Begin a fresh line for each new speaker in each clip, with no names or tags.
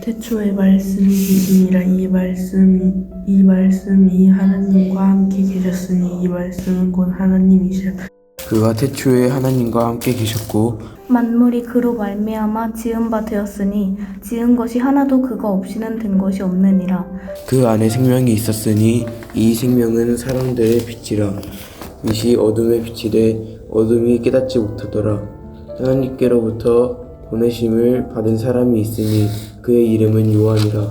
태초에 말씀이 계시니라. 이 말씀이 하나님과 함께 계셨으니 이 말씀은 곧 하나님이시라.
그가 태초에 하나님과 함께 계셨고
만물이 그로 말미암아 지은 바 되었으니 지은 것이 하나도 그가 없이는 된 것이 없느니라.
그 안에 생명이 있었으니 이 생명은 사람들의 빛이라. 빛이 어둠에 비치되 어둠이 깨닫지 못하더라. 하나님께로부터 보내심을 받은 사람이 있으니 그의 이름은 요한이라.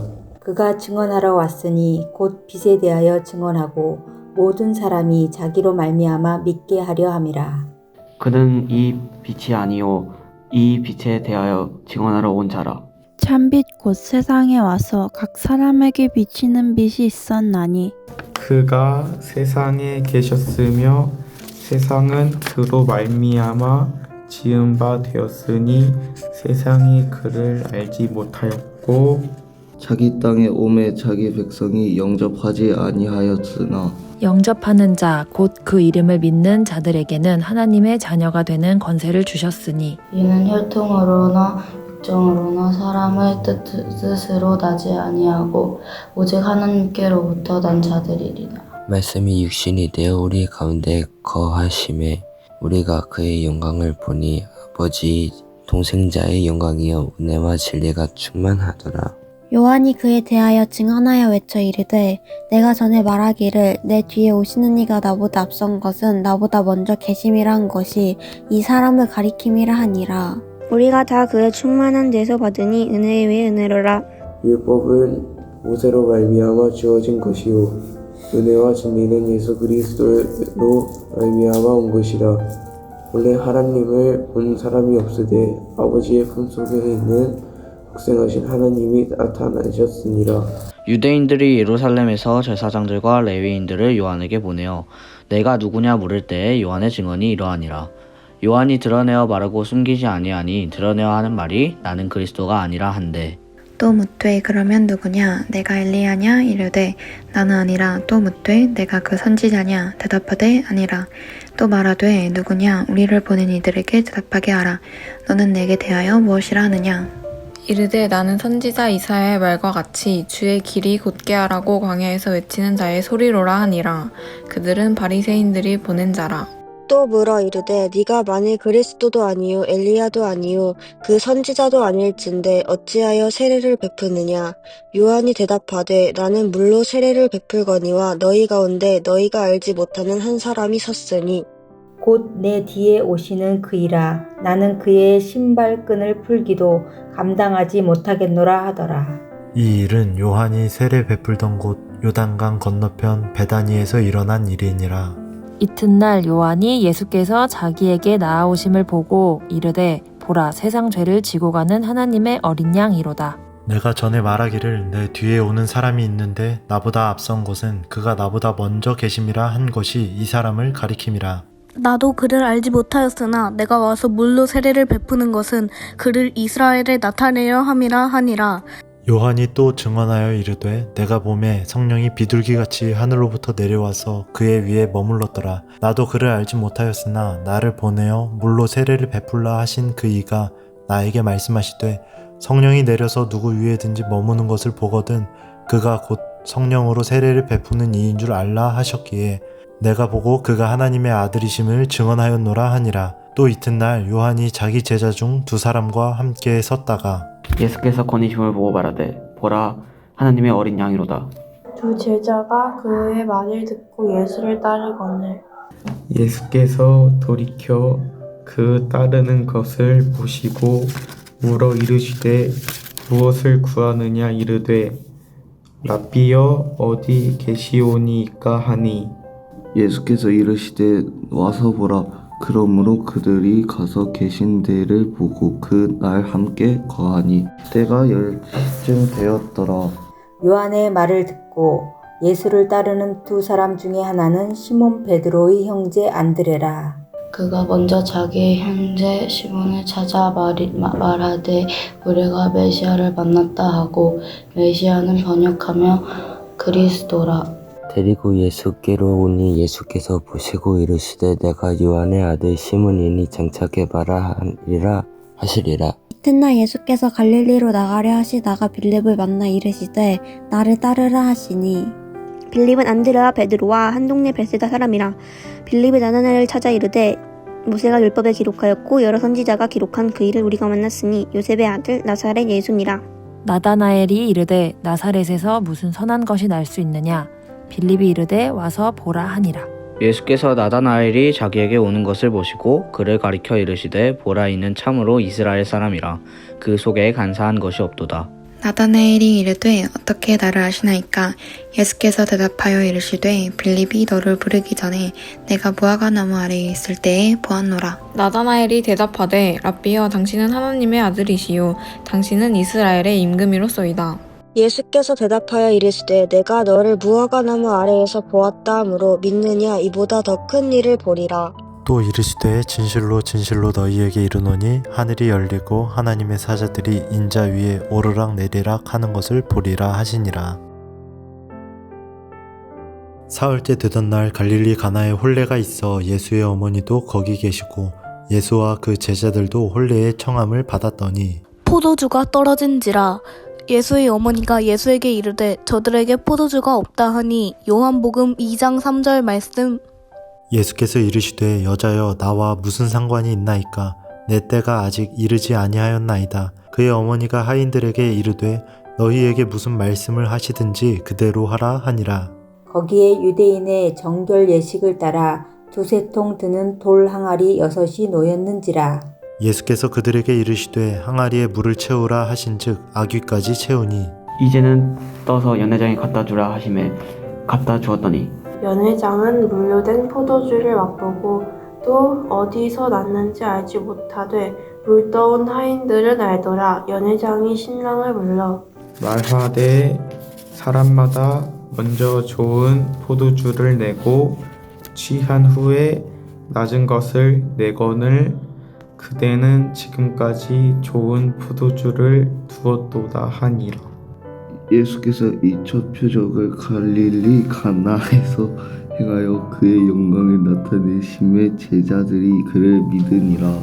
그가 증언하러 왔으니 곧 빛에 대하여 증언하고 모든 사람이 자기로 말미암아 믿게 하려 함이라.
그는 이 빛이 아니요 이 빛에 대하여 증언하러 온 자라.
참빛 곧 세상에 와서 각 사람에게 비치는 빛이 있었나니
그가 세상에 계셨으며 세상은 그로 말미암아 지은 바 되었으니 세상이 그를 알지 못하였고
자기 땅에 오매 자기 백성이 영접하지 아니하였으나
영접하는 자 곧 그 이름을 믿는 자들에게는 하나님의 자녀가 되는 권세를 주셨으니
이는 혈통으로나 육정으로나 사람의 뜻으로 나지 아니하고 오직 하나님께로부터 난 자들이리라.
말씀이 육신이 되어 우리 가운데 거하심에 우리가 그의 영광을 보니 아버지 동생자의 영광이여 은혜와 진리가 충만하더라.
요한이 그에 대하여 증언하여 외쳐 이르되 내가 전에 말하기를 내 뒤에 오시는 이가 나보다 앞선 것은 나보다 먼저 계심이라 한 것이 이 사람을 가리킴이라 하니라.
우리가 다 그의 충만한 데서 받으니 은혜 위에 은혜로라.
율법은 모세로 말미암아 주어진 것이요 은혜와 진리는 예수 그리스도로 말미암아 온 것이라. 원래 하나님을 본 사람이 없으되 아버지의 품속에 있는 독생하신 하나님이 나타나셨으니라.
유대인들이 예루살렘에서 제사장들과 레위인들을 요한에게 보내어 내가 누구냐 물을 때에 요한의 증언이 이러하니라. 요한이 드러내어 말하고 숨기지 아니하니 드러내어 하는 말이 나는 그리스도가 아니라 한데.
또 묻되 그러면 누구냐 내가 엘리야냐 이르되 나는 아니라. 또 묻되 내가 그 선지자냐 대답하되 아니라. 또 말하되 누구냐 우리를 보낸 이들에게 대답하게 하라. 너는 내게 대하여 무엇이라 하느냐. 이르되 나는 선지자 이사야의 말과 같이 주의 길이 곧게 하라고 광야에서 외치는 자의 소리로라 하니라. 그들은 바리새인들이 보낸 자라.
또 물어 이르되 네가 만일 그리스도도 아니요 엘리야도 아니요 그 선지자도 아닐진데 어찌하여 세례를 베푸느냐. 요한이 대답하되 나는 물로 세례를 베풀거니와 너희 가운데 너희가 알지 못하는 한 사람이 섰으니
곧 내 뒤에 오시는 그이라. 나는 그의 신발끈을 풀기도 감당하지 못하겠노라 하더라.
이 일은 요한이 세례 베풀던 곳 요단강 건너편 베다니에서 일어난 일이니라.
이튿날 요한이 예수께서 자기에게 나아오심을 보고 이르되 보라 세상 죄를 지고 가는 하나님의 어린 양이로다.
내가 전에 말하기를 내 뒤에 오는 사람이 있는데 나보다 앞선 것은 그가 나보다 먼저 계심이라 한 것이 이 사람을 가리킴이라.
나도 그를 알지 못하였으나 내가 와서 물로 세례를 베푸는 것은 그를 이스라엘에 나타내려 함이라 하니라.
요한이 또 증언하여 이르되 내가 보매 성령이 비둘기같이 하늘로부터 내려와서 그의 위에 머물렀더라. 나도 그를 알지 못하였으나 나를 보내어 물로 세례를 베풀라 하신 그 이가 나에게 말씀하시되 성령이 내려서 누구 위에든지 머무는 것을 보거든 그가 곧 성령으로 세례를 베푸는 이인 줄 알라 하셨기에 내가 보고 그가 하나님의 아들이심을 증언하였노라 하니라. 또 이튿날 요한이 자기 제자 중 두 사람과 함께 섰다가
예수께서 거니심을 보고 말하되 보라 하나님의 어린 양이로다.
두 제자가 그의 말을 듣고 예수를 따르거늘
예수께서 돌이켜 그 따르는 것을 보시고 물어 이르시되 무엇을 구하느냐 이르되 라삐여 어디 계시오니이까 하니
예수께서 이르시되 와서 보라. 그러므로 그들이 가서 계신 데를 보고 그 날 함께 거하니 때가 10시쯤 되었더라.
요한의 말을 듣고 예수를 따르는 두 사람 중에 하나는 시몬 베드로의 형제 안드레라.
그가 먼저 자기의 형제 시몬을 찾아 말하되 우리가 메시아를 만났다 하고 메시아는 번역하며 그리스도라.
데리고 예수께로 오니 예수께서 보시고 이르시되 내가 요한의 아들 시몬이니 장차게 말하리라 하시리라.
이튿날 예수께서 갈릴리로 나가려 하시다가 빌립을 만나 이르시되 나를 따르라 하시니
빌립은 안드레와 베드로와 한 동네 벳세다 사람이라. 빌립이 나다나엘을 찾아 이르되 모세가 율법에 기록하였고 여러 선지자가 기록한 그 일을 우리가 만났으니 요셉의 아들 나사렛 예수니라.
나다나엘이 이르되 나사렛에서 무슨 선한 것이 날 수 있느냐? 빌립이 이르되 와서 보라 하니라.
예수께서 나다나엘이 자기에게 오는 것을 보시고 그를 가리켜 이르시되 보라 이는 참으로 이스라엘 사람이라. 그 속에 간사한 것이 없도다.
나다나엘이 이르되 어떻게 나를 아시나이까? 예수께서 대답하여 이르시되 빌립이 너를 부르기 전에 내가 무화과 나무 아래에 있을 때에 보았노라.
나다나엘이 대답하되 랍비여 당신은 하나님의 아들이시요 당신은 이스라엘의 임금이로소이다.
예수께서 대답하여 이르시되 내가 너를 무화과 나무 아래에서 보았다 하므로 믿느냐? 이보다 더 큰 일을 보리라.
또 이르시되 진실로 진실로 너희에게 이르노니 하늘이 열리고 하나님의 사자들이 인자 위에 오르락 내리락 하는 것을 보리라 하시니라. 사흘째 되던 날 갈릴리 가나에 혼례가 있어 예수의 어머니도 거기 계시고 예수와 그 제자들도 혼례의 청함을 받았더니
포도주가 떨어진지라. 예수의 어머니가 예수에게 이르되 저들에게 포도주가 없다 하니 요한복음 2장 3절 말씀.
예수께서 이르시되 여자여 나와 무슨 상관이 있나이까? 내 때가 아직 이르지 아니하였나이다. 그의 어머니가 하인들에게 이르되 너희에게 무슨 말씀을 하시든지 그대로 하라 하니라.
거기에 유대인의 정결 예식을 따라 두세 통 드는 돌 항아리 6이 놓였는지라.
예수께서 그들에게 이르시되 항아리에 물을 채우라 하신즉 아귀까지 채우니
이제는 떠서 연회장에 갖다 주라 하시매 갖다 주었더니
연회장은 물로 된 포도주를 맛보고 또 어디서 났는지 알지 못하되 물 떠온 하인들은 알더라. 연회장이 신랑을 불러
말하되 사람마다 먼저 좋은 포도주를 내고 취한 후에 낮은 것을 내거늘 그대는 지금까지 좋은 포도주를 두었도다 하니라.
예수께서 이 첫 표적을 갈릴리 가나에서 행하여 그의 영광을 나타내심에 제자들이 그를 믿으니라.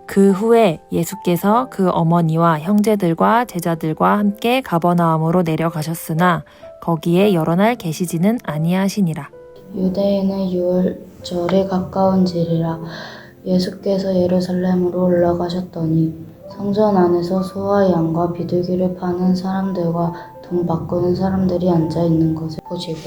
그 후에 예수께서 그 어머니와 형제들과 제자들과 함께 가버나움으로 내려가셨으나 거기에 여러 날 계시지는 아니하시니라.
유대인의 유월절에 가까운지리라. 예수께서 예루살렘으로 올라가셨더니 성전 안에서 소와 양과 비둘기를 파는 사람들과 돈 바꾸는 사람들이 앉아 있는 것을 보시고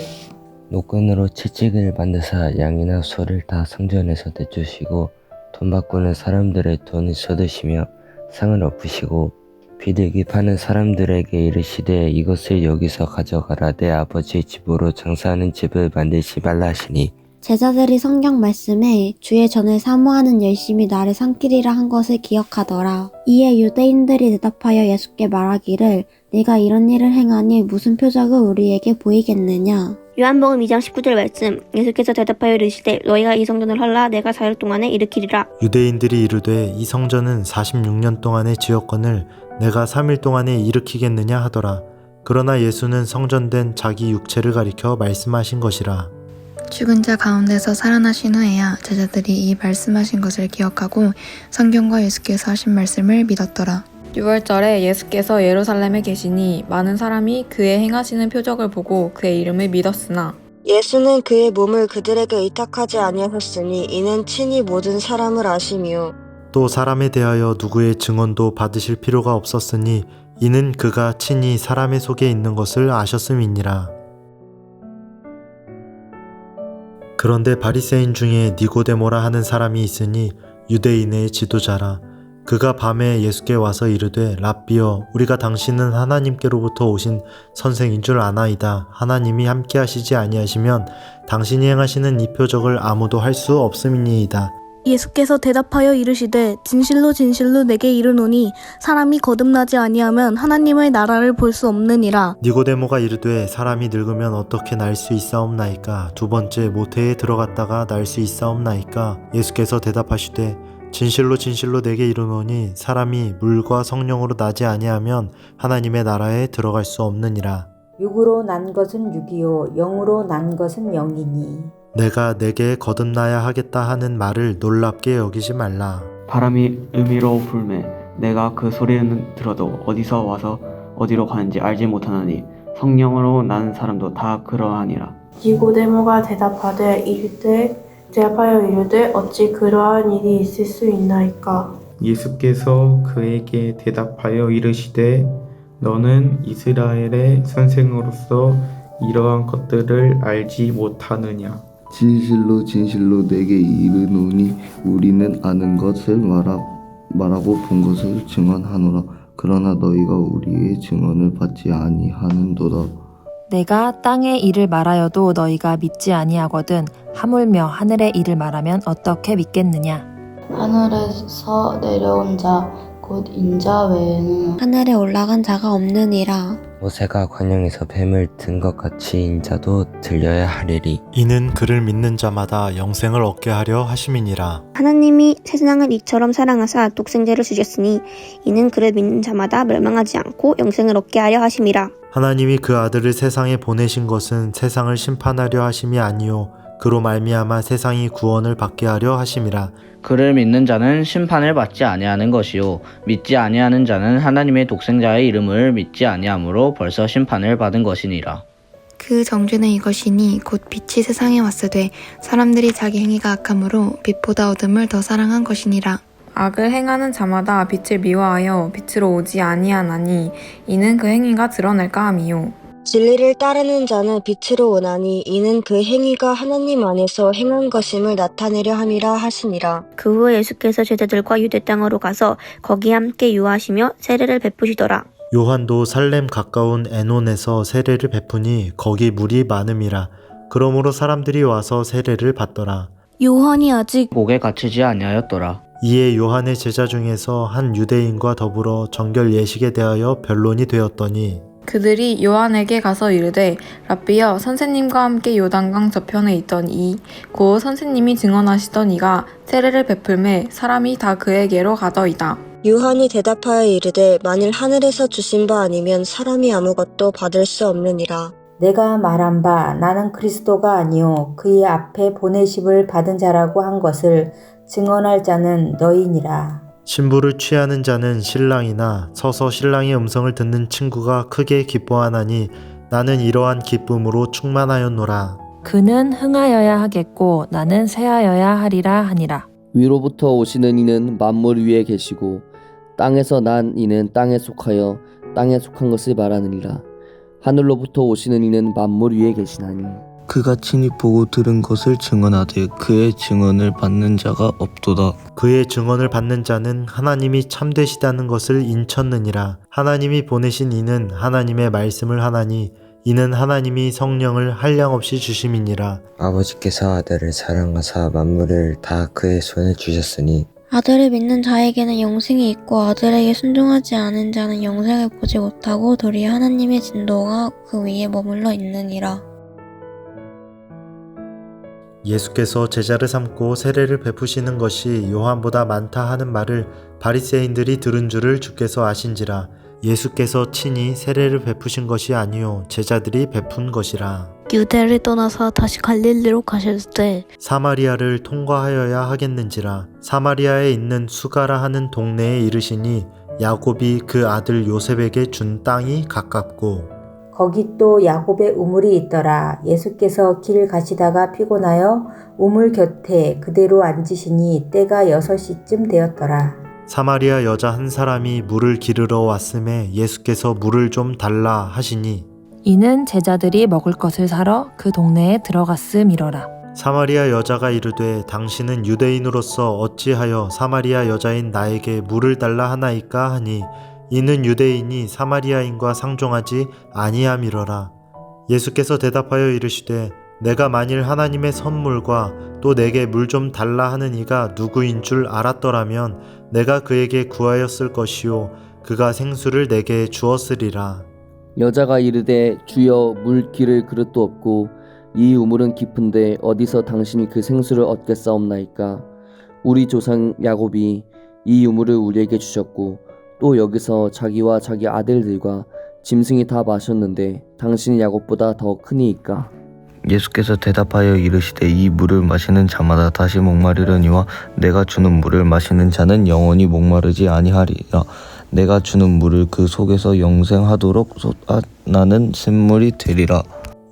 노끈으로 채찍을 만드사 양이나 소를 다 성전에서 내주시고 돈 바꾸는 사람들의 돈을 쏟으시며 상을 엎으시고 비둘기 파는 사람들에게 이르시되 이것을 여기서 가져가라. 내 아버지의 집으로 장사하는 집을 만들지 말라 하시니
제자들이 성경 말씀에 주의 전을 사모하는 열심이 나를 삼키리라 한 것을 기억하더라. 이에 유대인들이 대답하여 예수께 말하기를 네가 이런 일을 행하니 무슨 표적을 우리에게 보이겠느냐.
요한복음 2장 19절 말씀. 예수께서 대답하여 이르시되 너희가 이 성전을 헐라 내가 4일 동안에 일으키리라.
유대인들이 이르되 이 성전은 46년 동안의 지었건을 내가 3일 동안에 일으키겠느냐 하더라. 그러나 예수는 성전된 자기 육체를 가리켜 말씀하신 것이라.
죽은 자 가운데서 살아나신 후에야 제자들이 이 말씀하신 것을 기억하고 성경과 예수께서 하신 말씀을 믿었더라.
6월절에 예수께서 예루살렘에 계시니 많은 사람이 그의 행하시는 표적을 보고 그의 이름을 믿었으나
예수는 그의 몸을 그들에게 의탁하지 아니하셨으니 이는 친히 모든 사람을 아심이요
또 사람에 대하여 누구의 증언도 받으실 필요가 없었으니 이는 그가 친히 사람의 속에 있는 것을 아셨음이니라. 그런데 바리새인 중에 니고데모라 하는 사람이 있으니 유대인의 지도자라. 그가 밤에 예수께 와서 이르되 랍비여 우리가 당신은 하나님께로부터 오신 선생인 줄 아나이다. 하나님이 함께 하시지 아니하시면 당신이 행하시는 이 표적을 아무도 할 수 없음이니이다.
예수께서 대답하여 이르시되 진실로 진실로 내게 이르노니 사람이 거듭나지 아니하면 하나님의 나라를 볼 수 없느니라.
니고데모가 이르되 사람이 늙으면 어떻게 날 수 있사옵나이까? 두 번째 모태에 들어갔다가 날 수 있사옵나이까? 예수께서 대답하시되 진실로 진실로 내게 이르노니 사람이 물과 성령으로 나지 아니하면 하나님의 나라에 들어갈 수 없느니라.
육으로 난 것은 육이요 영으로 난 것은 영이니
내가 내게 거듭나야 하겠다 하는 말을 놀랍게 여기지 말라.
바람이 음이로 불매 내가 그 소리는 들어도 어디서 와서 어디로 가는지 알지 못하나니 성령으로 나는 사람도 다 그러하니라.
니고데모가 대답하여 이르되 어찌 그러한 일이 있을 수 있나이까.
예수께서 그에게 대답하여 이르시되 너는 이스라엘의 선생으로서 이러한 것들을 알지 못하느냐.
진실로 진실로 내게 이르노니 우리는 아는 것을 말하고 본 것을 증언하노라. 그러나 너희가 우리의 증언을 받지 아니하는도다.
내가 땅의 일을 말하여도 너희가 믿지 아니하거든 하물며 하늘의 일을 말하면 어떻게 믿겠느냐.
하늘에서 내려온 자 곧 인자 외에는
하늘에 올라간 자가 없느니라.
모세가 광야에서 뱀을 든 것 같이 인자도 들려야 하리리.
이는 그를 믿는 자마다 영생을 얻게 하려 하심이니라.
하나님이 세상을 이처럼 사랑하사 독생자를 주셨으니 이는 그를 믿는 자마다 멸망하지 않고 영생을 얻게 하려 하심이라.
하나님이 그 아들을 세상에 보내신 것은 세상을 심판하려 하심이 아니요 그로 말미암아 세상이 구원을 받게 하려 하심이라.
그를 믿는 자는 심판을 받지 아니하는 것이요 믿지 아니하는 자는 하나님의 독생자의 이름을 믿지 아니하므로 벌써 심판을 받은 것이니라.
그 정죄는 이것이니 곧 빛이 세상에 왔으되 사람들이 자기 행위가 악함으로 빛보다 어둠을 더 사랑한 것이니라.
악을 행하는 자마다 빛을 미워하여 빛으로 오지 아니하나니 이는 그 행위가 드러날까 함이요.
진리를 따르는 자는 빛으로 오나니 이는 그 행위가 하나님 안에서 행한 것임을 나타내려 함이라 하시니라.
그 후에 예수께서 제자들과 유대 땅으로 가서 거기 함께 유하시며 세례를 베푸시더라.
요한도 살렘 가까운 에논에서 세례를 베푸니 거기 물이 많음이라. 그러므로 사람들이 와서 세례를 받더라.
요한이 아직
목에 갇히지 아니하였더라.
이에 요한의 제자 중에서 한 유대인과 더불어 정결 예식에 대하여 변론이 되었더니
그들이 요한에게 가서 이르되 랍비여 선생님과 함께 요단강 저편에 있던 곧 선생님이 증언하시던 이가 세례를 베풀매 사람이 다 그에게로 가더이다.
요한이 대답하여 이르되 만일 하늘에서 주신 바 아니면 사람이 아무것도 받을 수 없느니라.
내가 말한 바 나는 그리스도가 아니요 그의 앞에 보내심을 받은 자라고 한 것을 증언할 자는 너희니라.
신부를 취하는 자는 신랑이나 서서 신랑의 음성을 듣는 친구가 크게 기뻐하나니 나는 이러한 기쁨으로 충만하였노라.
그는 흥하여야 하겠고 나는 쇠하여야 하리라 하니라.
위로부터 오시는 이는 만물 위에 계시고 땅에서 난 이는 땅에 속하여 땅에 속한 것을 말하느니라. 하늘로부터 오시는 이는 만물 위에 계시나니
그가 친히 보고 들은 것을 증언하되 그의 증언을 받는 자가 없도다.
그의 증언을 받는 자는 하나님이 참되시다는 것을 인쳤느니라. 하나님이 보내신 이는 하나님의 말씀을 하나니 이는 하나님이 성령을 한량없이 주심이니라.
아버지께서 아들을 사랑하사 만물을 다 그의 손에 주셨으니
아들을 믿는 자에게는 영생이 있고 아들에게 순종하지 않은 자는 영생을 보지 못하고 도리어 하나님의 진노가 그 위에 머물러 있느니라.
예수께서 제자를 삼고 세례를 베푸시는 것이 요한보다 많다 하는 말을 바리새인들이 들은 줄을 주께서 아신지라. 예수께서 친히 세례를 베푸신 것이 아니요 제자들이 베푼 것이라.
유대를 떠나서 다시 갈릴리로 가실 때
사마리아를 통과하여야 하겠는지라. 사마리아에 있는 수가라 하는 동네에 이르시니 야곱이 그 아들 요셉에게 준 땅이 가깝고
거기 또 야곱의 우물이 있더라. 예수께서 길 가시다가 피곤하여 우물 곁에 그대로 앉으시니 때가 6시쯤 되었더라.
사마리아 여자 한 사람이 물을 기르러 왔음에 예수께서 물을 좀 달라 하시니
이는 제자들이 먹을 것을 사러 그 동네에 들어갔음이러라.
사마리아 여자가 이르되 당신은 유대인으로서 어찌하여 사마리아 여자인 나에게 물을 달라 하나이까 하니 이는 유대인이 사마리아인과 상종하지 아니함이러라. 예수께서 대답하여 이르시되 내가 만일 하나님의 선물과 또 내게 물 좀 달라 하는 이가 누구인 줄 알았더라면 내가 그에게 구하였을 것이요 그가 생수를 내게 주었으리라.
여자가 이르되 주여 물 기를 그릇도 없고 이 우물은 깊은데 어디서 당신이 그 생수를 얻겠사옵나이까. 우리 조상 야곱이 이 우물을 우리에게 주셨고 또 여기서 자기와 자기 아들들과 짐승이 다 마셨는데 당신이 야곱보다 더 크니이까.
예수께서 대답하여 이르시되 이 물을 마시는 자마다 다시 목마르려니와 내가 주는 물을 마시는 자는 영원히 목마르지 아니하리라. 내가 주는 물을 그 속에서 영생하도록 솟아나는 샘물이 되리라.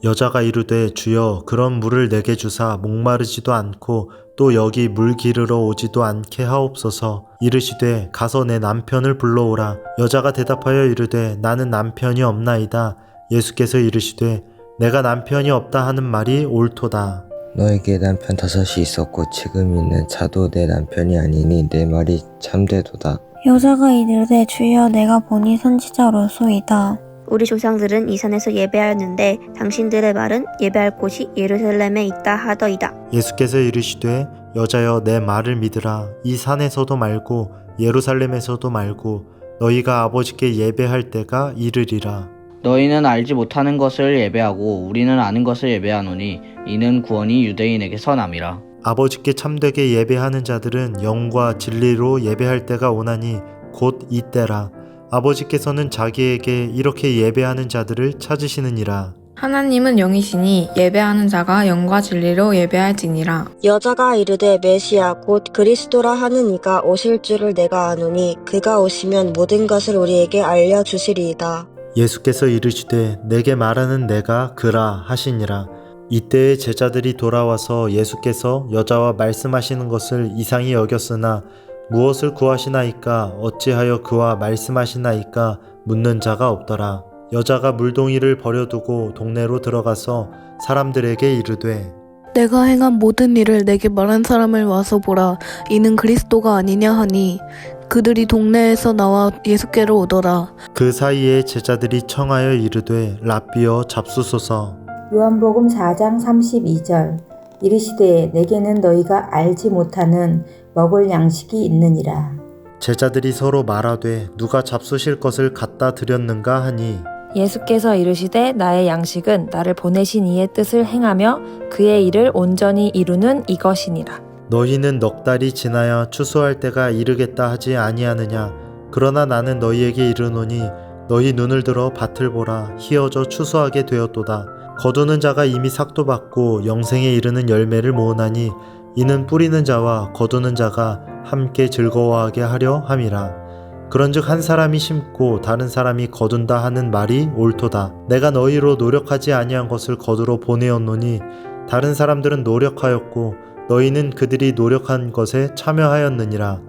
여자가 이르되 주여 그런 물을 내게 주사 목마르지도 않고 또 여기 물 기르러 오지도 않게 하옵소서. 이르시되 가서 내 남편을 불러오라. 여자가 대답하여 이르되 나는 남편이 없나이다. 예수께서 이르시되 내가 남편이 없다 하는 말이 옳도다.
너에게 남편 5이 있었고 지금 있는 자도 내 남편이 아니니 내 말이 참되도다.
여자가 이르되 주여 내가 보니 선지자로소이다.
우리 조상들은 이 산에서 예배하였는데 당신들의 말은 예배할 곳이 예루살렘에 있다 하더이다.
예수께서 이르시되 여자여 내 말을 믿으라. 이 산에서도 말고 예루살렘에서도 말고 너희가 아버지께 예배할 때가 이르리라.
너희는 알지 못하는 것을 예배하고 우리는 아는 것을 예배하노니 이는 구원이 유대인에게서 남이라.
아버지께 참되게 예배하는 자들은 영과 진리로 예배할 때가 오나니 곧 이때라. 아버지께서는 자기에게 이렇게 예배하는 자들을 찾으시느니라.
하나님은 영이시니 예배하는 자가 영과 진리로 예배할지니라.
여자가 이르되 메시아 곧 그리스도라 하는 이가 오실 줄을 내가 아노니 그가 오시면 모든 것을 우리에게 알려주시리이다.
예수께서 이르시되 내게 말하는 내가 그라 하시니라. 이때에 제자들이 돌아와서 예수께서 여자와 말씀하시는 것을 이상히 여겼으나 무엇을 구하시나이까 어찌하여 그와 말씀하시나이까 묻는 자가 없더라. 여자가 물동이를 버려두고 동네로 들어가서 사람들에게 이르되
내가 행한 모든 일을 내게 말한 사람을 와서 보라. 이는 그리스도가 아니냐 하니 그들이 동네에서 나와 예수께로 오더라.
그 사이에 제자들이 청하여 이르되 랍비여 잡수소서.
요한복음 4장 32절 이르시되 내게는 너희가 알지 못하는 먹을 양식이 있느니라.
제자들이 서로 말하되 누가 잡수실 것을 갖다 드렸는가 하니
예수께서 이르시되 나의 양식은 나를 보내신 이의 뜻을 행하며 그의 일을 온전히 이루는 이것이니라.
너희는 넉 달이 지나야 추수할 때가 이르겠다 하지 아니하느냐. 그러나 나는 너희에게 이르노니 너희 눈을 들어 밭을 보라. 희어져 추수하게 되었도다. 거두는 자가 이미 삭도 받고 영생에 이르는 열매를 모으나니 이는 뿌리는 자와 거두는 자가 함께 즐거워하게 하려 함이라. 그런즉 한 사람이 심고 다른 사람이 거둔다 하는 말이 옳도다. 내가 너희로 노력하지 아니한 것을 거두러 보내었노니 다른 사람들은 노력하였고 너희는 그들이 노력한 것에 참여하였느니라.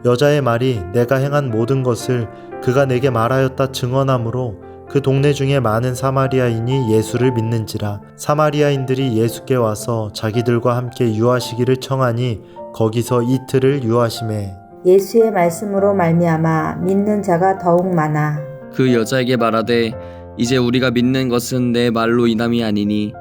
여자의 말이 내가 행한 모든 것을 그가 내게 말하였다 증언하므로 그 동네 중에 많은 사마리아인이 예수를 믿는지라. 사마리아인들이 예수께 와서 자기들과 함께 유하시기를 청하니 거기서 이틀을 유하시매.
예수의 말씀으로 말미암아 믿는 자가 더욱 많아.
그 여자에게 말하되 이제 우리가 믿는 것은 내 말로 인함이 아니니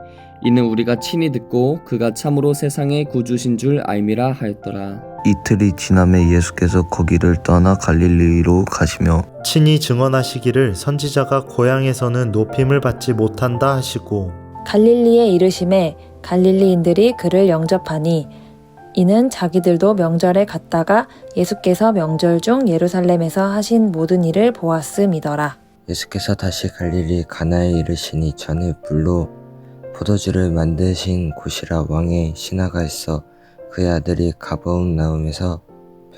이는 우리가 친히 듣고 그가 참으로 세상의 구주신 줄 알미라 하였더라.
이틀이 지남에 예수께서 거기를 떠나 갈릴리로 가시며
친히 증언하시기를 선지자가 고향에서는 높임을 받지 못한다 하시고
갈릴리에 이르심에 갈릴리인들이 그를 영접하니 이는 자기들도 명절에 갔다가 예수께서 명절 중 예루살렘에서 하신 모든 일을 보았음이더라.
예수께서 다시 갈릴리 가나에 이르시니 전에 불로 포도주를 만드신 곳이라. 왕의 신하가 있어 그의 아들이 가버나움에서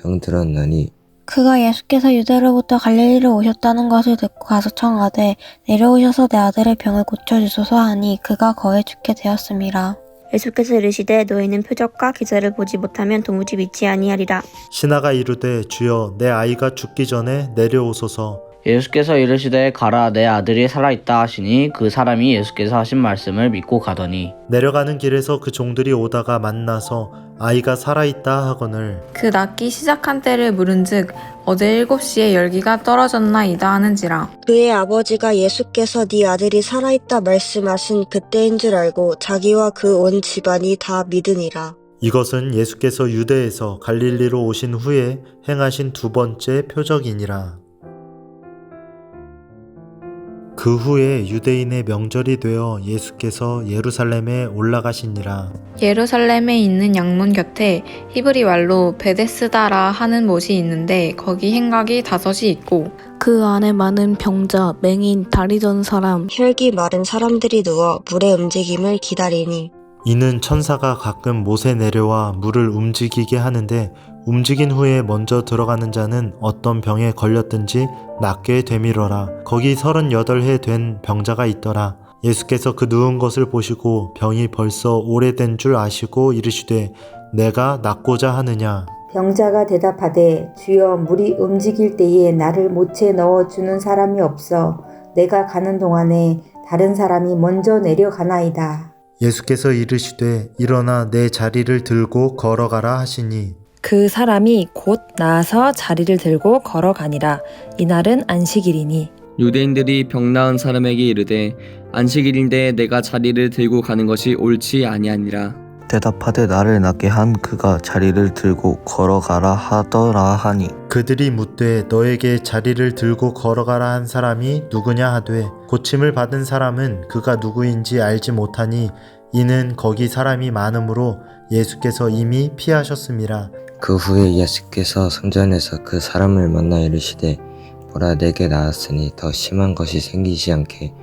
병들었나니
그가 예수께서 유대로부터 갈릴리로 오셨다는 것을 듣고 가서 청하되 내려오셔서 내 아들의 병을 고쳐주소서 하니 그가 거의 죽게 되었음이라.
예수께서 이르시되 너희는 표적과 기사를 보지 못하면 도무지 믿지 아니하리라.
신하가 이르되 주여 내 아이가 죽기 전에 내려오소서.
예수께서 이르시되 가라 내 아들이 살아있다 하시니 그 사람이 예수께서 하신 말씀을 믿고 가더니
내려가는 길에서 그 종들이 오다가 만나서 아이가 살아있다 하거늘
그 낫기 시작한 때를 물은즉 어제 7시에 열기가 떨어졌나이다 하는지라.
그의 아버지가 예수께서 네 아들이 살아있다 말씀하신 그때인 줄 알고 자기와 그 온 집안이 다 믿으니라.
이것은 예수께서 유대에서 갈릴리로 오신 후에 행하신 두 번째 표적이니라. 그 후에 유대인의 명절이 되어 예수께서 예루살렘에 올라가시니라.
예루살렘에 있는 양문 곁에 히브리 말로 베데스다라 하는 못이 있는데 거기 행각이 5이 있고
그 안에 많은 병자, 맹인, 다리 전 사람,
혈기 마른 사람들이 누워 물의 움직임을 기다리니
이는 천사가 가끔 못에 내려와 물을 움직이게 하는데 움직인 후에 먼저 들어가는 자는 어떤 병에 걸렸든지 낫게 되밀어라. 거기 38해 된 병자가 있더라. 예수께서 그 누운 것을 보시고 병이 벌써 오래된 줄 아시고 이르시되 내가 낫고자 하느냐.
병자가 대답하되 주여 물이 움직일 때에 나를 못에 넣어주는 사람이 없어 내가 가는 동안에 다른 사람이 먼저 내려가나이다.
예수께서 이르시되 일어나 내 자리를 들고 걸어가라 하시니
그 사람이 곧 나아서 자리를 들고 걸어가니라. 이날은 안식일이니
유대인들이 병 나은 사람에게 이르되 안식일인데 내가 자리를 들고 가는 것이 옳지 아니하니라.
대답하되 나를 낫게 한 그가 자리를 들고 걸어가라 하더라 하니
그들이 묻되 너에게 자리를 들고 걸어가라 한 사람이 누구냐 하되 고침을 받은 사람은 그가 누구인지 알지 못하니 이는 거기 사람이 많으므로 예수께서 이미 피하셨음이라.
그 후에 예수께서 성전에서 그 사람을 만나 이르시되 보라 내게 나았으니 더 심한 것이 생기지 않게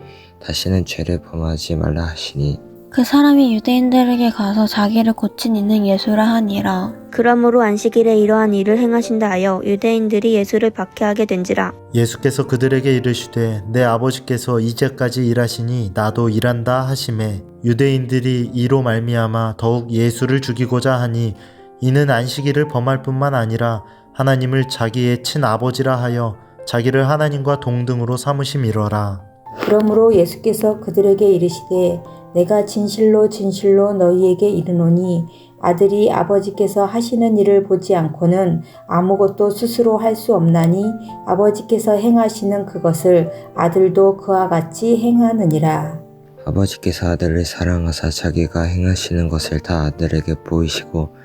다시는 죄를 범하지 말라 하시니
그 사람이 유대인들에게 가서 자기를 고친 이는 예수라 하니라.
그러므로 안식일에 이러한 일을 행하신다 하여 유대인들이 예수를 박해하게 된지라.
예수께서 그들에게 이르시되 내 아버지께서 이제까지 일하시니 나도 일한다 하시매 유대인들이 이로 말미암아 더욱 예수를 죽이고자 하니 이는 안식일을 범할 뿐만 아니라 하나님을 자기의 친아버지라 하여 자기를 하나님과 동등으로 삼으심이로라.
그러므로 예수께서 그들에게 이르시되 내가 진실로 진실로 너희에게 이르노니 아들이 아버지께서 하시는 일을 보지 않고는 아무것도 스스로 할 수 없나니 아버지께서 행하시는 그것을 아들도 그와 같이 행하느니라.
아버지께서 아들을 사랑하사 자기가 행하시는 것을 다 아들에게 보이시고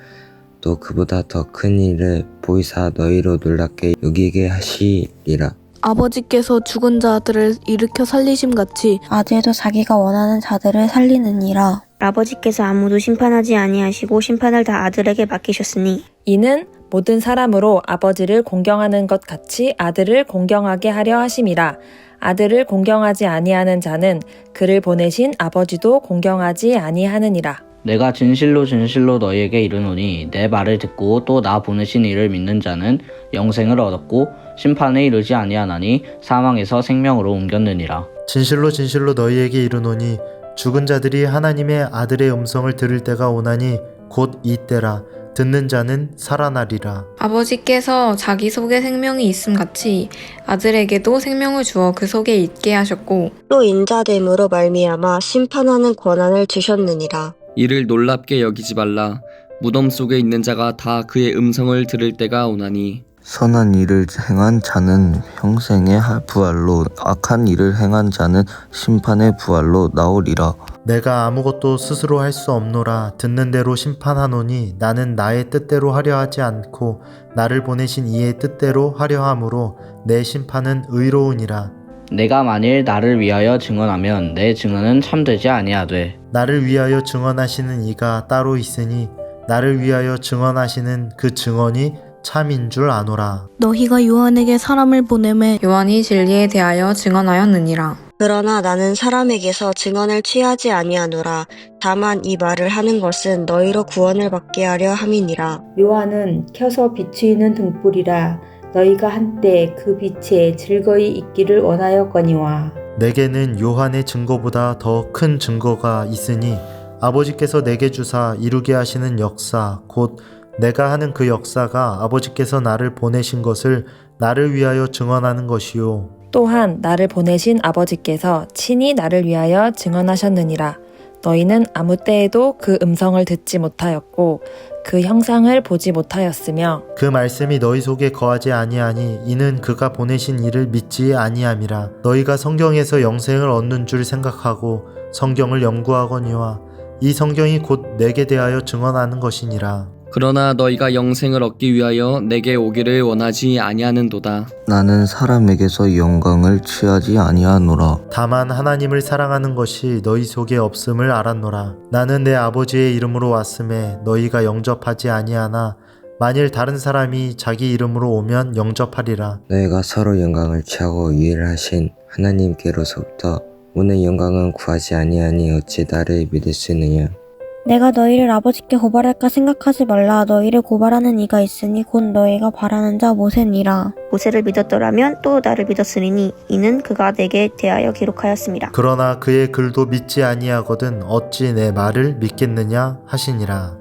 또 그보다 더 큰 일을 보이사 너희로 놀랍게 여기게 하시리라.
아버지께서 죽은 자들을 일으켜 살리심같이
아들도 자기가 원하는 자들을 살리느니라.
아버지께서 아무도 심판하지 아니하시고 심판을 다 아들에게 맡기셨으니
이는 모든 사람으로 아버지를 공경하는 것 같이 아들을 공경하게 하려 하심이라. 아들을 공경하지 아니하는 자는 그를 보내신 아버지도 공경하지 아니하느니라.
내가 진실로 진실로 너희에게 이르노니 내 말을 듣고 또 나 보내신 이를 믿는 자는 영생을 얻었고 심판에 이르지 아니하나니 사망에서 생명으로 옮겼느니라.
진실로 진실로 너희에게 이르노니 죽은 자들이 하나님의 아들의 음성을 들을 때가 오나니 곧 이때라. 듣는 자는 살아나리라.
아버지께서 자기 속에 생명이 있음같이 아들에게도 생명을 주어 그 속에 있게 하셨고
또 인자됨으로 말미암아 심판하는 권한을 주셨느니라.
이를 놀랍게 여기지 말라. 무덤 속에 있는 자가 다 그의 음성을 들을 때가 오나니
선한 일을 행한 자는 평생의 부활로 악한 일을 행한 자는 심판의 부활로 나오리라.
내가 아무것도 스스로 할 수 없노라. 듣는 대로 심판하노니 나는 나의 뜻대로 하려 하지 않고 나를 보내신 이의 뜻대로 하려 함으로 내 심판은 의로우니라.
내가 만일 나를 위하여 증언하면 내 증언은 참되지 아니하되
나를 위하여 증언하시는 이가 따로 있으니 나를 위하여 증언하시는 그 증언이 참인 줄 아노라.
너희가 요한에게 사람을 보내매
요한이 진리에 대하여 증언하였느니라.
그러나 나는 사람에게서 증언을 취하지 아니하노라. 다만 이 말을 하는 것은 너희로 구원을 받게 하려 함이니라.
요한은 켜서 비추이는 등불이라. 너희가 한때 그 빛에 즐거이 있기를 원하였거니와
내게는 요한의 증거보다 더 큰 증거가 있으니 아버지께서 내게 주사 이루게 하시는 역사 곧 내가 하는 그 역사가 아버지께서 나를 보내신 것을 나를 위하여 증언하는 것이요
또한 나를 보내신 아버지께서 친히 나를 위하여 증언하셨느니라. 너희는 아무 때에도 그 음성을 듣지 못하였고 그 형상을 보지 못하였으며
그 말씀이 너희 속에 거하지 아니하니 이는 그가 보내신 이를 믿지 아니함이라. 너희가 성경에서 영생을 얻는 줄 생각하고 성경을 연구하거니와 이 성경이 곧 내게 대하여 증언하는 것이니라.
그러나 너희가 영생을 얻기 위하여 내게 오기를 원하지 아니하는도다.
나는 사람에게서 영광을 취하지 아니하노라.
다만 하나님을 사랑하는 것이 너희 속에 없음을 알았노라. 나는 내 아버지의 이름으로 왔음에 너희가 영접하지 아니하나 만일 다른 사람이 자기 이름으로 오면 영접하리라.
너희가 서로 영광을 취하고 유일하신 하나님께로서부터 오늘 영광은 구하지 아니하니 어찌 나를 믿을 수 있느냐.
내가 너희를 아버지께 고발할까 생각하지 말라. 너희를 고발하는 이가 있으니 곧 너희가 바라는 자 모세니라.
모세를 믿었더라면 또 나를 믿었으리니 이는 그가 내게 대하여 기록하였습니다.
그러나 그의 글도 믿지 아니하거든 어찌 내 말을 믿겠느냐 하시니라.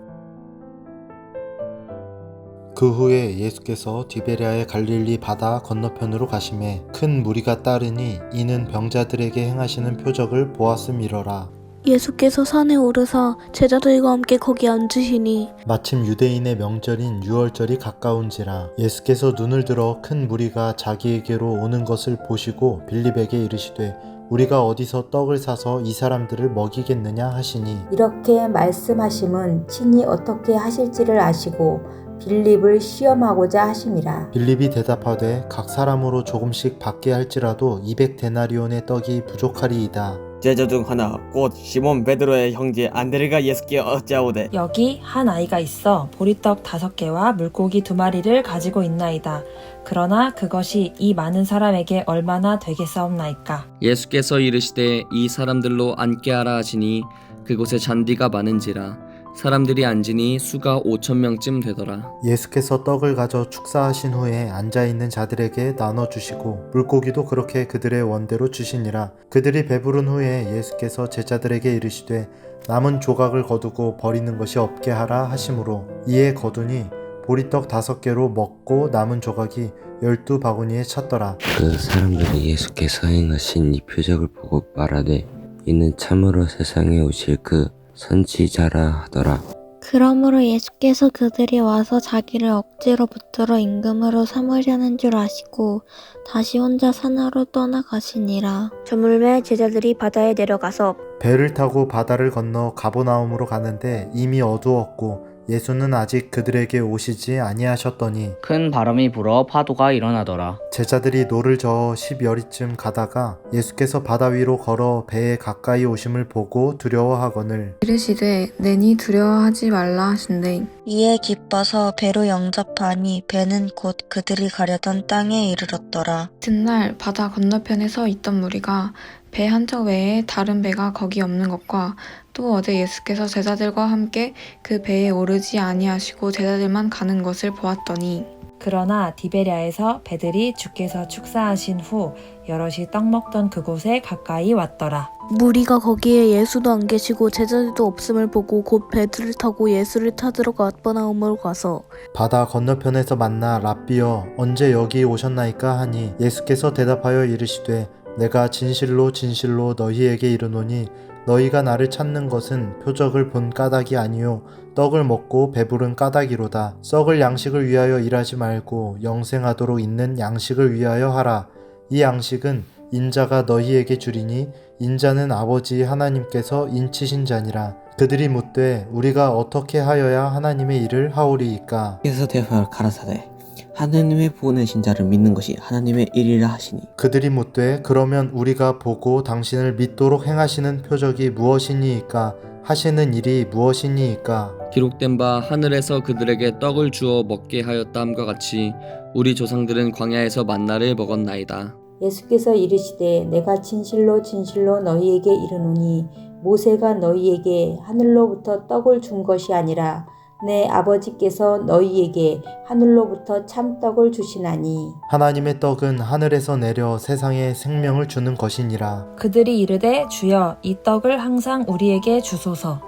그 후에 예수께서 디베랴의 갈릴리 바다 건너편으로 가심에 큰 무리가 따르니 이는 병자들에게 행하시는 표적을 보았음이러라.
예수께서 산에 오르사 제자들과 함께 거기 앉으시니
마침 유대인의 명절인 유월절이 가까운지라. 예수께서 눈을 들어 큰 무리가 자기에게로 오는 것을 보시고 빌립에게 이르시되 우리가 어디서 떡을 사서 이 사람들을 먹이겠느냐 하시니
이렇게 말씀하심은 친히 어떻게 하실지를 아시고 빌립을 시험하고자 하심이라.
빌립이 대답하되 각 사람으로 조금씩 받게 할지라도 200데나리온의 떡이 부족하리이다.
제자 중 하나 곧 시몬 베드로의 형제 안드레가 예수께 어찌하오되
여기 한 아이가 있어 보리떡 5개와 물고기 2마리를 가지고 있나이다. 그러나 그것이 이 많은 사람에게 얼마나 되겠사옵나이까.
예수께서 이르시되 이 사람들로 앉게 하라 하시니 그곳에 잔디가 많은지라. 사람들이 앉으니 수가 5,000명쯤 되더라.
예수께서 떡을 가져 축사하신 후에 앉아있는 자들에게 나눠주시고 물고기도 그렇게 그들의 원대로 주시니라. 그들이 배부른 후에 예수께서 제자들에게 이르시되 남은 조각을 거두고 버리는 것이 없게 하라 하심으로 이에 거두니 보리떡 5개로 먹고 남은 조각이 12바구니에 찼더라.
그 사람들이 예수께서 행하신 이 표적을 보고 말하되 이는 참으로 세상에 오실 그 선지자라 하더라.
그러므로 예수께서 그들이 와서 자기를 억지로 붙들어 임금으로 삼으려는 줄 아시고 다시 혼자 산으로 떠나가시니라.
저물매 제자들이 바다에 내려가서
배를 타고 바다를 건너 가버나움으로 가는데 이미 어두웠고 예수는 아직 그들에게 오시지 아니하셨더니
큰 바람이 불어 파도가 일어나더라.
제자들이 노를 저어 10여리쯤 가다가 예수께서 바다 위로 걸어 배에 가까이 오심을 보고 두려워하거늘
이르시되 내니 두려워하지 말라 하신대.
이에 기뻐서 배로 영접하니 배는 곧 그들이 가려던 땅에 이르렀더라.
튿날 바다 건너편에 서 있던 무리가 배 한 척 외에 다른 배가 거기 없는 것과 또 어제 예수께서 제자들과 함께 그 배에 오르지 아니하시고 제자들만 가는 것을 보았더니
그러나 디베랴에서 배들이 주께서 축사하신 후 여럿이 떡 먹던 그곳에 가까이 왔더라.
무리가 거기에 예수도 안 계시고 제자들도 없음을 보고 곧 배들을 타고 예수를 찾으러 가버나움으로 가서
바다 건너편에서 만나 랍비여 언제 여기 오셨나이까 하니 예수께서 대답하여 이르시되 내가 진실로 진실로 너희에게 이르노니 너희가 나를 찾는 것은 표적을 본 까닭이 아니요 떡을 먹고 배부른 까닭이로다. 썩을 양식을 위하여 일하지 말고 영생하도록 있는 양식을 위하여 하라. 이 양식은 인자가 너희에게 주리니 인자는 아버지 하나님께서 인치신 자니라. 그들이 묻되 우리가 어떻게 하여야 하나님의 일을 하오리이까.
그래서 대답하여 가라사대 하나님의 보내신 자를 믿는 것이 하나님의 일이라 하시니
그들이 묻되 그러면 우리가 보고 당신을 믿도록 행하시는 표적이 무엇이니이까 하시는 일이 무엇이니이까.
기록된 바 하늘에서 그들에게 떡을 주어 먹게 하였다함과 같이 우리 조상들은 광야에서 만나를 먹었나이다.
예수께서 이르시되 내가 진실로 진실로 너희에게 이르노니 모세가 너희에게 하늘로부터 떡을 준 것이 아니라 내 아버지께서 너희에게 하늘로부터 참떡을 주시나니
하나님의 떡은 하늘에서 내려 세상에 생명을 주는 것이니라.
그들이 이르되 주여 이 떡을 항상 우리에게 주소서.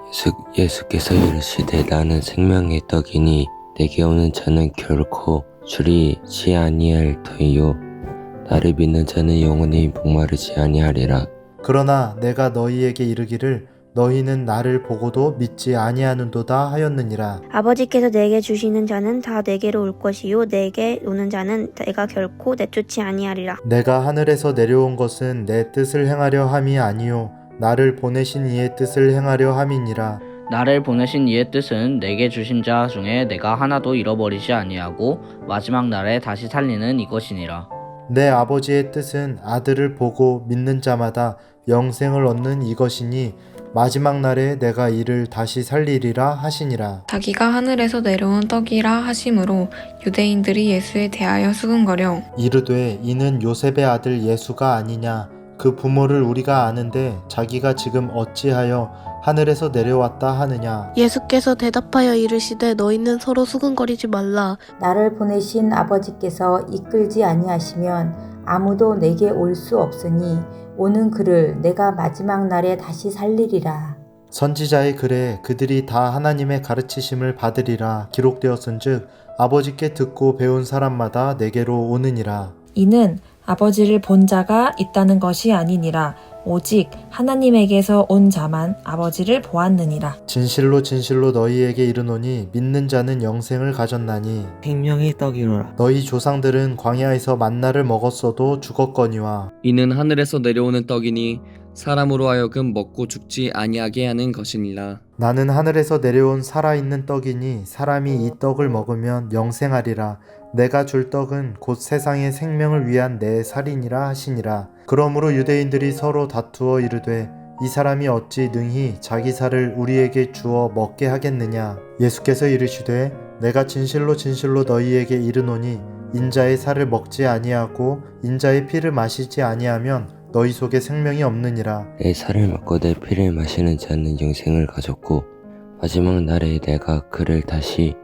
예수께서 이르시되 나는 생명의 떡이니 내게 오는 자는 결코 줄이지 아니할 터이요 나를 믿는 자는 영원히 목마르지 아니하리라.
그러나 내가 너희에게 이르기를 너희는 나를 보고도 믿지 아니하는도다 하였느니라.
아버지께서 내게 주시는 자는 다 내게로 올 것이요 내게 오는 자는 내가 결코 내쫓지 아니하리라.
내가 하늘에서 내려온 것은 내 뜻을 행하려 함이 아니요 나를 보내신 이의 뜻을 행하려 함이니라.
나를 보내신 이의 뜻은 내게 주신 자 중에 내가 하나도 잃어버리지 아니하고 마지막 날에 다시 살리는 이것이니라.
내 아버지의 뜻은 아들을 보고 믿는 자마다 영생을 얻는 이것이니 마지막 날에 내가 이를 다시 살리리라 하시니라.
자기가 하늘에서 내려온 떡이라 하심으로 유대인들이 예수에 대하여 수군거려
이르되 이는 요셉의 아들 예수가 아니냐. 그 부모를 우리가 아는데 자기가 지금 어찌하여 하늘에서 내려왔다 하느냐.
예수께서 대답하여 이르시되 너희는 서로 수근거리지 말라.
나를 보내신 아버지께서 이끌지 아니하시면 아무도 내게 올 수 없으니 오는 그를 내가 마지막 날에 다시 살리리라.
선지자의 글에 그들이 다 하나님의 가르치심을 받으리라 기록되었은즉 아버지께 듣고 배운 사람마다 내게로 오느니라.
이는 아버지를 본 자가 있다는 것이 아니니라. 오직 하나님에게서 온 자만 아버지를 보았느니라.
진실로 진실로 너희에게 이르노니 믿는 자는 영생을 가졌나니
생명의 떡이로라.
너희 조상들은 광야에서 만나를 먹었어도 죽었거니와
이는 하늘에서 내려오는 떡이니 사람으로 하여금 먹고 죽지 아니하게 하는 것이니라.
나는 하늘에서 내려온 살아있는 떡이니 사람이 이 떡을 먹으면 영생하리라. 내가 줄 떡은 곧 세상의 생명을 위한 내 살이니라 하시니라. 그러므로 유대인들이 서로 다투어 이르되 이 사람이 어찌 능히 자기 살을 우리에게 주어 먹게 하겠느냐. 예수께서 이르시되 내가 진실로 진실로 너희에게 이르노니 인자의 살을 먹지 아니하고 인자의 피를 마시지 아니하면 너희 속에 생명이 없느니라.
내 살을 먹고 내 피를 마시는 자는 영생을 가졌고 마지막 날에 내가 그를 다시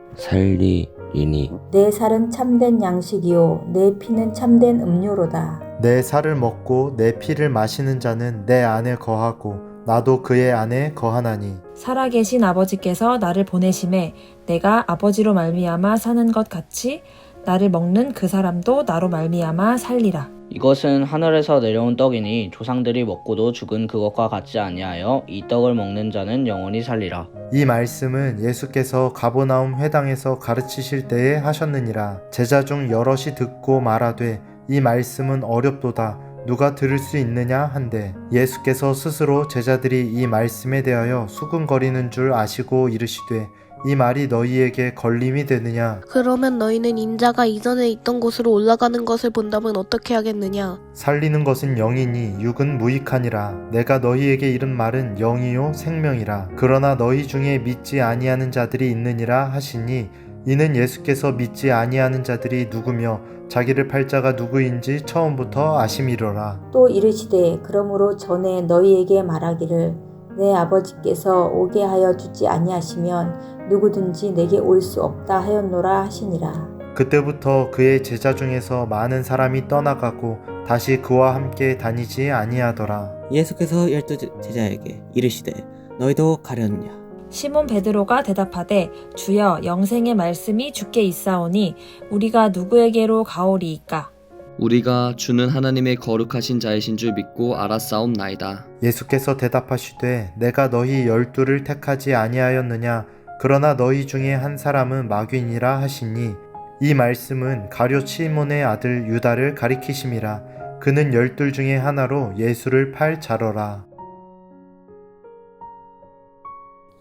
살리리니
내 살은 참된 양식이요 내 피는 참된 음료로다.
내 살을 먹고 내 피를 마시는 자는 내 안에 거하고 나도 그의 안에 거하나니
살아계신 아버지께서 나를 보내심에 내가 아버지로 말미암아 사는 것 같이 나를 먹는 그 사람도 나로 말미암아 살리라.
이것은 하늘에서 내려온 떡이니 조상들이 먹고도 죽은 그것과 같지 아니하여 이 떡을 먹는 자는 영원히 살리라.
이 말씀은 예수께서 가버나움 회당에서 가르치실 때에 하셨느니라. 제자 중 여럿이 듣고 말하되 이 말씀은 어렵도다 누가 들을 수 있느냐 한데 예수께서 스스로 제자들이 이 말씀에 대하여 수군거리는 줄 아시고 이르시되 이 말이 너희에게 걸림이 되느냐.
그러면 너희는 인자가 이전에 있던 곳으로 올라가는 것을 본다면 어떻게 하겠느냐.
살리는 것은 영이니 육은 무익하니라. 내가 너희에게 이른 말은 영이요 생명이라. 그러나 너희 중에 믿지 아니하는 자들이 있느니라 하시니 이는 예수께서 믿지 아니하는 자들이 누구며 자기를 팔 자가 누구인지 처음부터 아심이로라.
또 이르시되 그러므로 전에 너희에게 말하기를 내 아버지께서 오게 하여 주지 아니하시면 누구든지 내게 올 수 없다 하였노라 하시니라.
그때부터 그의 제자 중에서 많은 사람이 떠나가고 다시 그와 함께 다니지 아니하더라.
예수께서 12 제자에게 이르시되 너희도 가려느냐.
시몬 베드로가 대답하되 주여 영생의 말씀이 주께 있사오니 우리가 누구에게로 가오리이까.
우리가 주는 하나님의 거룩하신 자이신 줄 믿고 알았사옵나이다.
예수께서 대답하시되 내가 너희 12를 택하지 아니하였느냐. 그러나 너희 중에 한 사람은 마귀니라 하시니 이 말씀은 가룟 시몬의 아들 유다를 가리키심이라. 그는 12 중에 하나로 예수를 팔 자러라.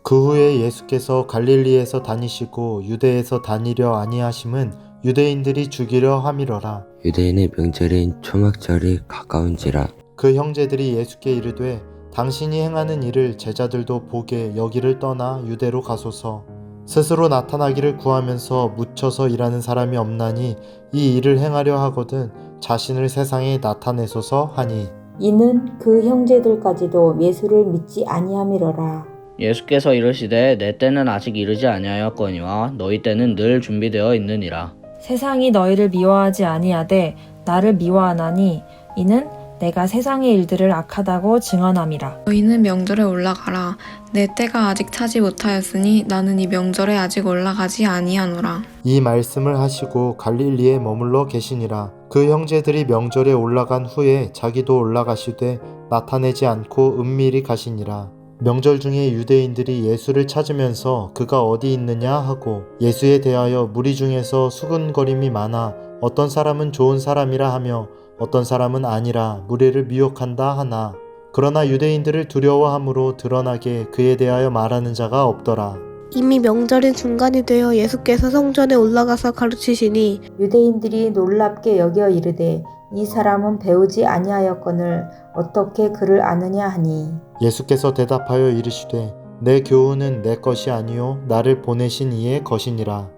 그 후에 예수께서 갈릴리에서 다니시고 유대에서 다니려 아니하심은 유대인들이 죽이려 함이러라.
유대인의 명절인 초막절이 가까운지라.
그 형제들이 예수께 이르되 당신이 행하는 일을 제자들도 보게 여기를 떠나 유대로 가소서. 스스로 나타나기를 구하면서 묻혀서 일하는 사람이 없나니 이 일을 행하려 하거든 자신을 세상에 나타내소서 하니
이는 그 형제들까지도 예수를 믿지 아니함이로라.
예수께서 이르시되 내 때는 아직 이르지 아니하였거니와 너희 때는 늘 준비되어 있느니라.
세상이 너희를 미워하지 아니하되 나를 미워하나니 이는 내가 세상의 일들을 악하다고 증언함이라.
너희는 명절에 올라가라. 내 때가 아직 차지 못하였으니 나는 이 명절에 아직 올라가지 아니하노라.
이 말씀을 하시고 갈릴리에 머물러 계시니라. 그 형제들이 명절에 올라간 후에 자기도 올라가시되 나타내지 않고 은밀히 가시니라. 명절 중에 유대인들이 예수를 찾으면서 그가 어디 있느냐 하고 예수에 대하여 무리 중에서 수군거림이 많아 어떤 사람은 좋은 사람이라 하며 어떤 사람은 아니라 무리를 미혹한다 하나 그러나 유대인들을 두려워함으로 드러나게 그에 대하여 말하는 자가 없더라.
이미 명절인 중간이 되어 예수께서 성전에 올라가서 가르치시니
유대인들이 놀랍게 여겨 이르되 이 사람은 배우지 아니하였거늘 어떻게 그를 아느냐 하니
예수께서 대답하여 이르시되 내 교훈은 내 것이 아니요 나를 보내신 이의 것이니라.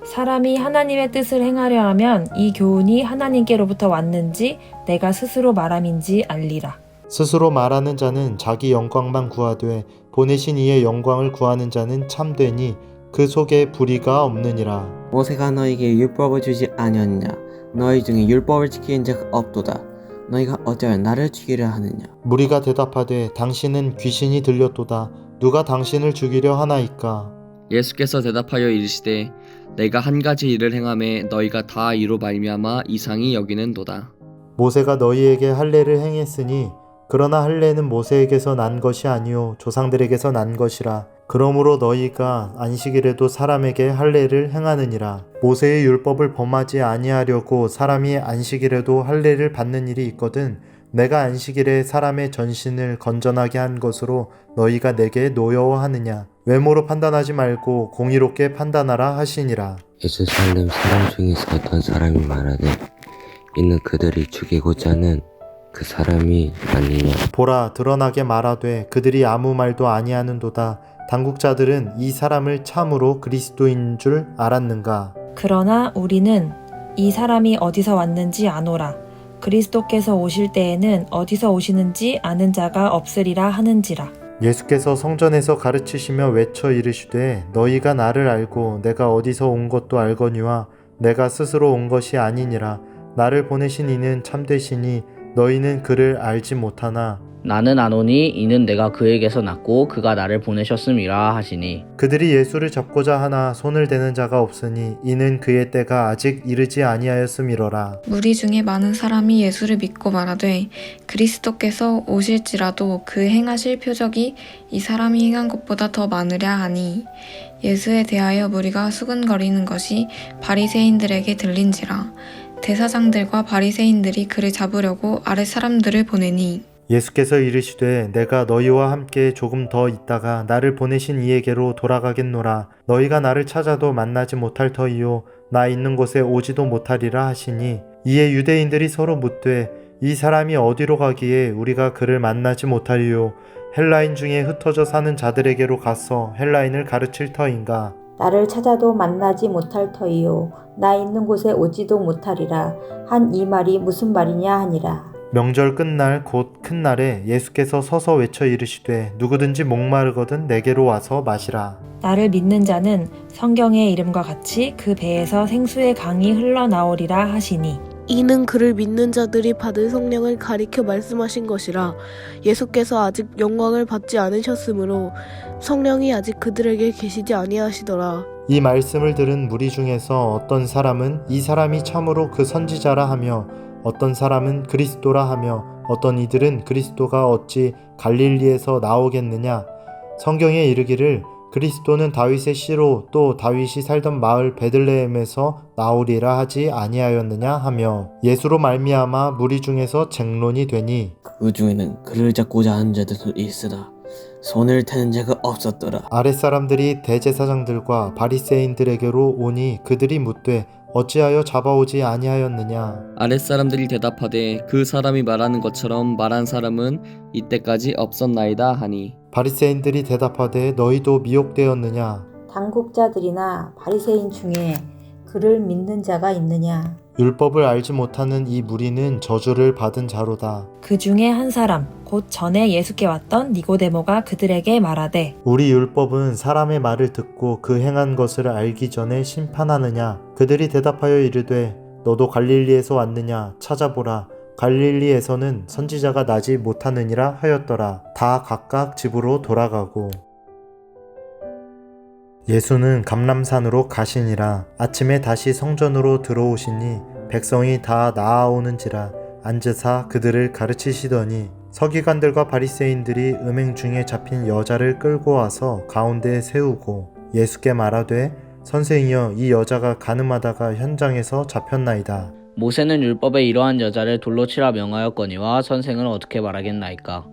사람이 하나님의 뜻을 행하려 하면 이 교훈이 하나님께로부터 왔는지 내가 스스로 말함인지 알리라.
스스로 말하는 자는 자기 영광만 구하되 보내신 이의 영광을 구하는 자는 참되니 그 속에 불의가 없느니라.
모세가 너에게 율법을 주지 아니었냐? 너희 중에 율법을 지키는 자가 없도다. 너희가 어찌하여 나를 죽이려 하느냐?
무리가 대답하되 당신은 귀신이 들렸도다. 누가 당신을 죽이려 하나이까?
예수께서 대답하여 이르시되 내가 한 가지 일을 행함에 너희가 다 이로 말미암아 이상히 여기는도다.
모세가 너희에게 할례를 행했으니 그러나 할례는 모세에게서 난 것이 아니요 조상들에게서 난 것이라. 그러므로 너희가 안식일에도 사람에게 할례를 행하느니라. 모세의 율법을 범하지 아니하려고 사람이 안식일에도 할례를 받는 일이 있거든 내가 안식일에 사람의 전신을 건전하게 한 것으로 너희가 내게 노여워하느냐. 외모로 판단하지 말고 공의롭게 판단하라 하시니라.
예루살렘 사람 중에서 어떤 사람이 말하되 이는 그들이 죽이고자 하는 그 사람이 아니냐.
보라 드러나게 말하되 그들이 아무 말도 아니하는도다. 당국자들은 이 사람을 참으로 그리스도인 줄 알았는가.
그러나 우리는 이 사람이 어디서 왔는지 아노라. 그리스도께서 오실 때에는 어디서 오시는지 아는 자가 없으리라 하는지라.
예수께서 성전에서 가르치시며 외쳐 이르시되 너희가 나를 알고 내가 어디서 온 것도 알거니와 내가 스스로 온 것이 아니니라. 나를 보내신 이는 참되시니 너희는 그를 알지 못하나
나는 아노니 이는 내가 그에게서 났고 그가 나를 보내셨음이라 하시니
그들이 예수를 잡고자 하나 손을 대는 자가 없으니 이는 그의 때가 아직 이르지 아니하였음이로라.
무리 중에 많은 사람이 예수를 믿고 말하되 그리스도께서 오실지라도 그 행하실 표적이 이 사람이 행한 것보다 더 많으랴 하니 예수에 대하여 무리가 수군거리는 것이 바리새인들에게 들린지라. 대사장들과 바리새인들이 그를 잡으려고 아랫 사람들을 보내니
예수께서 이르시되 내가 너희와 함께 조금 더 있다가 나를 보내신 이에게로 돌아가겠노라. 너희가 나를 찾아도 만나지 못할 터이요 나 있는 곳에 오지도 못하리라 하시니 이에 유대인들이 서로 묻되 이 사람이 어디로 가기에 우리가 그를 만나지 못하리요. 헬라인 중에 흩어져 사는 자들에게로 가서 헬라인을 가르칠 터인가.
나를 찾아도 만나지 못할 터이요 나 있는 곳에 오지도 못하리라 한 이 말이 무슨 말이냐 하니라.
명절 끝날 곧 큰 날에 예수께서 서서 외쳐 이르시되 누구든지 목마르거든 내게로 와서 마시라.
나를 믿는 자는 성경의 이름과 같이 그 배에서 생수의 강이 흘러나오리라 하시니
이는 그를 믿는 자들이 받을 성령을 가리켜 말씀하신 것이라. 예수께서 아직 영광을 받지 않으셨으므로 성령이 아직 그들에게 계시지 아니하시더라.
이 말씀을 들은 무리 중에서 어떤 사람은 이 사람이 참으로 그 선지자라 하며 어떤 사람은 그리스도라 하며 어떤 이들은 그리스도가 어찌 갈릴리에서 나오겠느냐. 성경에 이르기를 그리스도는 다윗의 씨로 또 다윗이 살던 마을 베들레헴에서 나오리라 하지 아니하였느냐 하며 예수로 말미암아 무리 중에서 쟁론이 되니
그 중에는 그를 잡고자 하는 자들도 있으나 손을 대는 자가 없었더라.
아랫사람들이 대제사장들과 바리새인들에게로 오니 그들이 묻되 어찌하여 잡아오지 아니하였느냐.
아랫사람들이 대답하되 그 사람이 말하는 것처럼 말한 사람은 이때까지 없었나이다 하니
바리새인들이 대답하되 너희도 미혹되었느냐.
당국자들이나 바리새인 중에 그를 믿는 자가 있느냐.
율법을 알지 못하는 이 무리는 저주를 받은 자로다.
그 중에 한 사람 곧 전에 예수께 왔던 니고데모가 그들에게 말하되
우리 율법은 사람의 말을 듣고 그 행한 것을 알기 전에 심판하느냐. 그들이 대답하여 이르되 너도 갈릴리에서 왔느냐. 찾아보라. 갈릴리에서는 선지자가 나지 못하느니라 하였더라. 다 각각 집으로 돌아가고 예수는 감람산으로 가시니라. 아침에 다시 성전으로 들어오시니 백성이 다 나아오는지라 앉으사 그들을 가르치시더니 서기관들과 바리새인들이 음행 중에 잡힌 여자를 끌고 와서 가운데에 세우고 예수께 말하되 선생이여 이 여자가 간음하다가 현장에서 잡혔나이다.
모세는 율법에 이러한 여자를 돌로 치라 명하였거니와 선생은 어떻게 말하겠나이까.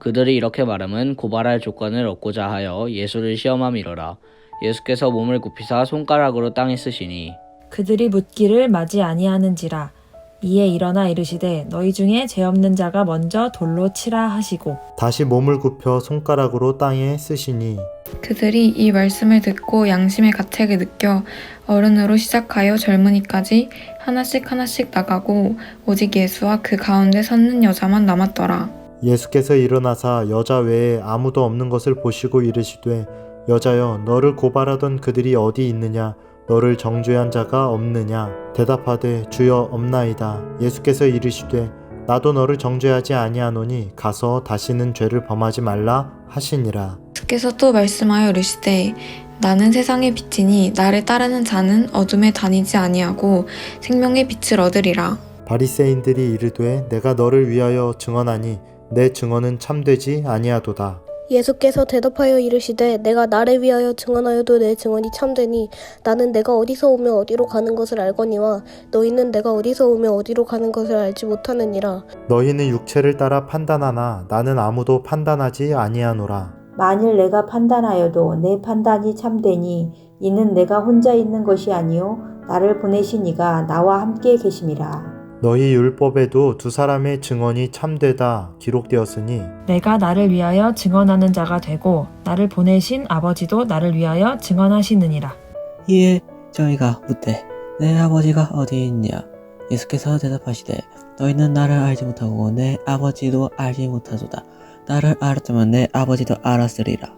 그들이 이렇게 말함은 고발할 조건을 얻고자 하여 예수를 시험함이로라. 예수께서 몸을 굽히사 손가락으로 땅에 쓰시니
그들이 묻기를 맞이 아니하는지라. 이에 일어나 이르시되 너희 중에 죄 없는 자가 먼저 돌로 치라 하시고
다시 몸을 굽혀 손가락으로 땅에 쓰시니
그들이 이 말씀을 듣고 양심의 가책을 느껴 어른으로 시작하여 젊은이까지 하나씩 하나씩 나가고 오직 예수와 그 가운데 섰는 여자만 남았더라.
예수께서 일어나사 여자 외에 아무도 없는 것을 보시고 이르시되 여자여 너를 고발하던 그들이 어디 있느냐 너를 정죄한 자가 없느냐 대답하되 주여 없나이다. 예수께서 이르시되 나도 너를 정죄하지 아니하노니 가서 다시는 죄를 범하지 말라 하시니라.
예수께서 또 말씀하여 이르시되 나는 세상의 빛이니 나를 따르는 자는 어둠에 다니지 아니하고 생명의 빛을 얻으리라.
바리새인들이 이르되 내가 너를 위하여 증언하니 내 증언은 참되지 아니하도다.
예수께서 대답하여 이르시되 내가 나를 위하여 증언하여도 내 증언이 참되니 나는 내가 어디서 오며 어디로 가는 것을 알거니와 너희는 내가 어디서 오며 어디로 가는 것을 알지 못하느니라.
너희는 육체를 따라 판단하나 나는 아무도 판단하지 아니하노라.
만일 내가 판단하여도 내 판단이 참되니 이는 내가 혼자 있는 것이 아니요 나를 보내신 이가 나와 함께 계심이라.
너희 율법에도 두 사람의 증언이 참되다 기록되었으니
내가 나를 위하여 증언하는 자가 되고 나를 보내신 아버지도 나를 위하여 증언하시느니라.
이에 저희가 묻되 내 아버지가 어디 있냐? 예수께서 대답하시되 너희는 나를 알지 못하고 내 아버지도 알지 못하도다. 나를 알았다면 내 아버지도 알았으리라.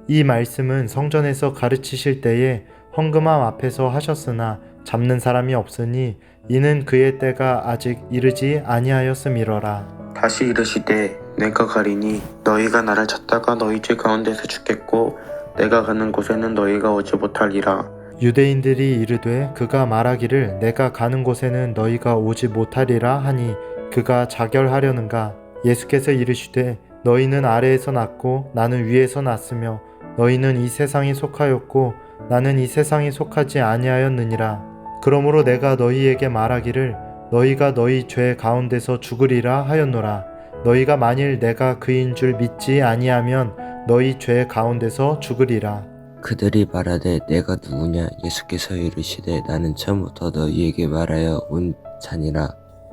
이 말씀은 성전에서 가르치실 때에 헌금함 앞에서 하셨으나 잡는 사람이 없으니 이는 그의 때가 아직 이르지 아니하였음이로라.
다시 이르시되 내가 가리니 너희가 나를 찾다가 너희 죄 가운데서 죽겠고 내가 가는 곳에는 너희가 오지 못하리라.
유대인들이 이르되 그가 말하기를 내가 가는 곳에는 너희가 오지 못하리라 하니 그가 자결하려는가. 예수께서 이르시되 너희는 아래에서 났고 나는 위에서 났으며 너희는 이 세상에 속하였고 나는 이 세상에 속하지 아니하였느니라. 그러므로 내가 너희에게 말하기를 너희가 너희 죄 가운데서 죽으리라 하였노라. 너희가 만일 내가 그인 줄 믿지 아니하면 너희 죄 가운데서 죽으리라.
그들이 말하되 내가 누구냐? 예수께서 이르시되 나는 처음부터 너희에게 말하여 온 자니라.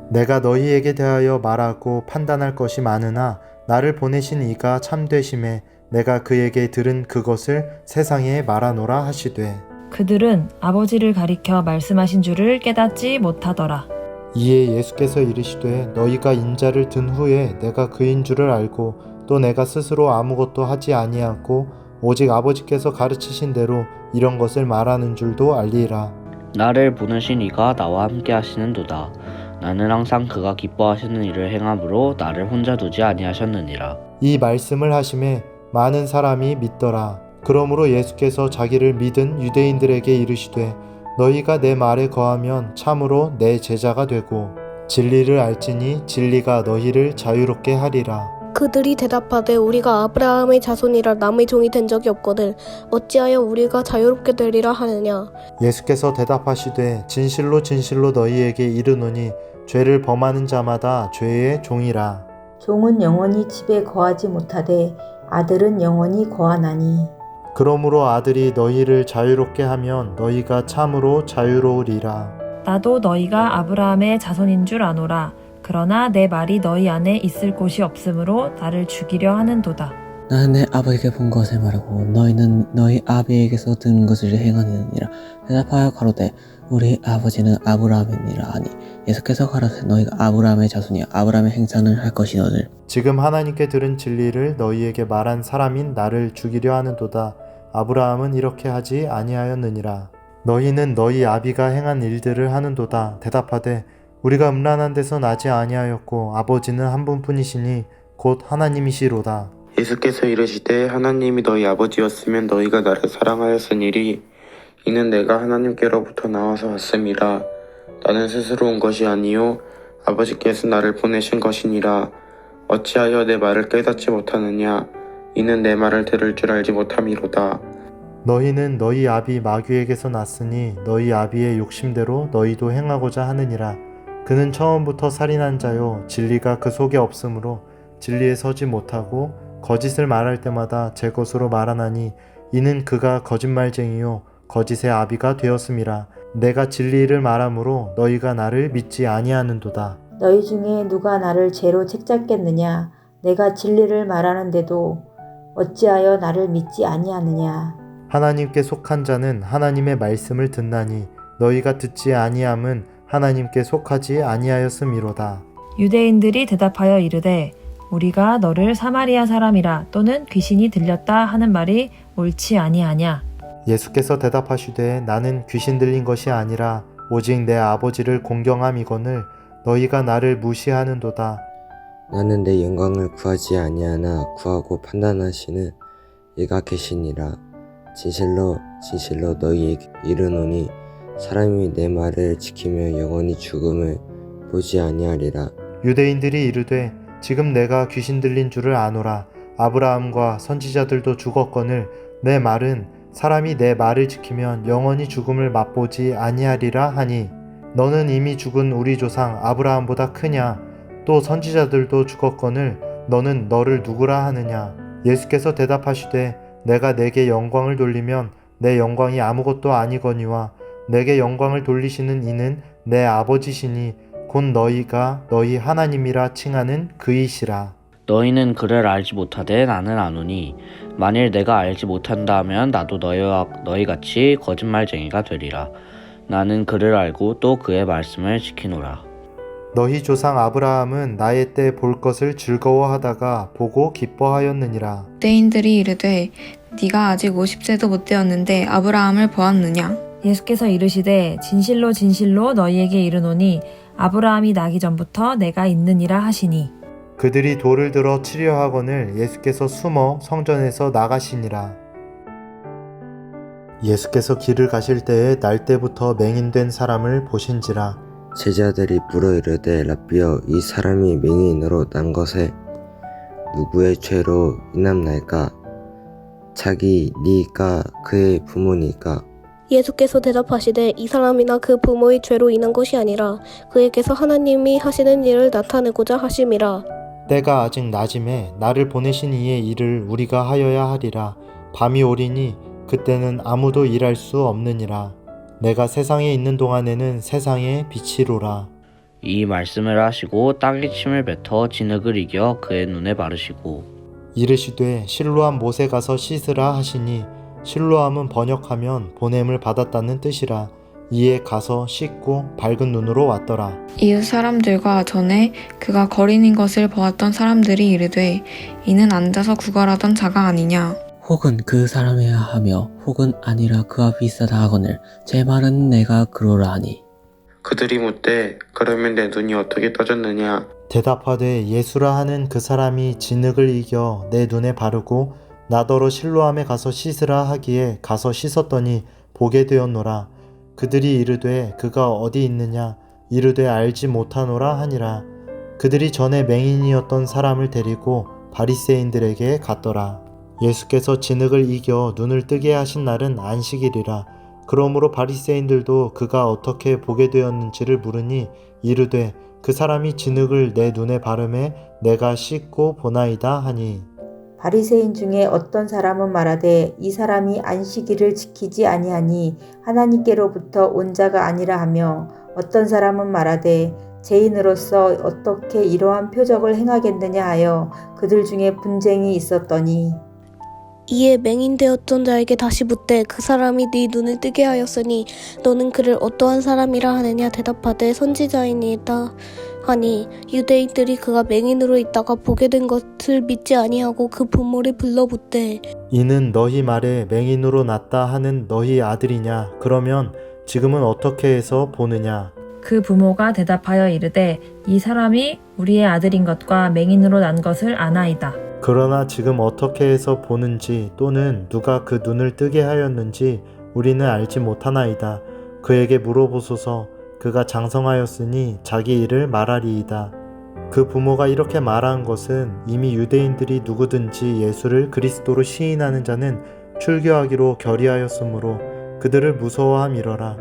내가 너희에게 대하여 말하고 판단할 것이 많으나 나를 보내신 이가 참되심에 내가 그에게 들은 그것을 세상에 말하노라 하시되
그들은 아버지를 가리켜 말씀하신 줄을 깨닫지 못하더라.
이에 예수께서 이르시되 너희가 인자를 든 후에 내가 그인 줄을 알고 또 내가 스스로 아무것도 하지 아니하고 오직 아버지께서 가르치신 대로 이런 것을 말하는 줄도 알리라.
나를 보내신 이가 나와 함께 하시는도다. 나는 항상 그가 기뻐하시는 일을 행함으로 나를 혼자 두지 아니하셨느니라.
이 말씀을 하심에 많은 사람이 믿더라. 그러므로 예수께서 자기를 믿은 유대인들에게 이르시되 너희가 내 말에 거하면 참으로 내 제자가 되고 진리를 알지니 진리가 너희를 자유롭게 하리라.
그들이 대답하되 우리가 아브라함의 자손이라 남의 종이 된 적이 없거늘 어찌하여 우리가 자유롭게 되리라 하느냐.
예수께서 대답하시되 진실로 진실로 너희에게 이르노니 죄를 범하는 자마다 죄의 종이라.
종은 영원히 집에 거하지 못하되 아들은 영원히 거하나니
그러므로 아들이 너희를 자유롭게 하면 너희가 참으로 자유로우리라.
나도 너희가 아브라함의 자손인 줄 아노라. 그러나 내 말이 너희 안에 있을 곳이 없으므로 나를 죽이려 하는도다.
나는 내 아버지께 본 것을 말하고 너희는 너희 아비에게서 들은 것을 행하느니라. 대답하여 가로되 우리 아버지는 아브라함이니라 하니 예수께서 가로되 너희가 아브라함의 자손이여 아브라함의 행사는 할 것이거늘.
지금 하나님께 들은 진리를 너희에게 말한 사람인 나를 죽이려 하는도다. 아브라함은 이렇게 하지 아니하였느니라. 너희는 너희 아비가 행한 일들을 하는도다. 대답하되 우리가 음란한 데서 나지 아니하였고 아버지는 한 분뿐이시니 곧 하나님이시로다.
예수께서 이르시되 하나님이 너희 아버지였으면 너희가 나를 사랑하였으니리. 이는 내가 하나님께로부터 나와서 왔음이라. 나는 스스로 온 것이 아니요 아버지께서 나를 보내신 것이니라. 어찌하여 내 말을 깨닫지 못하느냐. 이는 내 말을 들을 줄 알지 못함이로다.
너희는 너희 아비 마귀에게서 났으니 너희 아비의 욕심대로 너희도 행하고자 하느니라. 그는 처음부터 살인한 자요 진리가 그 속에 없으므로 진리에 서지 못하고 거짓을 말할 때마다 제 것으로 말하나니 이는 그가 거짓말쟁이요 거짓의 아비가 되었음이라. 내가 진리를 말함으로 너희가 나를 믿지 아니하는도다.
너희 중에 누가 나를 죄로 책잡겠느냐? 내가 진리를 말하는데도 어찌하여 나를 믿지 아니하느냐?
하나님께 속한 자는 하나님의 말씀을 듣나니 너희가 듣지 아니함은 하나님께 속하지 아니하였음이로다.
유대인들이 대답하여 이르되 우리가 너를 사마리아 사람이라 또는 귀신이 들렸다 하는 말이 옳지 아니하냐?
예수께서 대답하시되 나는 귀신 들린 것이 아니라 오직 내 아버지를 공경함이거늘 너희가 나를 무시하는도다.
나는 내 영광을 구하지 아니하나 구하고 판단하시는 이가 계시니라. 진실로 진실로 너희에게 이르노니 사람이 내 말을 지키며 영원히 죽음을 보지 아니하리라.
유대인들이 이르되 지금 내가 귀신 들린 줄을 아노라. 아브라함과 선지자들도 죽었거늘 내 말은 사람이 내 말을 지키면 영원히 죽음을 맛보지 아니하리라 하니 너는 이미 죽은 우리 조상 아브라함보다 크냐? 또 선지자들도 죽었거늘 너는 너를 누구라 하느냐? 예수께서 대답하시되 내가 내게 영광을 돌리면 내 영광이 아무것도 아니거니와 내게 영광을 돌리시는 이는 내 아버지시니 곧 너희가 너희 하나님이라 칭하는 그이시라.
너희는 그를 알지 못하되 나는 아노니 만일 내가 알지 못한다 하면 나도 너희와 너희같이 거짓말쟁이가 되리라. 나는 그를 알고 또 그의 말씀을 지키노라.
너희 조상 아브라함은 나의 때 볼 것을 즐거워하다가 보고 기뻐하였느니라.
유대인들이 이르되 네가 아직 50세도 못 되었는데 아브라함을 보았느냐?
예수께서 이르시되 진실로 진실로 너희에게 이르노니 아브라함이 나기 전부터 내가 있느니라 하시니.
그들이 돌을 들어 치려 하거늘 예수께서 숨어 성전에서 나가시니라. 예수께서 길을 가실 때에 날 때부터 맹인된 사람을 보신지라.
제자들이 물어 이르되 라삐여 이 사람이 맹인으로 난 것에 누구의 죄로 인함나이까? 자기 니까 그의 부모니까?
예수께서 대답하시되 이 사람이나 그 부모의 죄로 인한 것이 아니라 그에게서 하나님이 하시는 일을 나타내고자 하심이라.
때가 아직 낮음에 나를 보내신 이의 일을 우리가 하여야 하리라. 밤이 오리니 그때는 아무도 일할 수 없느니라. 내가 세상에 있는 동안에는 세상의 빛이로라.
이 말씀을 하시고 땅에 침을 뱉어 진흙을 이겨 그의 눈에 바르시고
이르시되 실로암 못에 가서 씻으라 하시니 실로암은 번역하면 보냄을 받았다는 뜻이라. 이에 가서 씻고 밝은 눈으로 왔더라.
이웃 사람들과 전에 그가 거린인 것을 보았던 사람들이 이르되 이는 앉아서 구걸하던 자가 아니냐?
혹은 그 사람이야 하며 혹은 아니라 그와 비슷하다 하거늘 제 말은 내가 그러라 하니.
그들이 묻되 그러면 내 눈이 어떻게 떠졌느냐?
대답하되 예수라 하는 그 사람이 진흙을 이겨 내 눈에 바르고 나더러 실로암에 가서 씻으라 하기에 가서 씻었더니 보게 되었노라. 그들이 이르되 그가 어디 있느냐? 이르되 알지 못하노라 하니라. 그들이 전에 맹인이었던 사람을 데리고 바리새인들에게 갔더라. 예수께서 진흙을 이겨 눈을 뜨게 하신 날은 안식일이라. 그러므로 바리새인들도 그가 어떻게 보게 되었는지를 물으니 이르되 그 사람이 진흙을 내 눈에 바르매 내가 씻고 보나이다 하니.
바리새인 중에 어떤 사람은 말하되 이 사람이 안식일을 지키지 아니하니 하나님께로부터 온 자가 아니라 하며 어떤 사람은 말하되 죄인으로서 어떻게 이러한 표적을 행하겠느냐 하여 그들 중에 분쟁이 있었더니
이에 맹인되었던 자에게 다시 묻되 그 사람이 네 눈을 뜨게 하였으니 너는 그를 어떠한 사람이라 하느냐? 대답하되 선지자이니이다 하니 유대인들이 그가 맹인으로 있다가 보게 된 것을 믿지 아니하고 그 부모를 불러 묻되
이는 너희 말에 맹인으로 났다 하는 너희 아들이냐? 그러면 지금은 어떻게 해서 보느냐?
그 부모가 대답하여 이르되 이 사람이 우리의 아들인 것과 맹인으로 난 것을 아나이다.
그러나 지금 어떻게 해서 보는지 또는 누가 그 눈을 뜨게 하였는지 우리는 알지 못하나이다. 그에게 물어보소서. 그가 장성하였으니 자기 일을 말하리이다. 그 부모가 이렇게 말한 것은 이미 유대인들이 누구든지 예수를 그리스도로 시인하는 자는 출교하기로 결의하였으므로 그들을 무서워함이러라.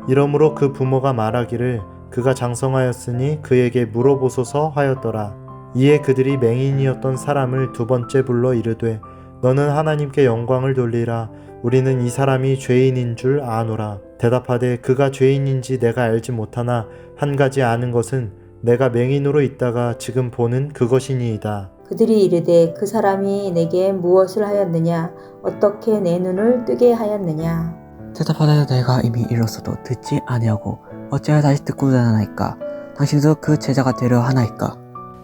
이러므로 그 부모가 말하기를 그가 장성하였으니 그에게 물어보소서 하였더라. 이에 그들이 맹인이었던 사람을 두 번째 불러 이르되 너는 하나님께 영광을 돌리라. 우리는 이 사람이 죄인인 줄 아노라. 대답하되 그가 죄인인지 내가 알지 못하나 한 가지 아는 것은 내가 맹인으로 있다가 지금 보는 그것이니이다.
그들이 이르되 그 사람이 내게 무엇을 하였느냐? 어떻게 내 눈을 뜨게 하였느냐?
대답하되 내가 이미 이뤘어도 듣지 아니하고 어찌하여 다시 듣고자 하나이까? 당신도 그 제자가 되려 하나이까?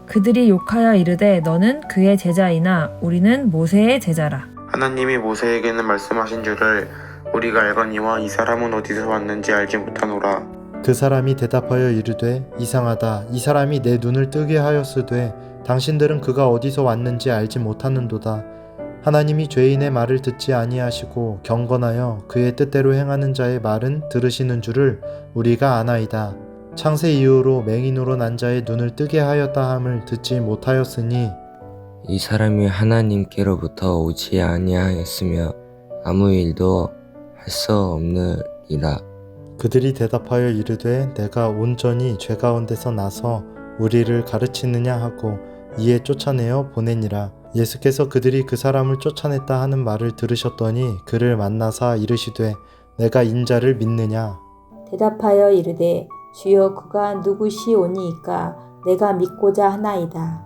그들이 욕하여 이르되 너는 그의 제자이나 우리는 모세의 제자라.
하나님이 모세에게는 말씀하신 줄을 우리가 알거니와 이 사람은 어디서 왔는지 알지 못하노라.
그 사람이 대답하여 이르되 이상하다. 이 사람이 내 눈을 뜨게 하였으되 당신들은 그가 어디서 왔는지 알지 못하는도다. 하나님이 죄인의 말을 듣지 아니하시고 경건하여 그의 뜻대로 행하는 자의 말은 들으시는 줄을 우리가 아나이다. 창세 이후로 맹인으로 난 자의 눈을 뜨게 하였다 함을 듣지 못하였으니
이 사람이 하나님께로부터 오지 아니하였으며 아무 일도 할 수 없느니라.
그들이 대답하여 이르되 내가 온전히 죄 가운데서 나서 우리를 가르치느냐 하고 이에 쫓아내어 보내니라. 예수께서 그들이 그 사람을 쫓아냈다 하는 말을 들으셨더니 그를 만나사 이르시되 내가 인자를 믿느냐?
대답하여 이르되 주여 그가 누구시오니이까? 내가 믿고자 하나이다.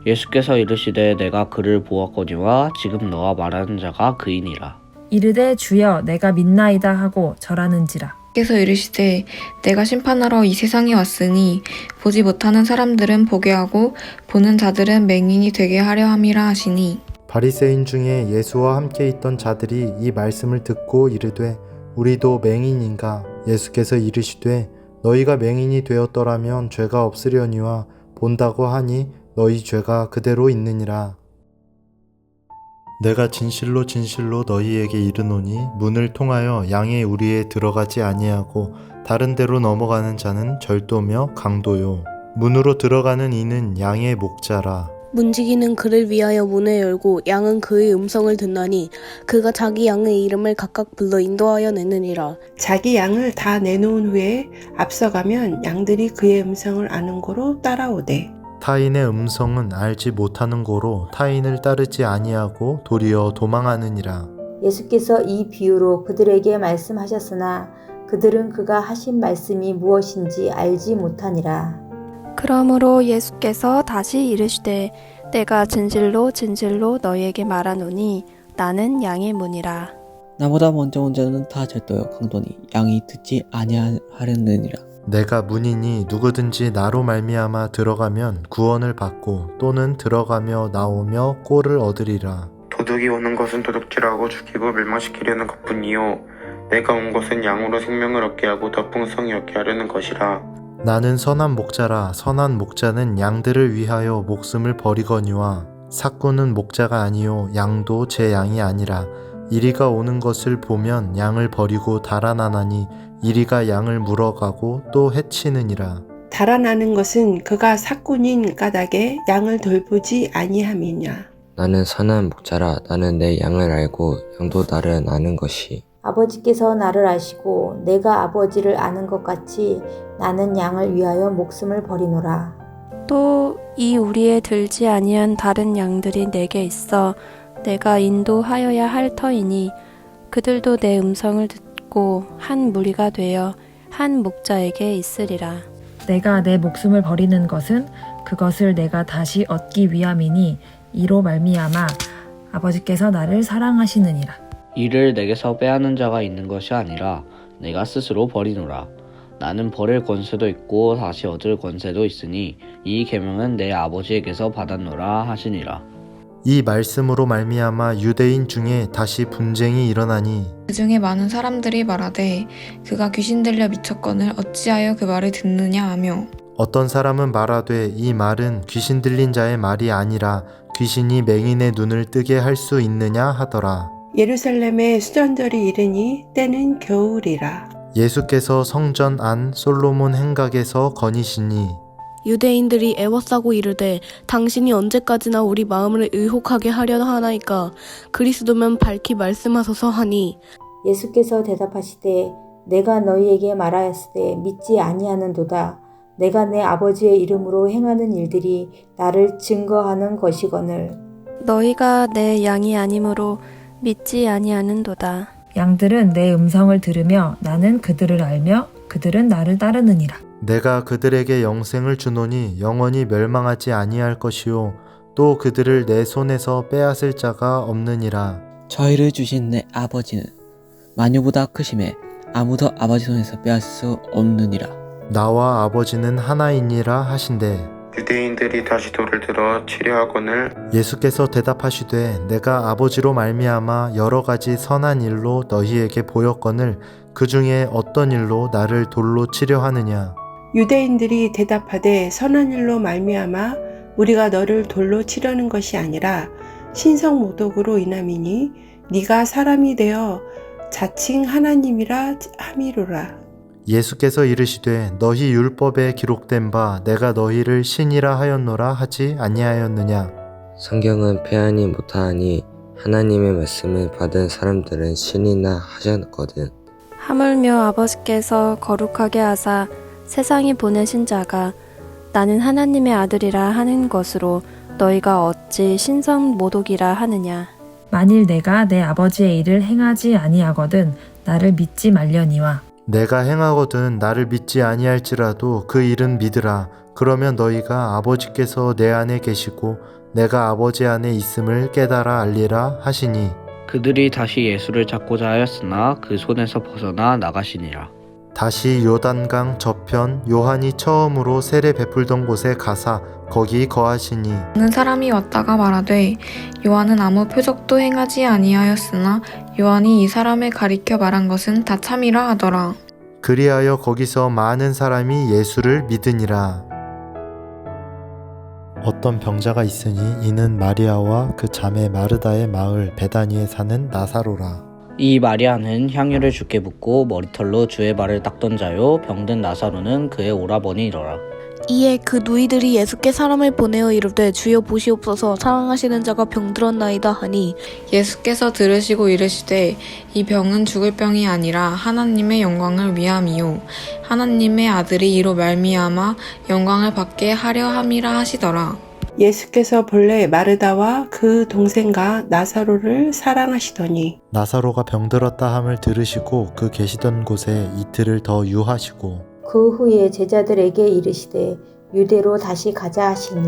예수께서 이르시되 내가 그를 보았거니와 지금 너가 말하는 자가 그이니라.
이르되 주여 내가 믿나이다 하고 절하는지라.
께서 이르시되 내가 심판하러 이 세상에 왔으니 보지 못하는 사람들은 보게 하고 보는 자들은 맹인이 되게 하려 함이라 하시니
바리새인 중에 예수와 함께 있던 자들이 이 말씀을 듣고 이르되 우리도 맹인인가? 예수께서 이르시되 너희가 맹인이 되었더라면 죄가 없으려니와 본다고 하니 너희 죄가 그대로 있느니라. 내가 진실로 진실로 너희에게 이르노니 문을 통하여 양의 우리에 들어가지 아니하고 다른 데로 넘어가는 자는 절도며 강도요. 문으로 들어가는 이는 양의 목자라.
문지기는 그를 위하여 문을 열고 양은 그의 음성을 듣나니 그가 자기 양의 이름을 각각 불러 인도하여 내느니라.
자기 양을 다 내놓은 후에 앞서가면 양들이 그의 음성을 아는 고로 따라오되
타인의 음성은 알지 못하는 고로 타인을 따르지 아니하고 도리어 도망하느니라.
예수께서 이 비유로 그들에게 말씀하셨으나 그들은 그가 하신 말씀이 무엇인지 알지 못하니라.
그러므로 예수께서 다시 이르시되 내가 진실로 진실로 너희에게 말하노니 나는 양의 문이라.
나보다 먼저 온 자는 다 절도요 강도니 양이 듣지 아니하려느니라.
내가 문이니 누구든지 나로 말미암아 들어가면 구원을 받고 또는 들어가며 나오며 꼴을 얻으리라.
도둑이 오는 것은 도둑질하고 죽이고 멸망시키려는 것뿐이요 내가 온 것은 양으로 생명을 얻게 하고 더 풍성히 얻게 하려는 것이라.
나는 선한 목자라. 선한 목자는 양들을 위하여 목숨을 버리거니와 삭구는 목자가 아니요 양도 제 양이 아니라. 이리가 오는 것을 보면 양을 버리고 달아나나니 이리가 양을 물어가고 또 해치느니라.
달아나는 것은 그가 삭군인 까닭에 양을 돌보지 아니함이냐.
나는 선한 목자라. 나는 내 양을 알고 양도 나를 아는 것이.
아버지께서 나를 아시고 내가 아버지를 아는 것 같이 나는 양을 위하여 목숨을 버리노라.
또 이 우리에 들지 아니한 다른 양들이 내게 있어 내가 인도하여야 할 터이니 그들도 내 음성을 듣고 한 무리가 되어 한 목자에게 있으리라.
내가 내 목숨을 버리는 것은 그것을 내가 다시 얻기 위함이니 이로 말미암아 아버지께서 나를 사랑하시느니라.
이를 내게서 빼앗는 자가 있는 것이 아니라 내가 스스로 버리노라. 나는 버릴 권세도 있고 다시 얻을 권세도 있으니 이 계명은 내 아버지에게서 받았노라 하시니라.
이 말씀으로 말미암아 유대인 중에 다시 분쟁이 일어나니
그 중에 많은 사람들이 말하되 그가 귀신 들려 미쳤거늘 어찌하여 그 말을 듣느냐 하며
어떤 사람은 말하되 이 말은 귀신 들린 자의 말이 아니라 귀신이 맹인의 눈을 뜨게 할 수 있느냐 하더라.
예루살렘에 수전절이 이르니 때는 겨울이라.
예수께서 성전 안 솔로몬 행각에서 거니시니
유대인들이 애워싸고 이르되 당신이 언제까지나 우리 마음을 의혹하게 하려 하나이까? 그리스도면 밝히 말씀하소서 하니
예수께서 대답하시되 내가 너희에게 말하였으되 믿지 아니하는도다. 내가 내 아버지의 이름으로 행하는 일들이 나를 증거하는 것이거늘.
너희가 내 양이 아니므로 믿지 아니하는도다.
양들은 내 음성을 들으며 나는 그들을 알며 그들은 나를 따르느니라.
내가 그들에게 영생을 주노니 영원히 멸망하지 아니할 것이요 또 그들을 내 손에서 빼앗을 자가 없느니라.
저희를 주신 내 아버지는 만유보다 크심에 아무도 아버지 손에서 빼앗을 수 없느니라.
나와 아버지는 하나이니라 하신대.
유대인들이 다시 돌을 들어 치려 하거늘
예수께서 대답하시되 내가 아버지로 말미암아 여러 가지 선한 일로 너희에게 보였거늘 그 중에 어떤 일로 나를 돌로 치려 하느냐.
유대인들이 대답하되 선한 일로 말미암아 우리가 너를 돌로 치려는 것이 아니라 신성 모독으로 인함이니 네가 사람이 되어 자칭 하나님이라 함이로라.
예수께서 이르시되 너희 율법에 기록된 바 내가 너희를 신이라 하였노라 하지 아니하였느냐.
성경은 패하니 못하니 하나님의 말씀을 받은 사람들은 신이나 하셨거든.
하물며 아버지께서 거룩하게 하사 세상에 보내신 자가 나는 하나님의 아들이라 하는 것으로 너희가 어찌 신성 모독이라 하느냐.
만일 내가 내 아버지의 일을 행하지 아니하거든 나를 믿지 말려니와.
내가 행하거든 나를 믿지 아니할지라도 그 일은 믿으라. 그러면 너희가 아버지께서 내 안에 계시고 내가 아버지 안에 있음을 깨달아 알리라 하시니.
그들이 다시 예수를 잡고자 하였으나 그 손에서 벗어나 나가시니라.
다시 요단강 저편 요한이 처음으로 세례 베풀던 곳에 가사 거기 거하시니.
어느 사람이 왔다가 말하되 요한은 아무 표적도 행하지 아니하였으나 요한이 이 사람을 가리켜 말한 것은 다 참이라 하더라.
그리하여 거기서 많은 사람이 예수를 믿으니라. 어떤 병자가 있으니 이는 마리아와 그 자매 마르다의 마을 베다니에 사는 나사로라.
이 마리아는 향유를 주께 붓고 머리털로 주의 발을 닦던 자요 병든 나사로는 그의 오라버니더라.
이에 그 누이들이 예수께 사람을 보내어 이르되 주여 보시옵소서 사랑하시는 자가 병들었나이다 하니
예수께서 들으시고 이르시되 이 병은 죽을 병이 아니라 하나님의 영광을 위함이요 하나님의 아들이 이로 말미암아 영광을 받게 하려 함이라 하시더라.
예수께서 본래 마르다와 그 동생과 나사로를 사랑하시더니
나사로가 병들었다 함을 들으시고 그 계시던 곳에 이틀을 더 유하시고
그 후에 제자들에게 이르시되 유대로 다시 가자 하시니.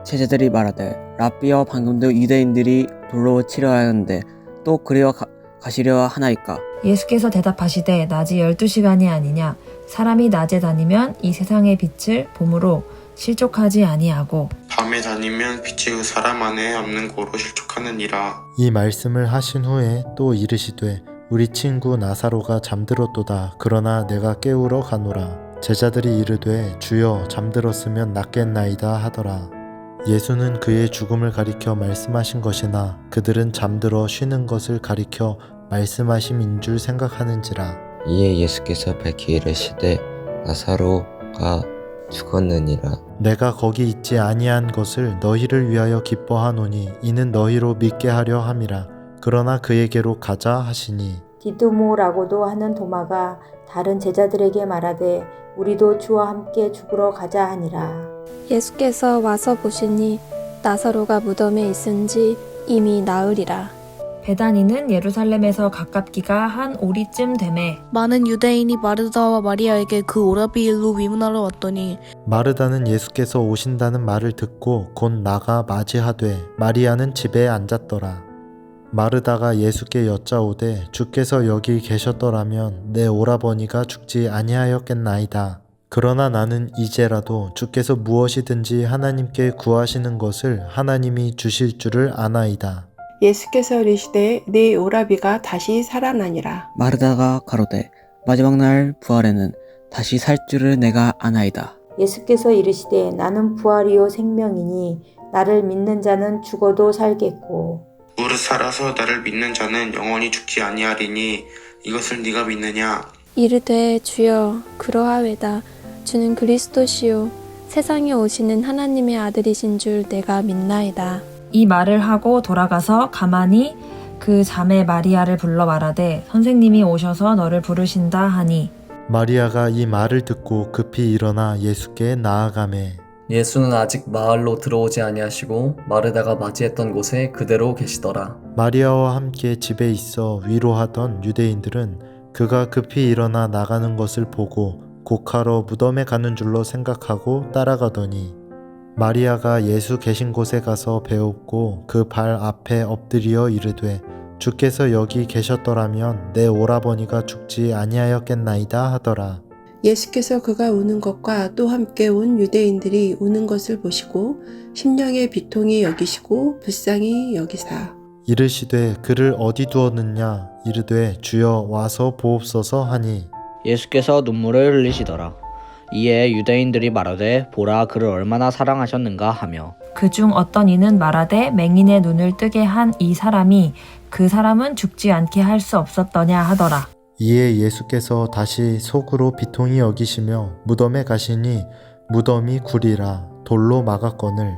제자들이 말하되 랍비여 방금도 유대인들이 돌로 치려 하였는데 또 그리어 가시려 하나이까.
예수께서 대답하시되 낮이 12시간이 아니냐. 사람이 낮에 다니면 이 세상의 빛을 봄으로 실족하지 아니하고
밤에 다니면 빛이 그 사람 안에 없는 고로 실족하느니라.
이 말씀을 하신 후에 또 이르시되 우리 친구 나사로가 잠들었도다. 그러나 내가 깨우러 가노라. 제자들이 이르되 주여 잠들었으면 낫겠나이다 하더라. 예수는 그의 죽음을 가리켜 말씀하신 것이나 그들은 잠들어 쉬는 것을 가리켜 말씀하심인 줄 생각하는지라.
이에 예수께서 밝히 이르시되 나사로가 죽었느니라.
내가 거기 있지 아니한 것을 너희를 위하여 기뻐하노니 이는 너희로 믿게 하려 함이라. 그러나 그에게로 가자 하시니.
디두모라고도 하는 도마가 다른 제자들에게 말하되 우리도 주와 함께 죽으러 가자 하니라.
예수께서 와서 보시니 나사로가 무덤에 있은지 이미 나으리라.
베다니는 예루살렘에서 가깝기가 한 오리쯤 되매
많은 유대인이 마르다와 마리아에게 그 오라비 일로 위문하러 왔더니
마르다는 예수께서 오신다는 말을 듣고 곧 나가 맞이하되 마리아는 집에 앉았더라. 마르다가 예수께 여짜오되 주께서 여기 계셨더라면 내 오라버니가 죽지 아니하였겠나이다. 그러나 나는 이제라도 주께서 무엇이든지 하나님께 구하시는 것을 하나님이 주실 줄을 아나이다.
예수께서 이르시되 네 오라비가 다시 살아나니라.
마르다가 가로되 마지막 날 부활에는 다시 살 줄을 내가 아나이다.
예수께서 이르시되 나는 부활이요 생명이니 나를 믿는 자는 죽어도 살겠고
무릇 살아서 나를 믿는 자는 영원히 죽지 아니하리니 이것을 네가 믿느냐.
이르되 주여 그러하외다. 주는 그리스도시요 세상에 오시는 하나님의 아들이신 줄 내가 믿나이다.
이 말을 하고 돌아가서 가만히 그 자매 마리아를 불러 말하되 선생님이 오셔서 너를 부르신다 하니
마리아가 이 말을 듣고 급히 일어나 예수께 나아가매
예수는 아직 마을로 들어오지 아니하시고 마르다가 맞이했던 곳에 그대로 계시더라.
마리아와 함께 집에 있어 위로하던 유대인들은 그가 급히 일어나 나가는 것을 보고 곡하러 무덤에 가는 줄로 생각하고 따라가더니 마리아가 예수 계신 곳에 가서 배웁고 그 발 앞에 엎드려 이르되 주께서 여기 계셨더라면 내 오라버니가 죽지 아니하였겠나이다 하더라.
예수께서 그가 우는 것과 또 함께 온 유대인들이 우는 것을 보시고 심령의 비통이 여기시고 불쌍히 여기사
이르시되 그를 어디 두었느냐 이르되 주여 와서 보옵소서 하니
예수께서 눈물을 흘리시더라. 이에 유대인들이 말하되 보라 그를 얼마나 사랑하셨는가 하며
그중 어떤 이는 말하되 맹인의 눈을 뜨게 한 이 사람이 그 사람은 죽지 않게 할 수 없었더냐 하더라.
이에 예수께서 다시 속으로 비통히 여기시며 무덤에 가시니 무덤이 구리라 돌로 막았거늘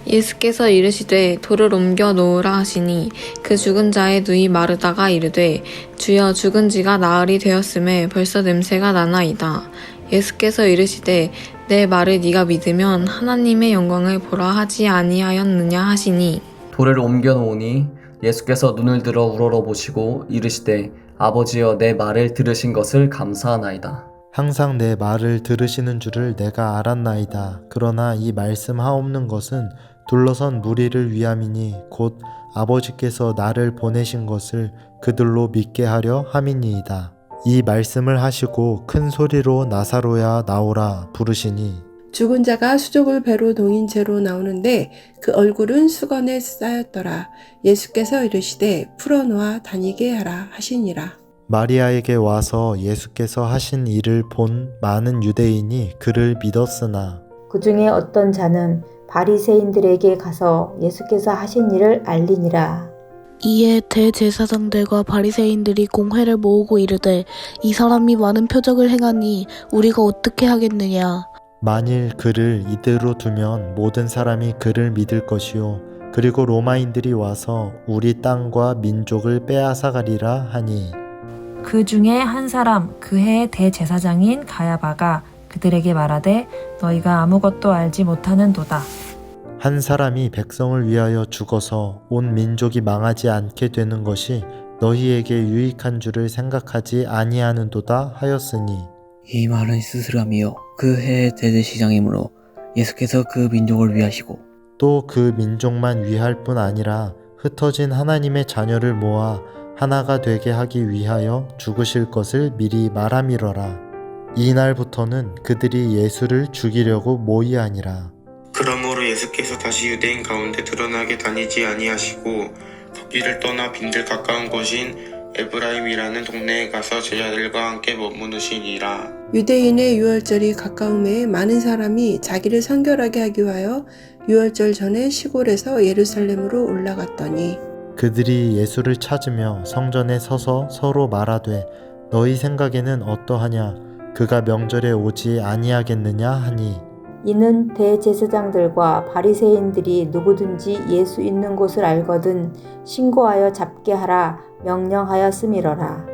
예수께서 이르시되 돌을 옮겨 놓으라 하시니 그 죽은 자의 누이 마르다가 이르되 주여 죽은 지가 나흘이 되었음에 벌써 냄새가 나나이다. 예수께서 이르시되 내 말을 네가 믿으면 하나님의 영광을 보라 하지 아니하였느냐 하시니
돌을 옮겨 놓으니 예수께서 눈을 들어 우러러 보시고 이르시되 아버지여 내 말을 들으신 것을 감사하나이다.
항상 내 말을 들으시는 줄을 내가 알았나이다. 그러나 이 말씀하옵는 것은 둘러선 무리를 위함이니 곧 아버지께서 나를 보내신 것을 그들로 믿게 하려 함이니이다. 이 말씀을 하시고 큰 소리로 나사로야 나오라 부르시니
죽은 자가 수족을 배로 동인 채로 나오는데 그 얼굴은 수건에 쌓였더라. 예수께서 이르시되 풀어놓아 다니게 하라 하시니라.
마리아에게 와서 예수께서 하신 일을 본 많은 유대인이 그를 믿었으나
그 중에 어떤 자는 바리새인들에게 가서 예수께서 하신 일을 알리니라.
이에 대제사장들과 바리새인들이 공회를 모으고 이르되 이 사람이 많은 표적을 행하니 우리가 어떻게 하겠느냐.
만일 그를 이대로 두면 모든 사람이 그를 믿을 것이요 그리고 로마인들이 와서 우리 땅과 민족을 빼앗아가리라 하니
그 중에 한 사람 그 해의 대제사장인 가야바가 그들에게 말하되 너희가 아무것도 알지 못하는도다.
한 사람이 백성을 위하여 죽어서 온 민족이 망하지 않게 되는 것이 너희에게 유익한 줄을 생각하지 아니하는도다 하였으니
이 말은 스스람이요 그 해의 대제사장이므로 예수께서 그 민족을 위하시고
또 그 민족만 위할 뿐 아니라 흩어진 하나님의 자녀를 모아 하나가 되게 하기 위하여 죽으실 것을 미리 말함이러라. 이날부터는 그들이 예수를 죽이려고 모이하니라.
그러므로 예수께서 다시 유대인 가운데 드러나게 다니지 아니하시고 거기를 떠나 빈들 가까운 곳인 에브라임이라는 동네에 가서 제자들과 함께 머무르시니라.
유대인의 유월절이 가까움에 많은 사람이 자기를 선결하게 하기 위하여 유월절 전에 시골에서 예루살렘으로 올라갔더니
그들이 예수를 찾으며 성전에 서서 서로 말하되 너희 생각에는 어떠하냐 그가 명절에 오지 아니하겠느냐 하니
이는 대제사장들과 바리새인들이 누구든지 예수 있는 곳을 알거든 신고하여 잡게 하라 명령하였음이러라.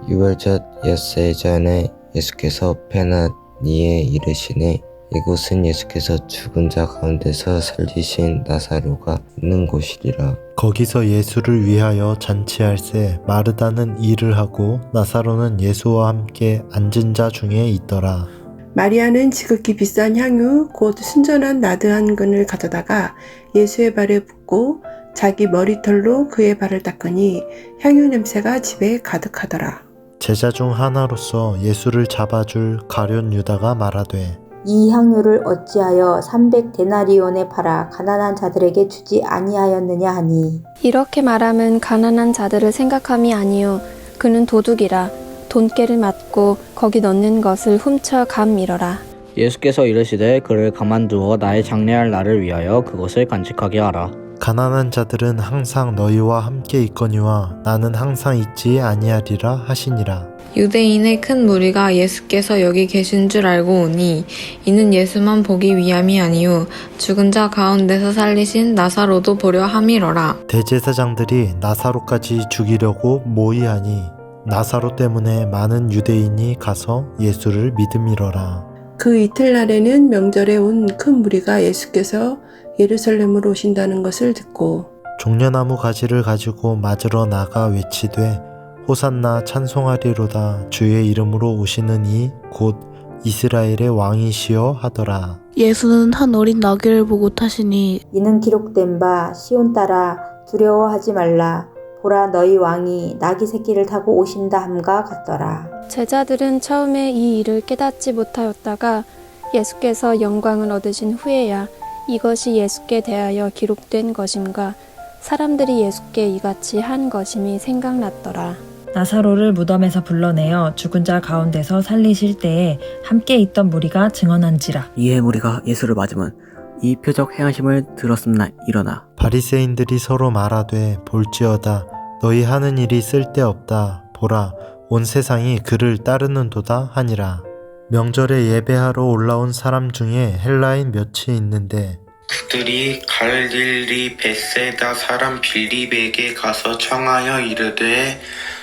유월절 엿새 전에 예수께서 베나니에 이르시니 이곳은 예수께서 죽은 자 가운데서 살리신 나사로가 있는 곳이리라.
거기서 예수를 위하여 잔치할새 마르다는 일을 하고 나사로는 예수와 함께 앉은 자 중에 있더라.
마리아는 지극히 비싼 향유 곧 순전한 나드 한 근을 가져다가 예수의 발에 붓고 자기 머리털로 그의 발을 닦으니 향유 냄새가 집에 가득하더라.
제자 중 하나로서 예수를 잡아줄 가룟 유다가 말하되
이 향유를 어찌하여 300데나리온에 팔아 가난한 자들에게 주지 아니하였느냐 하니
이렇게 말함은 가난한 자들을 생각함이 아니요 그는 도둑이라 돈깨를 맞고 거기 넣는 것을 훔쳐 감이러라.
예수께서 이르시되 그를 가만두어 나의 장례할 날을 위하여 그것을 간직하게 하라.
가난한 자들은 항상 너희와 함께 있거니와 나는 항상 있지 아니하리라 하시니라.
유대인의 큰 무리가 예수께서 여기 계신 줄 알고 오니 이는 예수만 보기 위함이 아니요 죽은 자 가운데서 살리신 나사로도 보려 함이러라.
대제사장들이 나사로까지 죽이려고 모이하니 나사로 때문에 많은 유대인이 가서 예수를 믿음이러라.
그 이틀날에는 명절에 온 큰 무리가 예수께서 예루살렘으로 오신다는 것을 듣고
종려나무 가지를 가지고 맞으러 나가 외치되 호산나 찬송하리로다 주의 이름으로 오시는 이 곧 이스라엘의 왕이시여 하더라.
예수는 한 어린 나귀를 보고 타시니
이는 기록된 바 시온 딸아 두려워하지 말라 보라 너희 왕이 나귀 새끼를 타고 오신다 함과 같더라.
제자들은 처음에 이 일을 깨닫지 못하였다가 예수께서 영광을 얻으신 후에야 이것이 예수께 대하여 기록된 것임과 사람들이 예수께 이같이 한 것임이 생각났더라.
나사로를 무덤에서 불러내어 죽은 자 가운데서 살리실 때에 함께 있던 무리가 증언한지라.
이에 무리가 예수를 맞으면 이 표적 행하심을 들었음나 일어나
바리새인들이 서로 말하되 볼지어다 너희 하는 일이 쓸데없다 보라 온 세상이 그를 따르는도다 하니라. 명절에 예배하러 올라온 사람 중에 헬라인 몇이 있는데
그들이 갈릴리 벳세다 사람 빌립에게 가서 청하여 이르되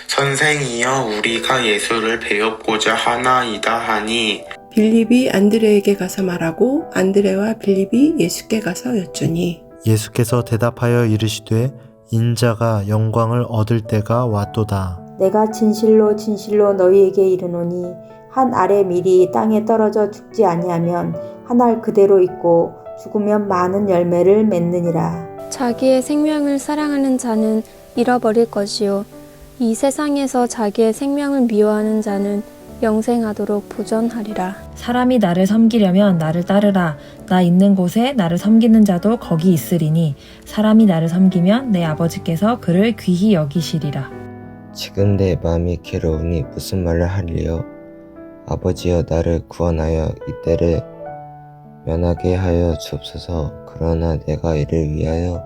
선생이여 우리가 예수를 배웠고자 하나이다 하니
빌립이 안드레에게 가서 말하고 안드레와 빌립이 예수께 가서 여쭈니
예수께서 대답하여 이르시되 인자가 영광을 얻을 때가 왔도다.
내가 진실로 진실로 너희에게 이르노니 한 알의 밀이 땅에 떨어져 죽지 아니하면 한 알 그대로 있고 죽으면 많은 열매를 맺느니라.
자기의 생명을 사랑하는 자는 잃어버릴 것이요 이 세상에서 자기의 생명을 미워하는 자는 영생하도록 보전하리라.
사람이 나를 섬기려면 나를 따르라. 나 있는 곳에 나를 섬기는 자도 거기 있으리니 사람이 나를 섬기면 내 아버지께서 그를 귀히 여기시리라.
지금 내 마음이 괴로우니 무슨 말을 하리요? 아버지여 나를 구원하여 이때를 면하게 하여 주옵소서. 그러나 내가 이를 위하여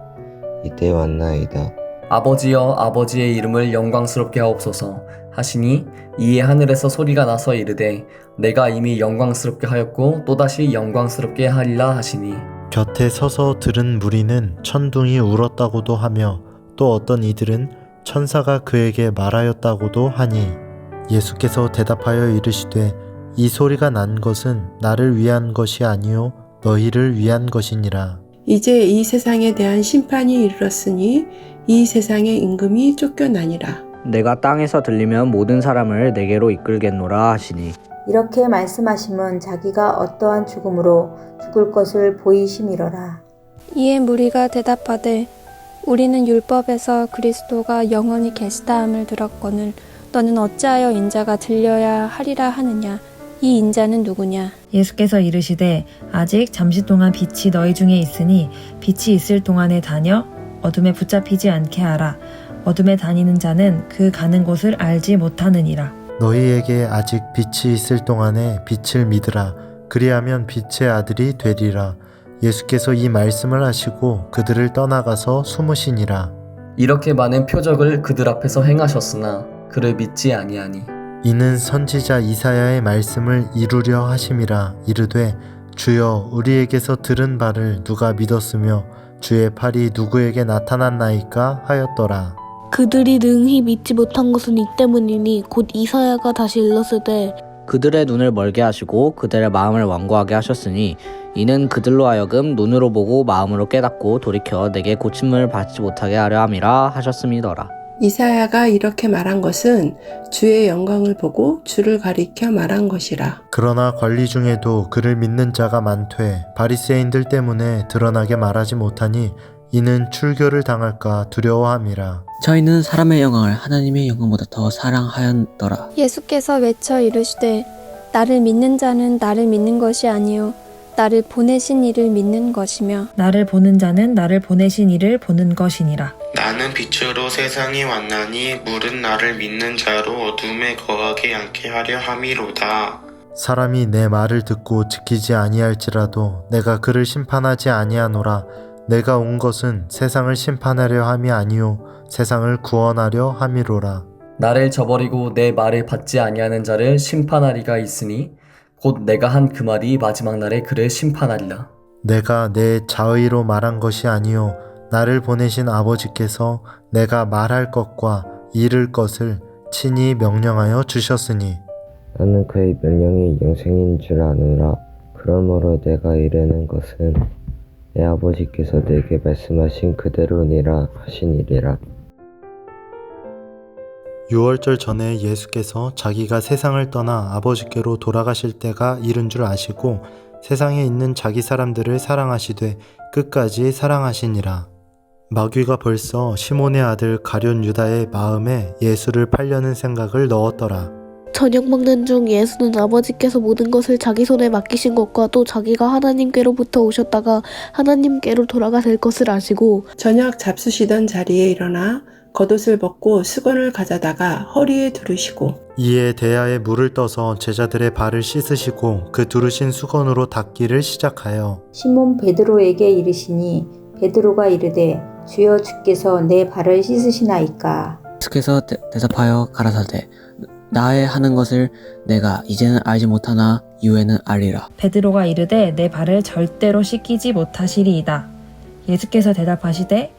이때 왔나이다.
아버지여 아버지의 이름을 영광스럽게 하옵소서 하시니 이에 하늘에서 소리가 나서 이르되 내가 이미 영광스럽게 하였고 또다시 영광스럽게 하리라 하시니
곁에 서서 들은 무리는 천둥이 울었다고도 하며 또 어떤 이들은 천사가 그에게 말하였다고도 하니 예수께서 대답하여 이르시되 이 소리가 난 것은 나를 위한 것이 아니요 너희를 위한 것이니라.
이제 이 세상에 대한 심판이 이르렀으니 이 세상의 임금이 쫓겨나니라.
내가 땅에서 들리면 모든 사람을 내게로 이끌겠노라 하시니
이렇게 말씀하심은 자기가 어떠한 죽음으로 죽을 것을 보이심이로라.
이에 무리가 대답하되 우리는 율법에서 그리스도가 영원히 계시다함을 들었거늘 너는 어찌하여 인자가 들려야 하리라 하느냐. 이 인자는 누구냐?
예수께서 이르시되 아직 잠시 동안 빛이 너희 중에 있으니 빛이 있을 동안에 다녀 어둠에 붙잡히지 않게 하라. 어둠에 다니는 자는 그 가는 곳을 알지 못하느니라.
너희에게 아직 빛이 있을 동안에 빛을 믿으라. 그리하면 빛의 아들이 되리라. 예수께서 이 말씀을 하시고 그들을 떠나가서 숨으시니라.
이렇게 많은 표적을 그들 앞에서 행하셨으나 그를 믿지 아니하니
이는 선지자 이사야의 말씀을 이루려 하심이라. 이르되 주여 우리에게서 들은 바를 누가 믿었으며 주의 팔이 누구에게 나타났나이까 하였더라.
그들이 능히 믿지 못한 것은 이 때문이니 곧 이사야가 다시 일렀으되
그들의 눈을 멀게 하시고 그들의 마음을 완고하게 하셨으니 이는 그들로 하여금 눈으로 보고 마음으로 깨닫고 돌이켜 내게 고침을 받지 못하게 하려 함이라 하셨음이더라.
이사야가 이렇게 말한 것은 주의 영광을 보고 주를 가리켜 말한 것이라.
그러나 관리 중에도 그를 믿는 자가 많되 바리새인들 때문에 드러나게 말하지 못하니 이는 출교를 당할까 두려워함이라.
저희는 사람의 영광을 하나님의 영광보다 더 사랑하였더라.
예수께서 외쳐 이르시되 나를 믿는 자는 나를 믿는 것이 아니요 나를 보내신 이를 믿는 것이며
나를 보는 자는 나를 보내신 이를 보는 것이니라.
나는 빛으로 세상에 왔나니 물은 나를 믿는 자로 어둠에 거하게 않게 하려 함이로다.
사람이 내 말을 듣고 지키지 아니할지라도 내가 그를 심판하지 아니하노라. 내가 온 것은 세상을 심판하려 함이 아니요 세상을 구원하려 함이로라.
나를 저버리고 내 말을 받지 아니하는 자를 심판하리가 있으니 곧 내가 한 그 말이 마지막 날에 그를 심판하리라.
내가 내 자의로 말한 것이 아니요 나를 보내신 아버지께서 내가 말할 것과 이를 것을 친히 명령하여 주셨으니
나는 그의 명령이 영생인 줄 아노라. 그러므로 내가 이르는 것은 내 아버지께서 내게 말씀하신 그대로니라 하시니라.
유월절 전에 예수께서 자기가 세상을 떠나 아버지께로 돌아가실 때가 이른 줄 아시고 세상에 있는 자기 사람들을 사랑하시되 끝까지 사랑하시니라. 마귀가 벌써 시몬의 아들 가룟 유다의 마음에 예수를 팔려는 생각을 넣었더라.
저녁 먹는 중 예수는 아버지께서 모든 것을 자기 손에 맡기신 것과 또 자기가 하나님께로부터 오셨다가 하나님께로 돌아가실 것을 아시고
저녁 잡수시던 자리에 일어나 겉옷을 벗고 수건을 가져다가 허리에 두르시고
이에 대야에 물을 떠서 제자들의 발을 씻으시고 그 두르신 수건으로 닦기를 시작하여
시몬 베드로에게 이르시니 베드로가 이르되 주여 주께서 내 발을 씻으시나이까.
예수께서 대답하여 가라사대 나의 하는 것을 내가 이제는 알지 못하나 이후에는 알리라.
베드로가 이르되 내 발을 절대로 씻기지 못하시리이다. 예수께서 대답하시되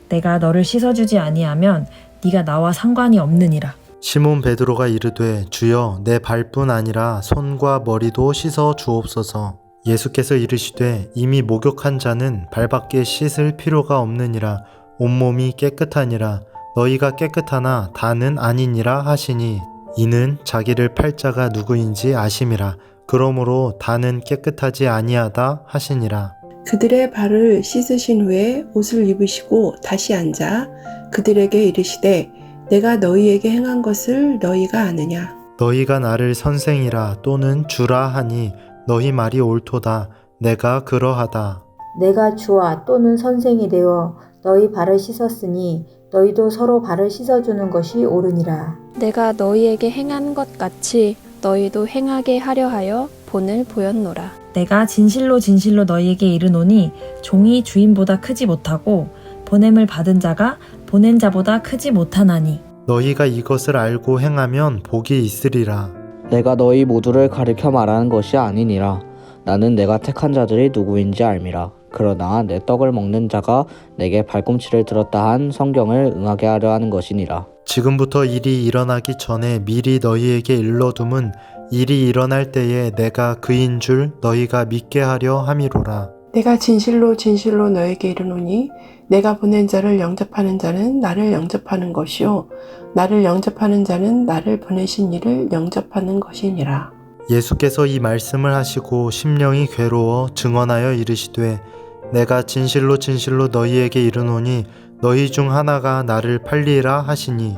내가 너를 씻어주지 아니하면 네가 나와 상관이 없느니라.
시몬 베드로가 이르되 주여 내 발뿐 아니라 손과 머리도 씻어 주옵소서. 예수께서 이르시되 이미 목욕한 자는 발밖에 씻을 필요가 없느니라. 온몸이 깨끗하니라. 너희가 깨끗하나 다는 아니니라 하시니 이는 자기를 팔 자가 누구인지 아심이라. 그러므로 다는 깨끗하지 아니하다 하시니라.
그들의 발을 씻으신 후에 옷을 입으시고 다시 앉아 그들에게 이르시되 내가 너희에게 행한 것을 너희가 아느냐.
너희가 나를 선생이라 또는 주라 하니 너희 말이 옳도다. 내가 그러하다.
내가 주와 또는 선생이 되어 너희 발을 씻었으니 너희도 서로 발을 씻어주는 것이 옳으니라.
내가 너희에게 행한 것 같이 너희도 행하게 하려 하여 본을 보였노라.
내가 진실로 진실로 너희에게 이르노니 종이 주인보다 크지 못하고 보냄을 받은 자가 보낸 자보다 크지 못하나니
너희가 이것을 알고 행하면 복이 있으리라.
내가 너희 모두를 가르쳐 말하는 것이 아니니라. 나는 내가 택한 자들이 누구인지 알미라. 그러나 내 떡을 먹는 자가 내게 발꿈치를 들었다 한 성경을 응하게 하려 하는 것이니라.
지금부터 일이 일어나기 전에 미리 너희에게 일러둠은 일이 일어날 때에 내가 그인 줄 너희가 믿게 하려 함이로라.
내가 진실로 진실로 너에게 이르노니 내가 보낸 자를 영접하는 자는 나를 영접하는 것이요 나를 영접하는 자는 나를 보내신 이를 영접하는 것이니라.
예수께서 이 말씀을 하시고 심령이 괴로워 증언하여 이르시되 내가 진실로 진실로 너희에게 이르노니 너희 중 하나가 나를 팔리라 하시니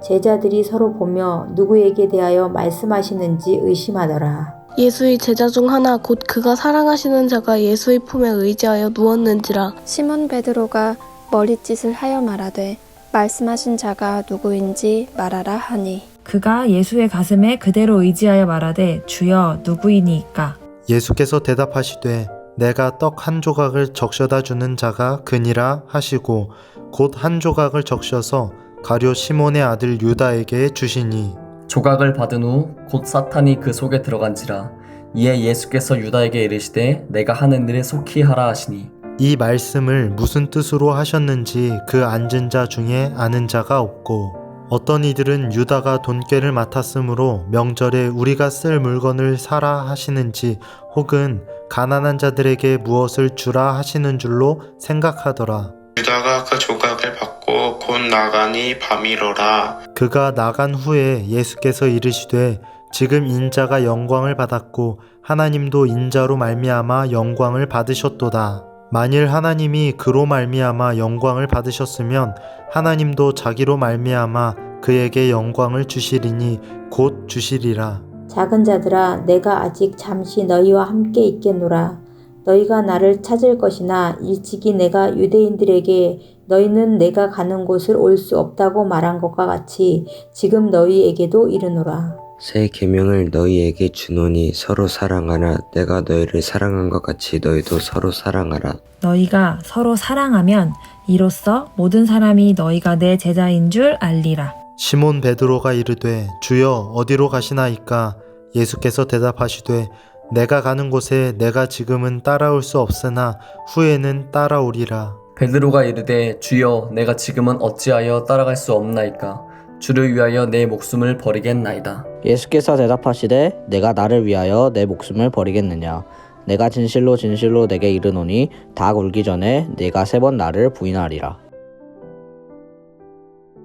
제자들이 서로 보며 누구에게 대하여 말씀하시는지 의심하더라.
예수의 제자 중 하나 곧 그가 사랑하시는 자가 예수의 품에 의지하여 누웠는지라.
시몬 베드로가 머리짓을 하여 말하되 말씀하신 자가 누구인지 말하라 하니
그가 예수의 가슴에 그대로 의지하여 말하되 주여 누구이니이까.
예수께서 대답하시되 내가 떡 한 조각을 적셔다 주는 자가 그니라 하시고 곧 한 조각을 적셔서 가룟 시몬의 아들 유다에게 주시니
조각을 받은 후 곧 사탄이 그 속에 들어간지라. 이에 예수께서 유다에게 이르시되 내가 하는 일을 속히 하라 하시니
이 말씀을 무슨 뜻으로 하셨는지 그 앉은 자 중에 아는 자가 없고 어떤 이들은 유다가 돈꾀를 맡았으므로 명절에 우리가 쓸 물건을 사라 하시는지 혹은 가난한 자들에게 무엇을 주라 하시는 줄로 생각하더라.
유다가 그 조각을 받고 곧 나가니 밤이로라.
그가 나간 후에 예수께서 이르시되 지금 인자가 영광을 받았고 하나님도 인자로 말미암아 영광을 받으셨도다. 만일 하나님이 그로 말미암아 영광을 받으셨으면 하나님도 자기로 말미암아 그에게 영광을 주시리니 곧 주시리라.
작은 자들아 내가 아직 잠시 너희와 함께 있겠노라. 너희가 나를 찾을 것이나 일찍이 내가 유대인들에게 너희는 내가 가는 곳을 올 수 없다고 말한 것과 같이 지금 너희에게도 이르노라.
새 계명을 너희에게 주노니 서로 사랑하라. 내가 너희를 사랑한 것 같이 너희도 서로 사랑하라.
너희가 서로 사랑하면 이로써 모든 사람이 너희가 내 제자인 줄 알리라.
시몬 베드로가 이르되 주여 어디로 가시나이까? 예수께서 대답하시되 내가 가는 곳에 내가 지금은 따라올 수 없으나 후에는 따라오리라.
베드로가 이르되 주여 내가 지금은 어찌하여 따라갈 수 없나이까? 주를 위하여 내 목숨을 버리겠나이다.
예수께서 대답하시되 내가 나를 위하여 내 목숨을 버리겠느냐. 내가 진실로 진실로 내게 이르노니 닭 울기 전에 네가 3번 나를 부인하리라.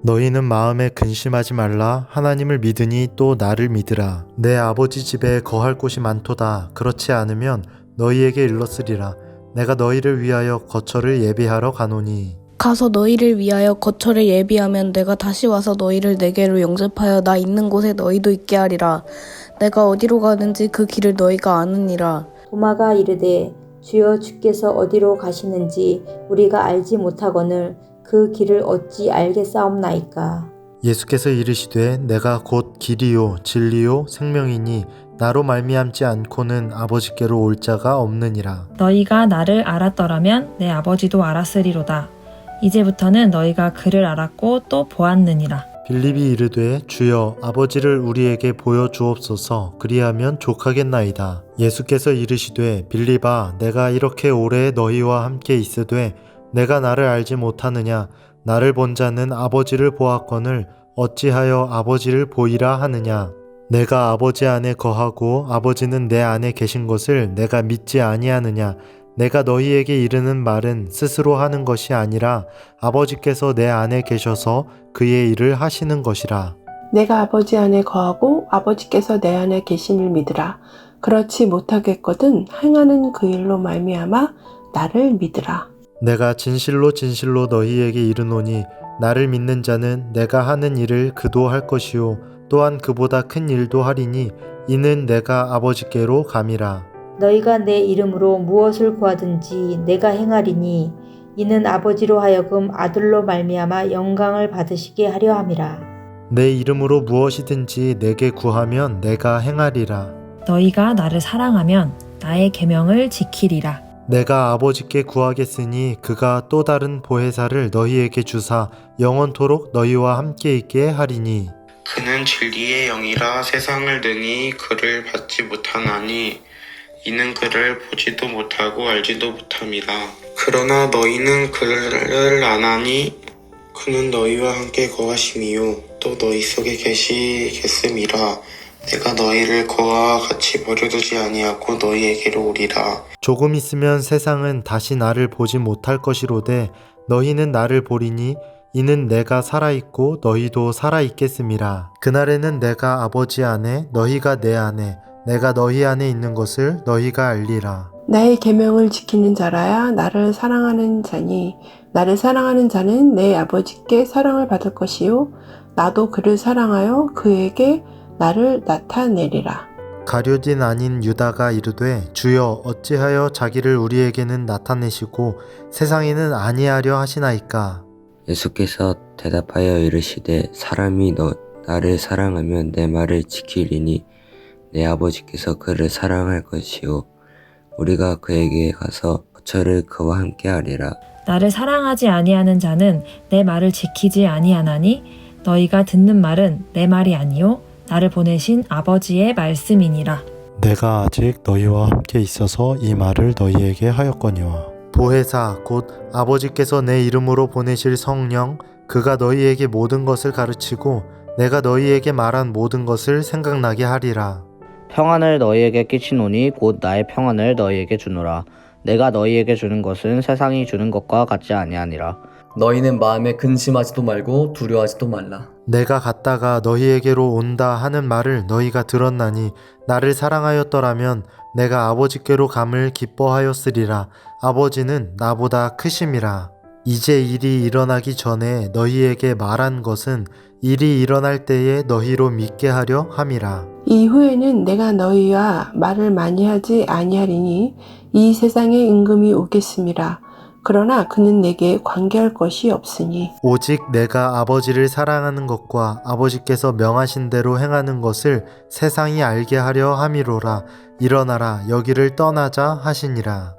너희는 마음에 근심하지 말라. 하나님을 믿으니 또 나를 믿으라. 내 아버지 집에 거할 곳이 많도다. 그렇지 않으면 너희에게 일렀으리라. 내가 너희를 위하여 거처를 예비하러 가노니.
가서 너희를 위하여 거처를 예비하면 내가 다시 와서 너희를 내게로 영접하여 나 있는 곳에 너희도 있게 하리라. 내가 어디로 가는지 그 길을 너희가 아느니라.
도마가 이르되 주여 주께서 어디로 가시는지 우리가 알지 못하거늘 그 길을 어찌 알겠사옵나이까.
예수께서 이르시되 내가 곧 길이요 진리요 생명이니 나로 말미암지 않고는 아버지께로 올 자가 없느니라.
너희가 나를 알았더라면 내 아버지도 알았으리로다. 이제부터는 너희가 그를 알았고 또 보았느니라.
빌립이 이르되 주여 아버지를 우리에게 보여주옵소서. 그리하면 족하겠나이다. 예수께서 이르시되 빌립아 내가 이렇게 오래 너희와 함께 있으되 내가 나를 알지 못하느냐. 나를 본 자는 아버지를 보았거늘 어찌하여 아버지를 보이라 하느냐. 내가 아버지 안에 거하고 아버지는 내 안에 계신 것을 내가 믿지 아니하느냐. 내가 너희에게 이르는 말은 스스로 하는 것이 아니라 아버지께서 내 안에 계셔서 그의 일을 하시는 것이라.
내가 아버지 안에 거하고 아버지께서 내 안에 계심을 믿으라. 그렇지 못하겠거든 행하는 그 일로 말미암아 나를 믿으라.
내가 진실로 진실로 너희에게 이르노니 나를 믿는 자는 내가 하는 일을 그도 할 것이요 또한 그보다 큰 일도 하리니 이는 내가 아버지께로 감이라.
너희가 내 이름으로 무엇을 구하든지 내가 행하리니 이는 아버지로 하여금 아들로 말미암아 영광을 받으시게 하려 함이라.
내 이름으로 무엇이든지 내게 구하면 내가 행하리라.
너희가 나를 사랑하면 나의 계명을 지키리라.
내가 아버지께 구하겠으니 그가 또 다른 보혜사를 너희에게 주사 영원토록 너희와 함께 있게 하리니.
그는 진리의 영이라 세상을 능히 그를 받지 못하나니 이는 그를 보지도 못하고 알지도 못함이라. 그러나 너희는 그를 아나니 그는 너희와 함께 거하심이요 또 너희 속에 계시겠음이라. 내가 너희를 그와 같이 버려두지 아니하고 너희에게로 오리라.
조금 있으면 세상은 다시 나를 보지 못할 것이로되 너희는 나를 보리니 이는 내가 살아있고 너희도 살아있겠음이라. 그날에는 내가 아버지 안에 너희가 내 안에 내가 너희 안에 있는 것을 너희가 알리라.
나의 계명을 지키는 자라야 나를 사랑하는 자니 나를 사랑하는 자는 내 아버지께 사랑을 받을 것이요 나도 그를 사랑하여 그에게 나를 나타내리라.
가룟 아닌 유다가 이르되 주여 어찌하여 자기를 우리에게는 나타내시고 세상에는 아니하려 하시나이까.
예수께서 대답하여 이르시되 사람이 나를 사랑하면 내 말을 지키리니 내 아버지께서 그를 사랑할 것이요 우리가 그에게 가서 거처를 그와 함께 하리라.
나를 사랑하지 아니하는 자는 내 말을 지키지 아니하나니 너희가 듣는 말은 내 말이 아니요 나를 보내신 아버지의 말씀이니라.
내가 아직 너희와 함께 있어서 이 말을 너희에게 하였거니와 보혜사 곧 아버지께서 내 이름으로 보내실 성령 그가 너희에게 모든 것을 가르치고 내가 너희에게 말한 모든 것을 생각나게 하리라.
평안을 너희에게 끼치노니 곧 나의 평안을 너희에게 주노라. 내가 너희에게 주는 것은 세상이 주는 것과 같지 아니하니라.
너희는 마음에 근심하지도 말고 두려워하지도 말라.
내가 갔다가 너희에게로 온다 하는 말을 너희가 들었나니 나를 사랑하였더라면 내가 아버지께로 감을 기뻐하였으리라. 아버지는 나보다 크심이라. 이제 일이 일어나기 전에 너희에게 말한 것은 일이 일어날 때에 너희로 믿게 하려 함이라.
이후에는 내가 너희와 말을 많이 하지 아니하리니 이 세상에 임금이 오겠음이라. 그러나 그는 내게 관계할 것이 없으니
오직 내가 아버지를 사랑하는 것과 아버지께서 명하신 대로 행하는 것을 세상이 알게 하려 함이로라. 일어나라 여기를 떠나자 하시니라.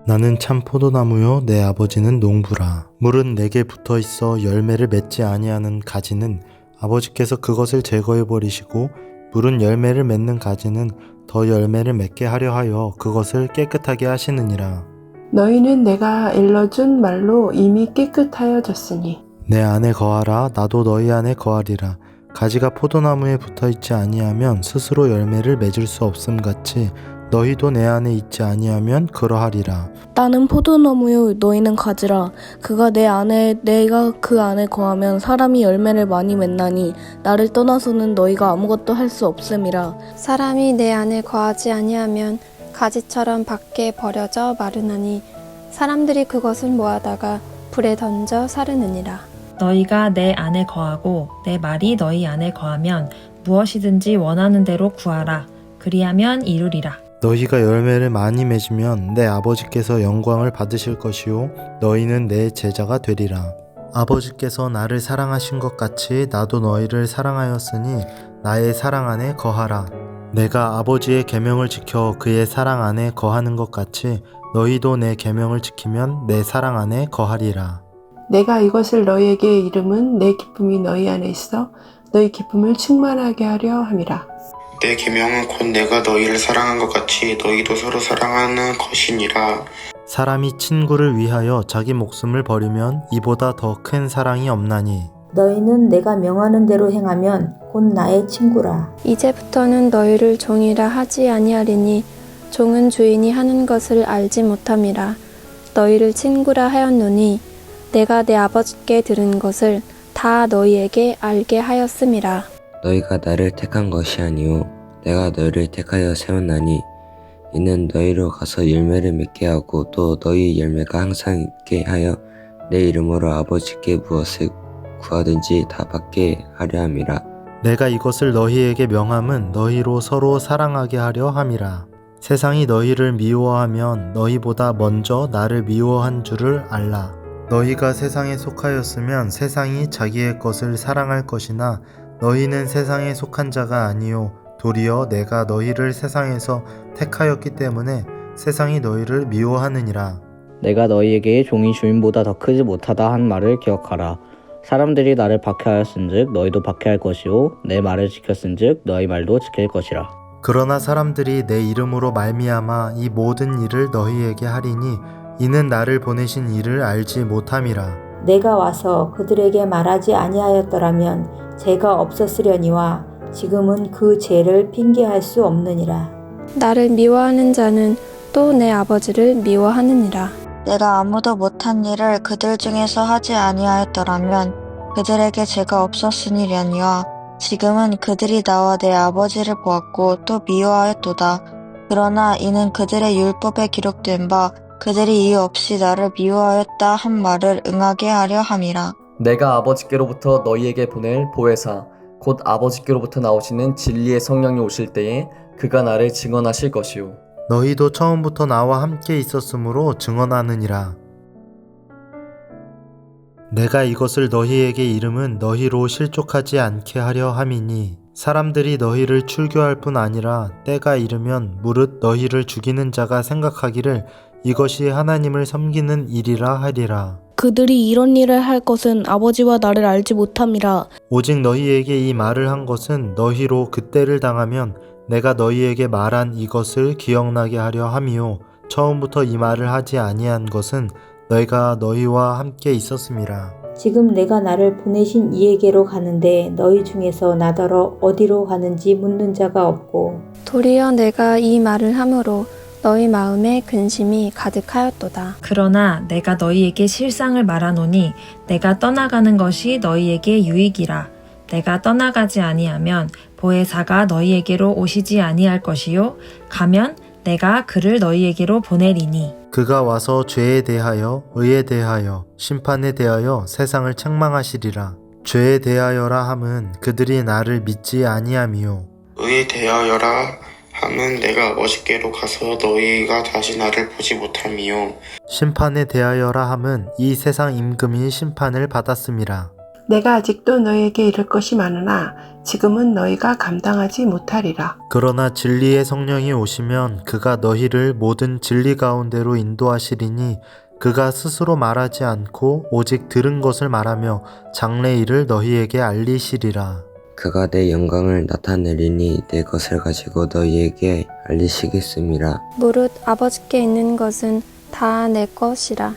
나는 참 포도나무요 내 아버지는 농부라. 물은 내게 붙어 있어 열매를 맺지 아니하는 가지는 아버지께서 그것을 제거해 버리시고 물은 열매를 맺는 가지는 더 열매를 맺게 하려 하여 그것을 깨끗하게 하시느니라.
너희는 내가 일러준 말로 이미 깨끗하여졌으니
내 안에 거하라. 나도 너희 안에 거하리라. 가지가 포도나무에 붙어있지 아니하면 스스로 열매를 맺을 수 없음 같이 너희도 내 안에 있지 아니하면 그러하리라.
나는 포도나무요 너희는 가지라. 그가 내 안에 내가 그 안에 거하면 사람이 열매를 많이 맺나니 나를 떠나서는 너희가 아무것도 할 수 없음이라.
사람이 내 안에 거하지 아니하면 가지처럼 밖에 버려져 마르나니 사람들이 그것을 모아다가 불에 던져 사르느니라.
너희가 내 안에 거하고 내 말이 너희 안에 거하면 무엇이든지 원하는 대로 구하라. 그리하면 이루리라.
너희가 열매를 많이 맺으면 내 아버지께서 영광을 받으실 것이요 너희는 내 제자가 되리라. 아버지께서 나를 사랑하신 것 같이 나도 너희를 사랑하였으니 나의 사랑 안에 거하라. 내가 아버지의 계명을 지켜 그의 사랑 안에 거하는 것 같이 너희도 내 계명을 지키면 내 사랑 안에 거하리라.
내가 이것을 너희에게 이름은 내 기쁨이 너희 안에 있어 너희 기쁨을 충만하게 하려 함이라.
내 계명은 곧 내가 너희를 사랑한 것 같이 너희도 서로 사랑하는 것이니라.
사람이 친구를 위하여 자기 목숨을 버리면 이보다 더 큰 사랑이 없나니
너희는 내가 명하는 대로 행하면 곧 나의 친구라.
이제부터는 너희를 종이라 하지 아니하리니 종은 주인이 하는 것을 알지 못함이라. 너희를 친구라 하였노니 내가 내 아버지께 들은 것을 다 너희에게 알게 하였음이라.
너희가 나를 택한 것이 아니오 내가 너희를 택하여 세웠나니 이는 너희로 가서 열매를 맺게 하고 또 너희 열매가 항상 있게 하여 내 이름으로 아버지께 무엇을 구하든지 다 받게 하려 함이라.
내가 이것을 너희에게 명함은 너희로 서로 사랑하게 하려 함이라. 세상이 너희를 미워하면 너희보다 먼저 나를 미워한 줄을 알라. 너희가 세상에 속하였으면 세상이 자기의 것을 사랑할 것이나 너희는 세상에 속한 자가 아니요 도리어 내가 너희를 세상에서 택하였기 때문에 세상이 너희를 미워하느니라.
내가 너희에게 종이 주인보다 더 크지 못하다 한 말을 기억하라. 사람들이 나를 박해하였은즉 너희도 박해할 것이요 내 말을 지켰은즉 너희 말도 지킬 것이라.
그러나 사람들이 내 이름으로 말미암아 이 모든 일을 너희에게 하리니 이는 나를 보내신 이를 알지 못함이라.
내가 와서 그들에게 말하지 아니하였더라면 죄가 없었으려니와 지금은 그 죄를 핑계할 수 없느니라.
나를 미워하는 자는 또 내 아버지를 미워하느니라.
내가 아무도 못한 일을 그들 중에서 하지 아니하였더라면 그들에게 죄가 없었으니려니와 지금은 그들이 나와 내 아버지를 보았고 또 미워하였도다. 그러나 이는 그들의 율법에 기록된 바 그들이 이유 없이 나를 미워하였다 한 말을 응하게 하려 함이라.
내가 아버지께로부터 너희에게 보낼 보혜사 곧 아버지께로부터 나오시는 진리의 성령이 오실 때에 그가 나를 증언하실 것이요
너희도 처음부터 나와 함께 있었으므로 증언하느니라. 내가 이것을 너희에게 이름은 너희로 실족하지 않게 하려 함이니 사람들이 너희를 출교할 뿐 아니라 때가 이르면 무릇 너희를 죽이는 자가 생각하기를 이것이 하나님을 섬기는 일이라 하리라.
그들이 이런 일을 할 것은 아버지와 나를 알지 못함이라.
오직 너희에게 이 말을 한 것은 너희로 그때를 당하면 내가 너희에게 말한 이것을 기억나게 하려 함이요 처음부터 이 말을 하지 아니한 것은 너희가 너희와 함께 있었음이라.
지금 내가 나를 보내신 이에게로 가는데 너희 중에서 나더러 어디로 가는지 묻는 자가 없고
도리어 내가 이 말을 함으로 너희 마음에 근심이 가득하였도다.
그러나 내가 너희에게 실상을 말하노니 내가 떠나가는 것이 너희에게 유익이라. 내가 떠나가지 아니하면 보혜사가 너희에게로 오시지 아니할 것이요 가면 내가 그를 너희에게로 보내리니
그가 와서 죄에 대하여 의에 대하여 심판에 대하여 세상을 책망하시리라. 죄에 대하여라 함은 그들이 나를 믿지 아니함이요
의에 대하여라 함은 내가 아버지께로 가서 너희가 다시 나를 보지 못함이요
심판에 대하여라 함은 이 세상 임금이 심판을 받았음이라.
내가 아직도 너희에게 이를 것이 많으나 지금은 너희가 감당하지 못하리라.
그러나 진리의 성령이 오시면 그가 너희를 모든 진리 가운데로 인도하시리니 그가 스스로 말하지 않고 오직 들은 것을 말하며 장래 일을 너희에게 알리시리라.
그가 내 영광을 나타내리니 내 것을 가지고 너희에게 알리시겠음이라.
무릇 아버지께 있는 것은 다 내 것이라.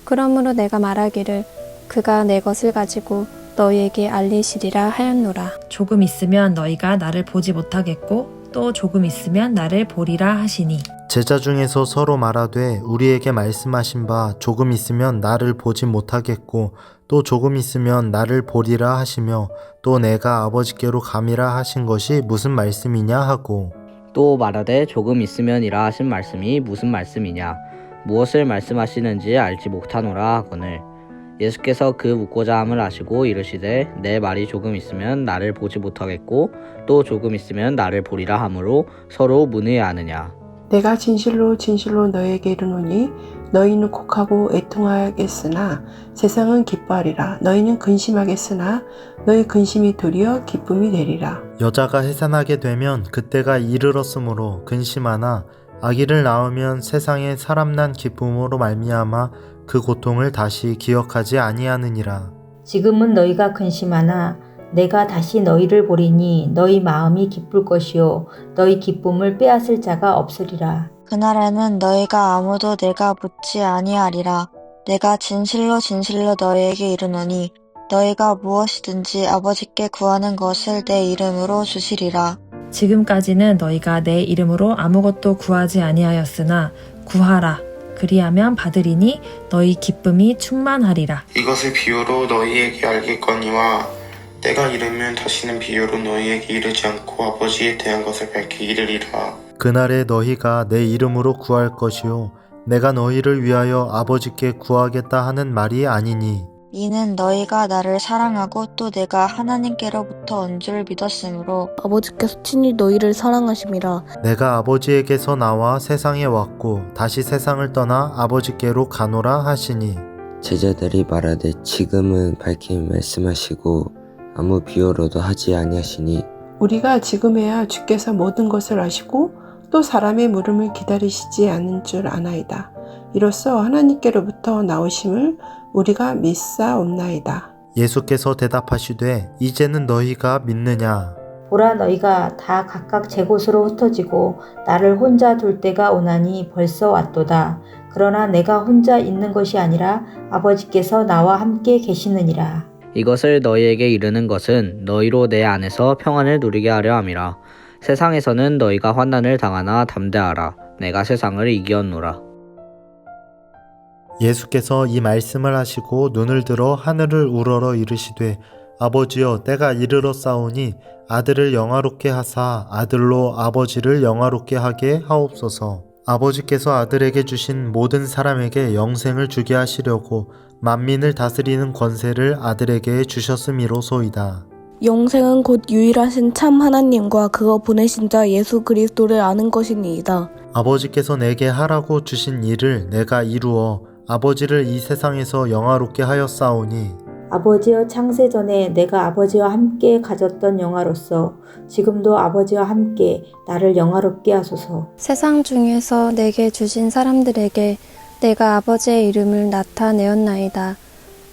그러므로 내가 말하기를 그가 내 것을 가지고 너희에게 알리시리라 하였노라.
조금 있으면 너희가 나를 보지 못하겠고 또 조금 있으면 나를 보리라 하시니.
제자 중에서 서로 말하되 우리에게 말씀하신 바 조금 있으면 나를 보지 못하겠고 또 조금 있으면 나를 보리라 하시며 또 내가 아버지께로 감이라 하신 것이 무슨 말씀이냐 하고
또 말하되 조금 있으면이라 하신 말씀이 무슨 말씀이냐 무엇을 말씀하시는지 알지 못하노라 하거늘 예수께서 그 묻고자 함을 아시고 이르시되 내 말이 조금 있으면 나를 보지 못하겠고 또 조금 있으면 나를 보리라 하므로 서로 문의하느냐.
내가 진실로 진실로 너희에게 이르노니 너희는 곡하고 애통하겠으나 세상은 기뻐하리라. 너희는 근심하겠으나 너희 근심이 도리어 기쁨이 되리라.
여자가 해산하게 되면 그때가 이르렀으므로 근심하나 아기를 낳으면 세상에 사람난 기쁨으로 말미암아 그 고통을 다시 기억하지 아니하느니라.
지금은 너희가 근심하나 내가 다시 너희를 보리니 너희 마음이 기쁠 것이요 너희 기쁨을 빼앗을 자가 없으리라.
그날에는 너희가 아무도 내가 묻지 아니하리라. 내가 진실로 진실로 너희에게 이르노니 너희가 무엇이든지 아버지께 구하는 것을 내 이름으로 주시리라.
지금까지는 너희가 내 이름으로 아무것도 구하지 아니하였으나 구하라. 그리하면 받으리니 너희 기쁨이 충만하리라.
이것을 비유로 너희에게 알겠거니와 때가 이르면 다시는 비유로 너희에게 이르지 않고 아버지에 대한 것을 밝히 이르리라.
그날에 너희가 내 이름으로 구할 것이요 내가 너희를 위하여 아버지께 구하겠다 하는 말이 아니니
이는 너희가 나를 사랑하고 또 내가 하나님께로부터 온 줄 믿었으므로
아버지께서 친히 너희를 사랑하심이라.
내가 아버지에게서 나와 세상에 왔고 다시 세상을 떠나 아버지께로 가노라 하시니
제자들이 말하되 지금은 밝히 말씀하시고 아무 비유로도 하지 아니하시니
우리가 지금에야 주께서 모든 것을 아시고 또 사람의 물음을 기다리시지 않는 줄 아나이다. 이로써 하나님께로부터 나오심을 우리가 믿사옵나이다.
예수께서 대답하시되 이제는 너희가 믿느냐.
보라 너희가 다 각각 제 곳으로 흩어지고 나를 혼자 둘 때가 오나니 벌써 왔도다. 그러나 내가 혼자 있는 것이 아니라 아버지께서 나와 함께 계시느니라.
이것을 너희에게 이르는 것은 너희로 내 안에서 평안을 누리게 하려 함이라. 세상에서는 너희가 환난을 당하나 담대하라. 내가 세상을 이기었노라.
예수께서 이 말씀을 하시고 눈을 들어 하늘을 우러러 이르시되 아버지여 때가 이르렀사오니 아들을 영화롭게 하사 아들로 아버지를 영화롭게 하게 하옵소서. 아버지께서 아들에게 주신 모든 사람에게 영생을 주게 하시려고 만민을 다스리는 권세를 아들에게 주셨음이로소이다.
영생은 곧 유일하신 참 하나님과 그거 보내신 자 예수 그리스도를 아는 것이니이다.
아버지께서 내게 하라고 주신 일을 내가 이루어 아버지를 이 세상에서 영화롭게 하였사오니
아버지여 창세 전에 내가 아버지와 함께 가졌던 영화로서 지금도 아버지와 함께 나를 영화롭게 하소서.
세상 중에서 내게 주신 사람들에게 내가 아버지의 이름을 나타내었나이다.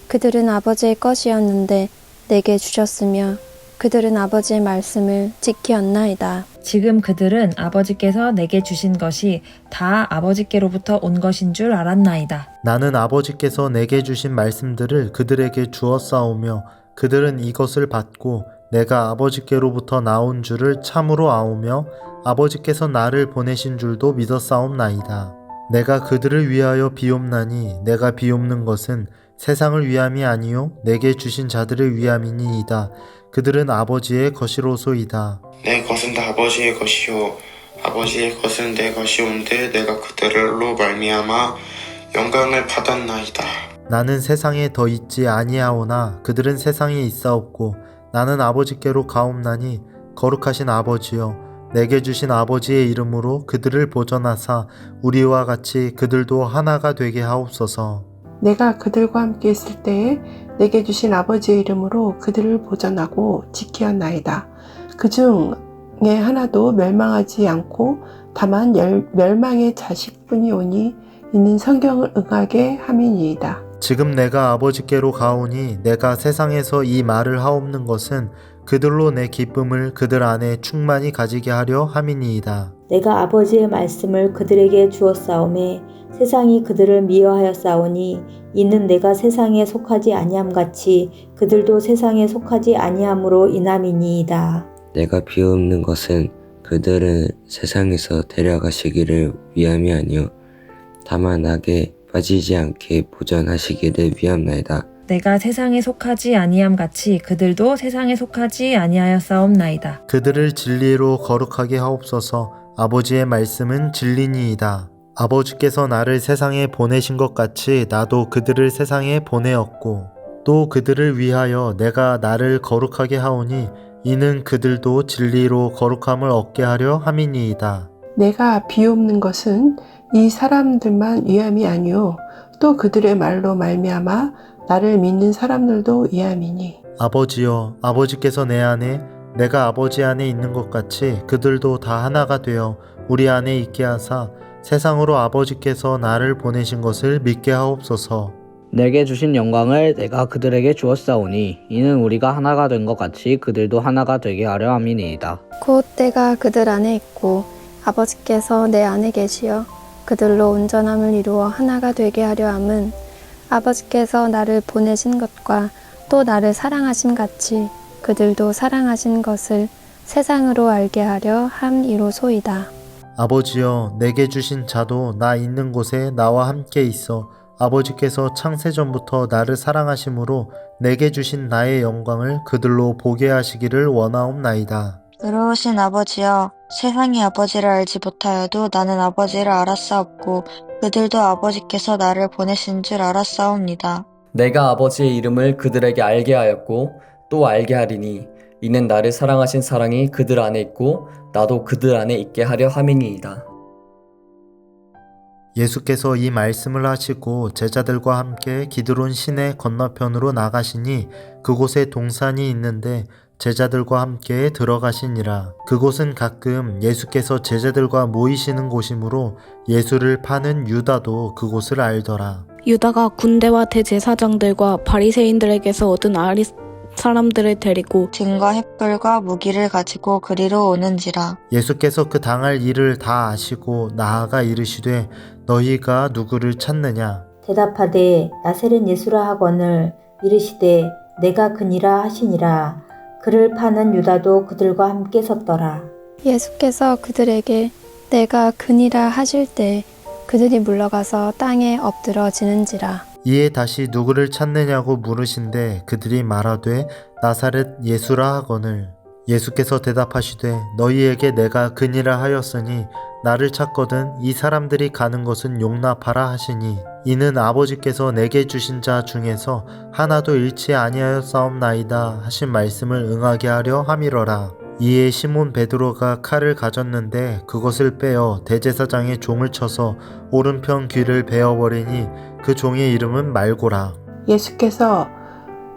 그들은 아버지의 것이었는데 내게 주셨으며 그들은 아버지의 말씀을 지키었나이다.
지금 그들은 아버지께서 내게 주신 것이 다 아버지께로부터 온 것인 줄 알았나이다.
나는 아버지께서 내게 주신 말씀들을 그들에게 주었사오며 그들은 이것을 받고 내가 아버지께로부터 나온 줄을 참으로 아오며 아버지께서 나를 보내신 줄도 믿었사옵나이다. 내가 그들을 위하여 비옵나니 내가 비옵는 것은 세상을 위함이 아니요 내게 주신 자들을 위함이니이다. 그들은 아버지의 것이로소이다.
내 것은 다 아버지의 것이요 아버지의 것은 내 것이온데 내가 그들로 말미암아 영광을 받았나이다.
나는 세상에 더 있지 아니하오나 그들은 세상에 있사옵고 나는 아버지께로 가옵나니 거룩하신 아버지여 내게 주신 아버지의 이름으로 그들을 보전하사 우리와 같이 그들도 하나가 되게 하옵소서.
내가 그들과 함께 있을 때에 내게 주신 아버지의 이름으로 그들을 보전하고 지키었나이다. 그 중에 하나도 멸망하지 않고 다만 멸망의 자식뿐이 오니 이는 성경을 응하게 함이니이다.
지금 내가 아버지께로 가오니 내가 세상에서 이 말을 하옵는 것은 그들로 내 기쁨을 그들 안에 충만히 가지게 하려 함이니이다.
내가 아버지의 말씀을 그들에게 주었사오매 세상이 그들을 미워하였사오니 이는 내가 세상에 속하지 아니함 같이 그들도 세상에 속하지 아니함으로 인함이니이다.
내가 비옵는 것은 그들을 세상에서 데려가시기를 위함이 아니요 다만 악에 빠지지 않게 보전하시기를 위함나이다.
내가 세상에 속하지 아니함 같이 그들도 세상에 속하지 아니하였사옵나이다.
그들을 진리로 거룩하게 하옵소서. 아버지의 말씀은 진리니이다. 아버지께서 나를 세상에 보내신 것 같이 나도 그들을 세상에 보내었고 또 그들을 위하여 내가 나를 거룩하게 하오니 이는 그들도 진리로 거룩함을 얻게 하려 함이니이다.
내가 비옵는 것은 이 사람들만 위함이 아니요 또 그들의 말로 말미암아 나를 믿는 사람들도 위함이니.
아버지여, 아버지께서 내 안에 내가 아버지 안에 있는 것 같이 그들도 다 하나가 되어 우리 안에 있게 하사 세상으로 아버지께서 나를 보내신 것을 믿게 하옵소서.
내게 주신 영광을 내가 그들에게 주었사오니 이는 우리가 하나가 된 것 같이 그들도 하나가 되게 하려 함이니이다.
곧 내가 그들 안에 있고 아버지께서 내 안에 계시어 그들로 온전함을 이루어 하나가 되게 하려 함은 아버지께서 나를 보내신 것과 또 나를 사랑하신 같이 그들도 사랑하신 것을 세상으로 알게 하려 함이로소이다.
아버지여, 내게 주신 자도 나 있는 곳에 나와 함께 있어 아버지께서 창세전부터 나를 사랑하심으로 내게 주신 나의 영광을 그들로 보게 하시기를 원하옵나이다.
의로우신 아버지여, 세상이 아버지를 알지 못하여도 나는 아버지를 알았사옵고 그들도 아버지께서 나를 보내신 줄 알았사옵니다.
내가 아버지의 이름을 그들에게 알게 하였고 또 알게 하리니 이는 나를 사랑하신 사랑이 그들 안에 있고 나도 그들 안에 있게 하려 함이니이다.
예수께서 이 말씀을 하시고 제자들과 함께 기드론 시내 건너편으로 나가시니 그곳에 동산이 있는데 제자들과 함께 들어가시니라. 그곳은 가끔 예수께서 제자들과 모이시는 곳이므로 예수를 파는 유다도 그곳을 알더라.
유다가 군대와 대제사장들과 바리새인들에게서 얻은 사람들을 데리고
등과 횃불과 무기를 가지고 그리로 오는지라.
예수께서 그 당할 일을 다 아시고 나아가 이르시되 너희가 누구를 찾느냐?
대답하되 나세렛 예수라 하거늘 이르시되 내가 그니라 하시니라. 그를 파는 유다도 그들과 함께 섰더라.
예수께서 그들에게 내가 그니라 하실 때 그들이 물러가서 땅에 엎드러지는지라.
이에 다시 누구를 찾느냐고 물으신데 그들이 말하되 나사렛 예수라 하거늘 예수께서 대답하시되 너희에게 내가 그니라 하였으니 나를 찾거든 이 사람들이 가는 것은 용납하라 하시니 이는 아버지께서 내게 주신 자 중에서 하나도 잃지 아니하였사옵나이다 하신 말씀을 응하게 하려 함이러라. 이에 시몬 베드로가 칼을 가졌는데 그것을 빼어 대제사장의 종을 쳐서 오른편 귀를 베어버리니 그 종의 이름은 말고라.
예수께서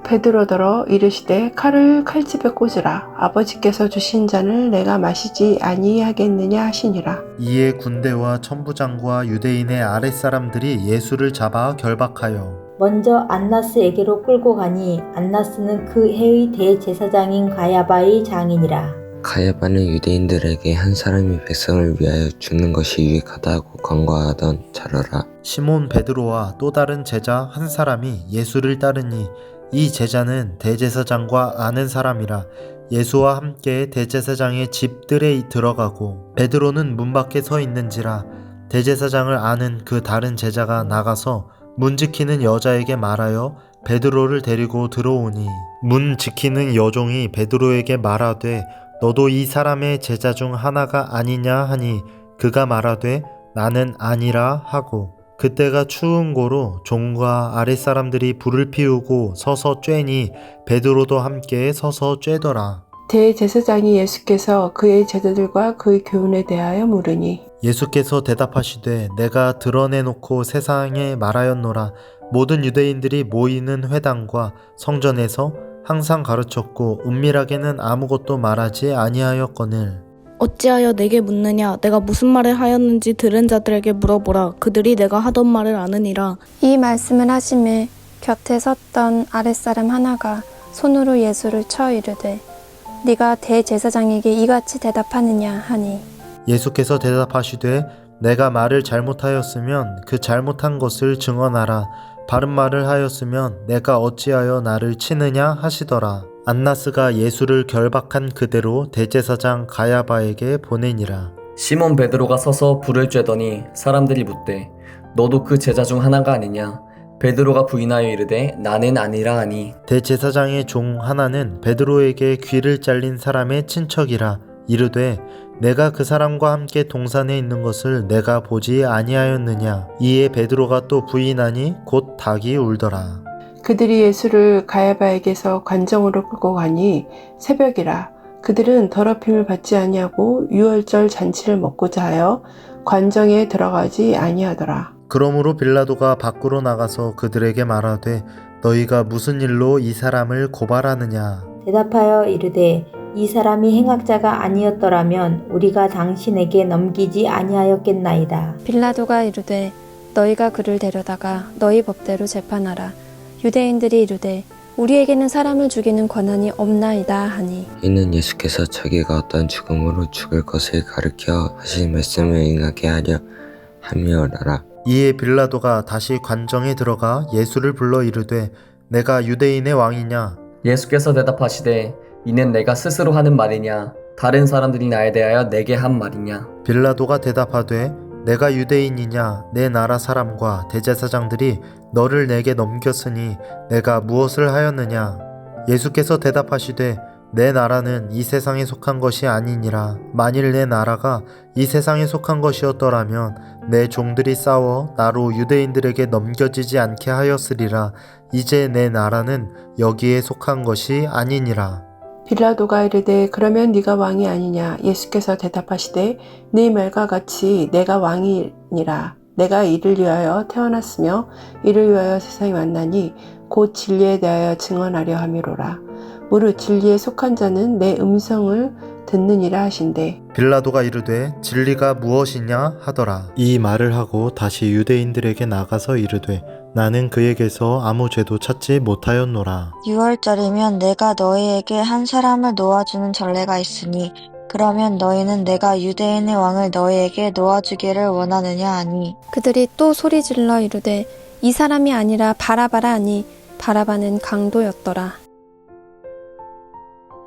베드로더러 이르시되 칼을 칼집에 꽂으라. 아버지께서 주신 잔을 내가 마시지 아니하겠느냐 하시니라.
이에 군대와 천부장과 유대인의 아랫사람들이 예수를 잡아 결박하여
먼저 안나스에게로 끌고 가니 안나스는 그 해의 대제사장인 가야바의 장인이라.
가야바는 유대인들에게 한 사람이 백성을 위하여 죽는 것이 유익하다고 권고하던 자로라.
시몬 베드로와 또 다른 제자 한 사람이 예수를 따르니 이 제자는 대제사장과 아는 사람이라. 예수와 함께 대제사장의 집들에 들어가고 베드로는 문 밖에 서 있는지라. 대제사장을 아는 그 다른 제자가 나가서 문 지키는 여자에게 말하여 베드로를 데리고 들어오니 문 지키는 여종이 베드로에게 말하되 너도 이 사람의 제자 중 하나가 아니냐 하니 그가 말하되 나는 아니라 하고 그때가 추운 고로 종과 아랫사람들이 불을 피우고 서서 쬐니 베드로도 함께 서서 쬐더라.
대제사장이 예수께서 그의 제자들과 그의 교훈에 대하여 물으니
예수께서 대답하시되 내가 드러내놓고 세상에 말하였노라. 모든 유대인들이 모이는 회당과 성전에서 항상 가르쳤고 은밀하게는 아무것도 말하지 아니하였거늘.
어찌하여 내게 묻느냐? 내가 무슨 말을 하였는지 들은 자들에게 물어보라. 그들이 내가 하던 말을 아느니라.
이 말씀을 하심에 곁에 섰던 아랫사람 하나가 손으로 예수를 쳐 이르되 네가 대제사장에게 이같이 대답하느냐 하니
예수께서 대답하시되 내가 말을 잘못하였으면 그 잘못한 것을 증언하라. 바른 말을 하였으면 내가 어찌하여 나를 치느냐 하시더라. 안나스가 예수를 결박한 그대로 대제사장 가야바에게 보내니라.
시몬 베드로가 서서 불을 쬐더니 사람들이 묻되 너도 그 제자 중 하나가 아니냐? 베드로가 부인하여 이르되 나는 아니라 하니
대제사장의 종 하나는 베드로에게 귀를 잘린 사람의 친척이라 이르되 내가 그 사람과 함께 동산에 있는 것을 내가 보지 아니하였느냐. 이에 베드로가 또 부인하니 곧 닭이 울더라.
그들이 예수를 가야바에게서 관정으로 끌고 가니 새벽이라. 그들은 더럽힘을 받지 아니하고 유월절 잔치를 먹고자 하여 관정에 들어가지 아니하더라.
그러므로 빌라도가 밖으로 나가서 그들에게 말하되 너희가 무슨 일로 이 사람을 고발하느냐.
대답하여 이르되 이 사람이 행악자가 아니었더라면 우리가 당신에게 넘기지 아니하였겠나이다.
빌라도가 이르되 너희가 그를 데려다가 너희 법대로 재판하라. 유대인들이 이르되 우리에게는 사람을 죽이는 권한이 없나이다 하니
이는 예수께서 자기가 어떤 죽음으로 죽을 것을 가르쳐 하신 말씀을 응하게 하려 함이어라.
이에 빌라도가 다시 관정에 들어가 예수를 불러 이르되 내가 유대인의 왕이냐.
예수께서 대답하시되 이는 내가 스스로 하는 말이냐? 다른 사람들이 나에 대하여 내게 한 말이냐?
빌라도가 대답하되 내가 유대인이냐. 내 나라 사람과 대제사장들이 너를 내게 넘겼으니 내가 무엇을 하였느냐. 예수께서 대답하시되 내 나라는 이 세상에 속한 것이 아니니라. 만일 내 나라가 이 세상에 속한 것이었더라면 내 종들이 싸워 나로 유대인들에게 넘겨지지 않게 하였으리라. 이제 내 나라는 여기에 속한 것이 아니니라.
빌라도가 이르되 그러면 네가 왕이 아니냐. 예수께서 대답하시되 네 말과 같이 내가 왕이니라. 내가 이를 위하여 태어났으며 이를 위하여 세상에 왔나니 곧 진리에 대하여 증언하려 함이로라. 무릇 진리에 속한 자는 내 음성을 듣느니라 하신대.
빌라도가 이르되 진리가 무엇이냐 하더라. 이 말을 하고 다시 유대인들에게 나가서 이르되 나는 그에게서 아무 죄도 찾지 못하였노라.
6월절이면 내가 너희에게 한 사람을 놓아주는 전례가 있으니 그러면 너희는 내가 유대인의 왕을 너희에게 놓아주기를 원하느냐 하니
그들이 또 소리질러 이르되 이 사람이 아니라 바라바라 하니 바라바는 강도였더라.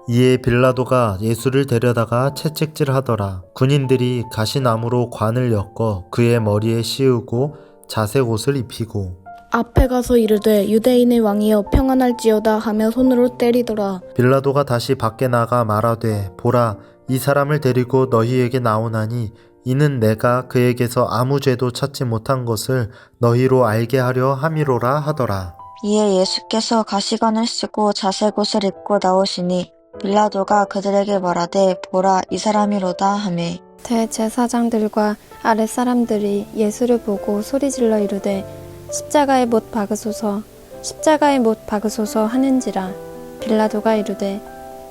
이에 빌라도가 예수를 데려다가 채찍질하더라. 군인들이 가시나무로 관을 엮어 그의 머리에 씌우고 자색 옷을 입히고
앞에 가서 이르되 유대인의 왕이여 평안할지어다 하며 손으로 때리더라.
빌라도가 다시 밖에 나가 말하되 보라 이 사람을 데리고 너희에게 나오나니 이는 내가 그에게서 아무 죄도 찾지 못한 것을 너희로 알게 하려 함이로라 하더라.
이에 예수께서 가시관을 쓰고 자색 옷을 입고 나오시니 빌라도가 그들에게 말하되 보라 이 사람이로다 하매
대제사장들과 아랫사람들이 예수를 보고 소리질러 이르되 십자가에 못 박으소서 십자가에 못 박으소서 하는지라. 빌라도가 이르되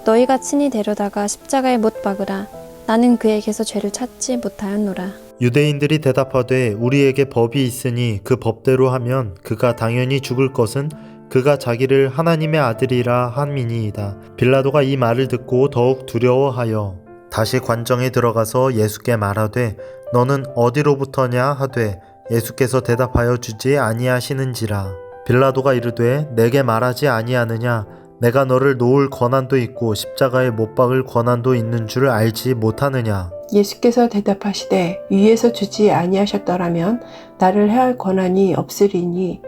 너희가 친히 데려다가 십자가에 못 박으라. 나는 그에게서 죄를 찾지 못하였노라.
유대인들이 대답하되 우리에게 법이 있으니 그 법대로 하면 그가 당연히 죽을 것은 그가 자기를 하나님의 아들이라 함이니이다. 빌라도가 이 말을 듣고 더욱 두려워하여 다시 관정에 들어가서 예수께 말하되 너는 어디로부터냐 하되 예수께서 대답하여 주지 아니하시는지라. 빌라도가 이르되 내게 말하지 아니하느냐. 내가 너를 놓을 권한도 있고 십자가에 못 박을 권한도 있는 줄 알지 못하느냐.
예수께서 대답하시되 위에서 주지 아니하셨더라면 나를 해할 권한이 없으리니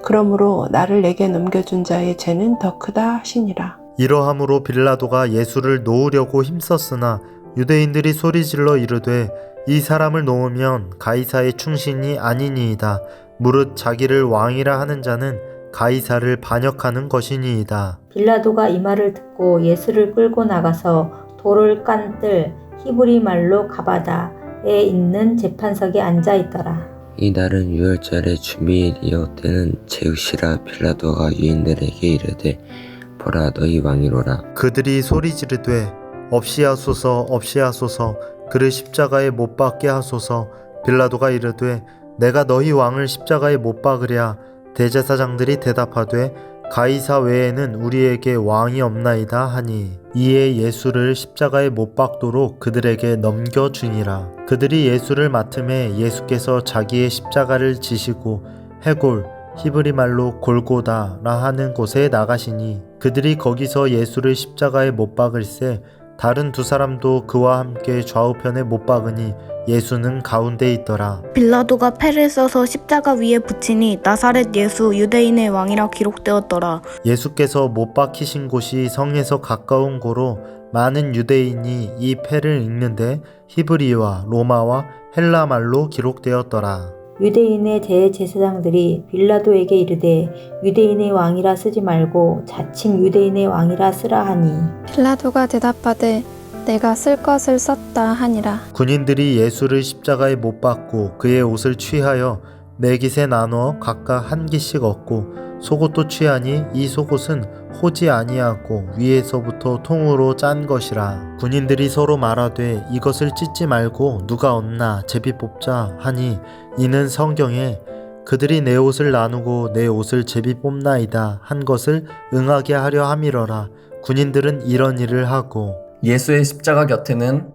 그러므로 나를 내게 넘겨준 자의 죄는 더 크다 하시니라.
이러함으로 빌라도가 예수를 놓으려고 힘썼으나 유대인들이 소리질러 이르되 이 사람을 놓으면 가이사의 충신이 아니니이다. 무릇 자기를 왕이라 하는 자는 가이사를 반역하는 것이니이다.
빌라도가 이 말을 듣고 예수를 끌고 나가서 돌을 깐 뜰 히브리 말로 가바다에 있는 재판석에 앉아 있더라.
이 날은 유월절의 준비일이요 때는 제우시라. 빌라도가 유인들에게 이르되 보라 너희 왕이로라.
그들이 소리 지르되 없이하소서 없이하소서 그를 십자가에 못 박게 하소서. 빌라도가 이르되 내가 너희 왕을 십자가에 못 박으랴. 대제사장들이 대답하되 가이사 외에는 우리에게 왕이 없나이다 하니 이에 예수를 십자가에 못 박도록 그들에게 넘겨주니라. 그들이 예수를 맡음에 예수께서 자기의 십자가를 지시고 해골 히브리 말로 골고다라 하는 곳에 나가시니 그들이 거기서 예수를 십자가에 못 박을새 다른 두 사람도 그와 함께 좌우편에 못 박으니 예수는 가운데 있더라.
빌라도가 패를 써서 십자가 위에 붙이니 나사렛 예수 유대인의 왕이라 기록되었더라.
예수께서 못 박히신 곳이 성에서 가까운 고로 많은 유대인이 이 패를 읽는데 히브리와 로마와 헬라 말로 기록되었더라.
유대인의 대제사장들이 빌라도에게 이르되 유대인의 왕이라 쓰지 말고 자칭 유대인의 왕이라 쓰라 하니
빌라도가 대답하되 내가 쓸 것을 썼다 하니라.
군인들이 예수를 십자가에 못 박고 그의 옷을 취하여 네 깃에 나누어 각각 한 깃씩 얻고 속옷도 취하니 이 속옷은 호지 아니하고 위에서부터 통으로 짠 것이라. 군인들이 서로 말하되 이것을 찢지 말고 누가 얻나 제비 뽑자 하니 이는 성경에 그들이 내 옷을 나누고 내 옷을 제비 뽑나이다 한 것을 응하게 하려 함이러라. 군인들은 이런 일을 하고
예수의 십자가 곁에는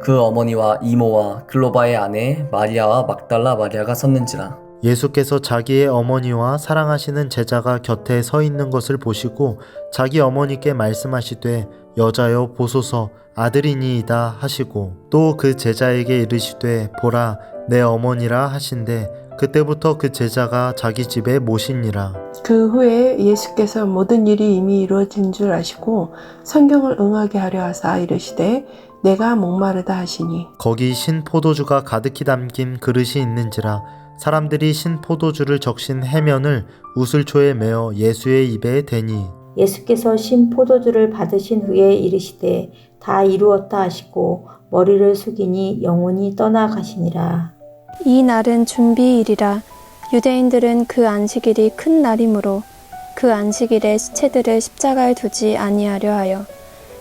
그 어머니와 이모와 글로바의 아내 마리아와 막달라 마리아가 섰는지라.
예수께서 자기의 어머니와 사랑하시는 제자가 곁에 서 있는 것을 보시고 자기 어머니께 말씀하시되 여자여 보소서 아들이니이다 하시고 또 그 제자에게 이르시되 보라 내 어머니라 하신대 그때부터 그 제자가 자기 집에 모시니라.
그 후에 예수께서 모든 일이 이미 이루어진 줄 아시고 성경을 응하게 하려 하사 이르시되 내가 목마르다 하시니
거기 신 포도주가 가득히 담긴 그릇이 있는지라. 사람들이 신 포도주를 적신 해면을 우슬초에 메어 예수의 입에 대니
예수께서 신 포도주를 받으신 후에 이르시되 다 이루었다 하시고 머리를 숙이니 영혼이 떠나가시니라.
이 날은 준비일이라. 유대인들은 그 안식일이 큰 날이므로 그 안식일에 시체들을 십자가에 두지 아니하려 하여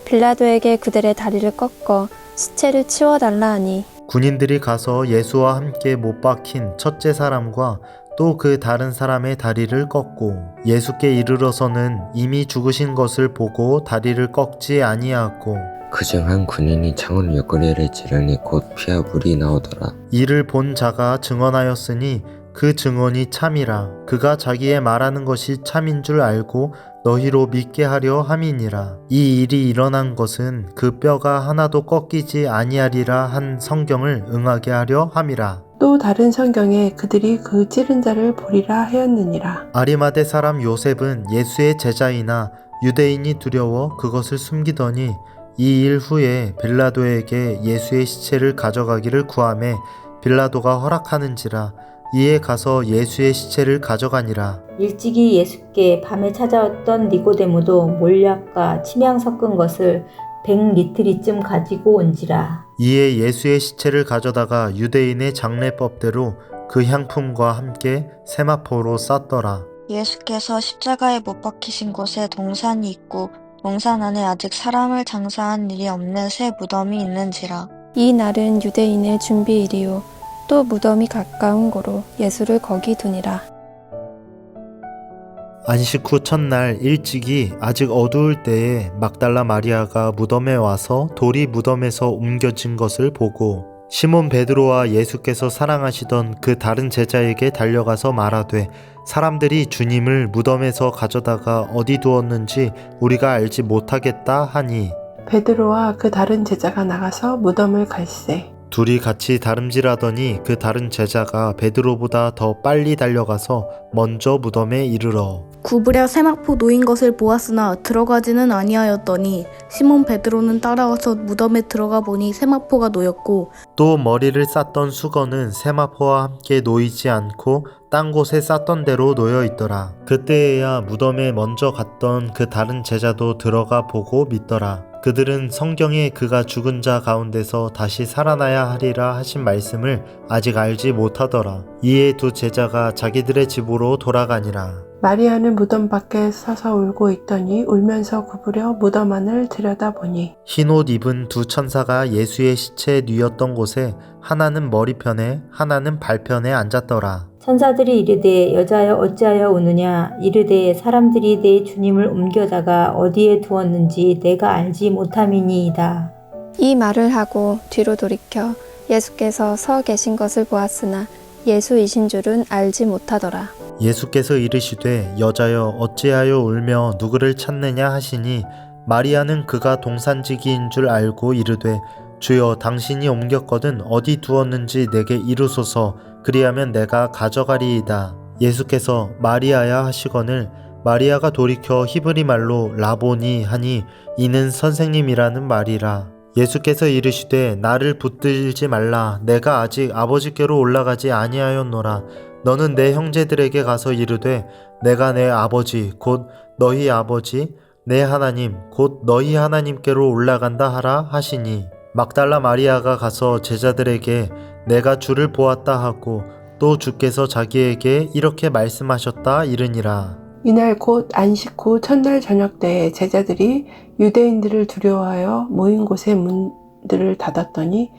빌라도에게 그들의 다리를 꺾어 시체를 치워달라 하니
군인들이 가서 예수와 함께 못 박힌 첫째 사람과 또 그 다른 사람의 다리를 꺾고 예수께 이르러서는 이미 죽으신 것을 보고 다리를 꺾지 아니하고
그중 한 군인이 창으로 옆구리를 찌르니 곧 피와 물이 나오더라.
이를 본 자가 증언하였으니 그 증언이 참이라. 그가 자기의 말하는 것이 참인 줄 알고 너희로 믿게 하려 함이니라. 이 일이 일어난 것은 그 뼈가 하나도 꺾이지 아니하리라 한 성경을 응하게 하려 함이라.
또 다른 성경에 그들이 그 찌른 자를 보리라 하였느니라.
아리마대 사람 요셉은 예수의 제자이나 유대인이 두려워 그것을 숨기더니 이 일 후에 빌라도에게 예수의 시체를 가져가기를 구하매 빌라도가 허락하는지라. 이에 가서 예수의 시체를 가져가니라.
일찍이 예수께 밤에 찾아왔던 니고데모도 몰약과 침향 섞은 것을 100리트리쯤 가지고 온지라.
이에 예수의 시체를 가져다가 유대인의 장례법대로 그 향품과 함께 세마포로 쌌더라.
예수께서 십자가에 못 박히신 곳에 동산이 있고 동산 안에 아직 사람을 장사한 일이 없는 새 무덤이 있는지라.
이 날은 유대인의 준비일이요 또 무덤이 가까운 고로 예수를 거기 두니라.
안식 후 첫날 일찍이 아직 어두울 때에 막달라 마리아가 무덤에 와서 돌이 무덤에서 옮겨진 것을 보고 시몬 베드로와 예수께서 사랑하시던 그 다른 제자에게 달려가서 말하되 사람들이 주님을 무덤에서 가져다가 어디 두었는지 우리가 알지 못하겠다 하니
베드로와 그 다른 제자가 나가서 무덤을 갈새
둘이 같이 다름질하더니 그 다른 제자가 베드로보다 더 빨리 달려가서 먼저 무덤에 이르러
구부려 세마포 놓인 것을 보았으나 들어가지는 아니하였더니 시몬 베드로는 따라와서 무덤에 들어가 보니 세마포가 놓였고
또 머리를 쌌던 수건은 세마포와 함께 놓이지 않고 딴 곳에 쌌던 대로 놓여 있더라. 그때에야 무덤에 먼저 갔던 그 다른 제자도 들어가 보고 믿더라. 그들은 성경에 그가 죽은 자 가운데서 다시 살아나야 하리라 하신 말씀을 아직 알지 못하더라. 이에 두 제자가 자기들의 집으로 돌아가니라.
마리아는 무덤 밖에 서서 울고 있더니 울면서 구부려 무덤 안을 들여다보니
흰옷 입은 두 천사가 예수의 시체에 뉘었던 곳에 하나는 머리편에 하나는 발편에 앉았더라.
천사들이 이르되 여자여 어찌하여 우느냐 이르되 사람들이 내 주님을 옮겨다가 어디에 두었는지 내가 알지 못함이니이다.
이 말을 하고 뒤로 돌이켜 예수께서 서 계신 것을 보았으나 예수이신 줄은 알지 못하더라.
예수께서 이르시되 여자여 어찌하여 울며 누구를 찾느냐 하시니 마리아는 그가 동산지기인 줄 알고 이르되 주여 당신이 옮겼거든 어디 두었는지 내게 이루소서 그리하면 내가 가져가리이다. 예수께서 마리아야 하시거늘 마리아가 돌이켜 히브리 말로 라보니 하니 이는 선생님이라는 말이라. 예수께서 이르시되 나를 붙들지 말라 내가 아직 아버지께로 올라가지 아니하였노라. 너는 내 형제들에게 가서 이르되 내가 내 아버지 곧 너희 아버지 내 하나님 곧 너희 하나님께로 올라간다 하라 하시니 막달라 마리아가 가서 제자들에게 내가 주를 보았다 하고 또 주께서 자기에게 이렇게 말씀하셨다 이르니라.
이날 곧 안식 후 첫날 저녁 때에 제자들이 유대인들을 두려워하여 모인 곳의 문들을 닫았더니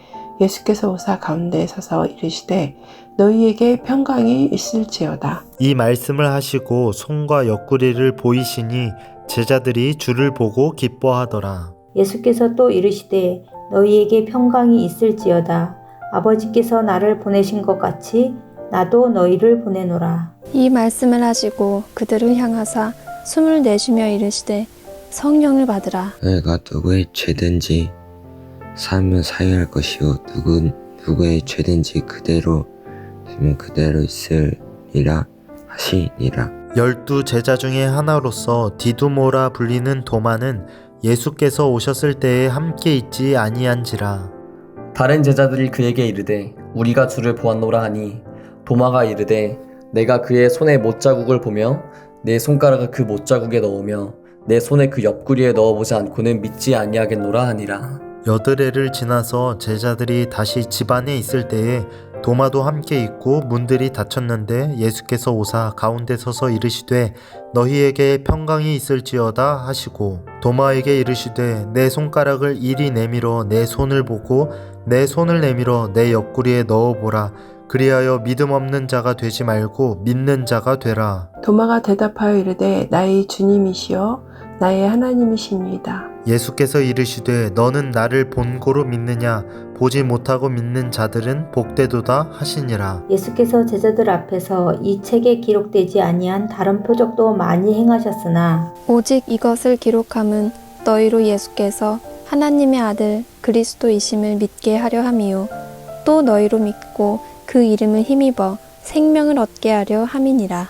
예수께서 오사 가운데에 서서 이르시되 너희에게 평강이 있을지어다.
이 말씀을 하시고 손과 옆구리를 보이시니 제자들이 주를 보고 기뻐하더라.
예수께서 또 이르시되 너희에게 평강이 있을지어다. 아버지께서 나를 보내신 것 같이 나도 너희를 보내노라.
이 말씀을 하시고 그들을 향하사 숨을 내쉬며 이르시되 성령을 받으라.
너희가 누구의 죄든지 사하면 사유할 것이요 누구의 죄든지 그대로 되면 그대로 있으리라 하시니라.
12 제자 중에 하나로서 디두모라 불리는 도마는 예수께서 오셨을 때에 함께 있지 아니한지라.
다른 제자들이 그에게 이르되 우리가 주를 보았노라 하니 도마가 이르되 내가 그의 손에 못자국을 보며 내 손가락을 그 못자국에 넣으며 내 손에 그 옆구리에 넣어보지 않고는 믿지 아니하겠노라 하니라.
8해를 지나서 제자들이 다시 집안에 있을 때에 도마도 함께 있고 문들이 닫혔는데 예수께서 오사 가운데 서서 이르시되 너희에게 평강이 있을지어다 하시고 도마에게 이르시되 내 손가락을 이리 내밀어 내 손을 보고 내 손을 내밀어 내 옆구리에 넣어보라. 그리하여 믿음 없는 자가 되지 말고 믿는 자가 되라.
도마가 대답하여 이르되 나의 주님이시여 나의 하나님이십니다.
예수께서 이르시되 너는 나를 본고로 믿느냐 보지 못하고 믿는 자들은 복되도다 하시니라.
예수께서 제자들 앞에서 이 책에 기록되지 아니한 다른 표적도 많이 행하셨으나
오직 이것을 기록함은 너희로 예수께서 하나님의 아들 그리스도이심을 믿게 하려 함이요 또 너희로 믿고 그 이름을 힘입어 생명을 얻게 하려 함이니라.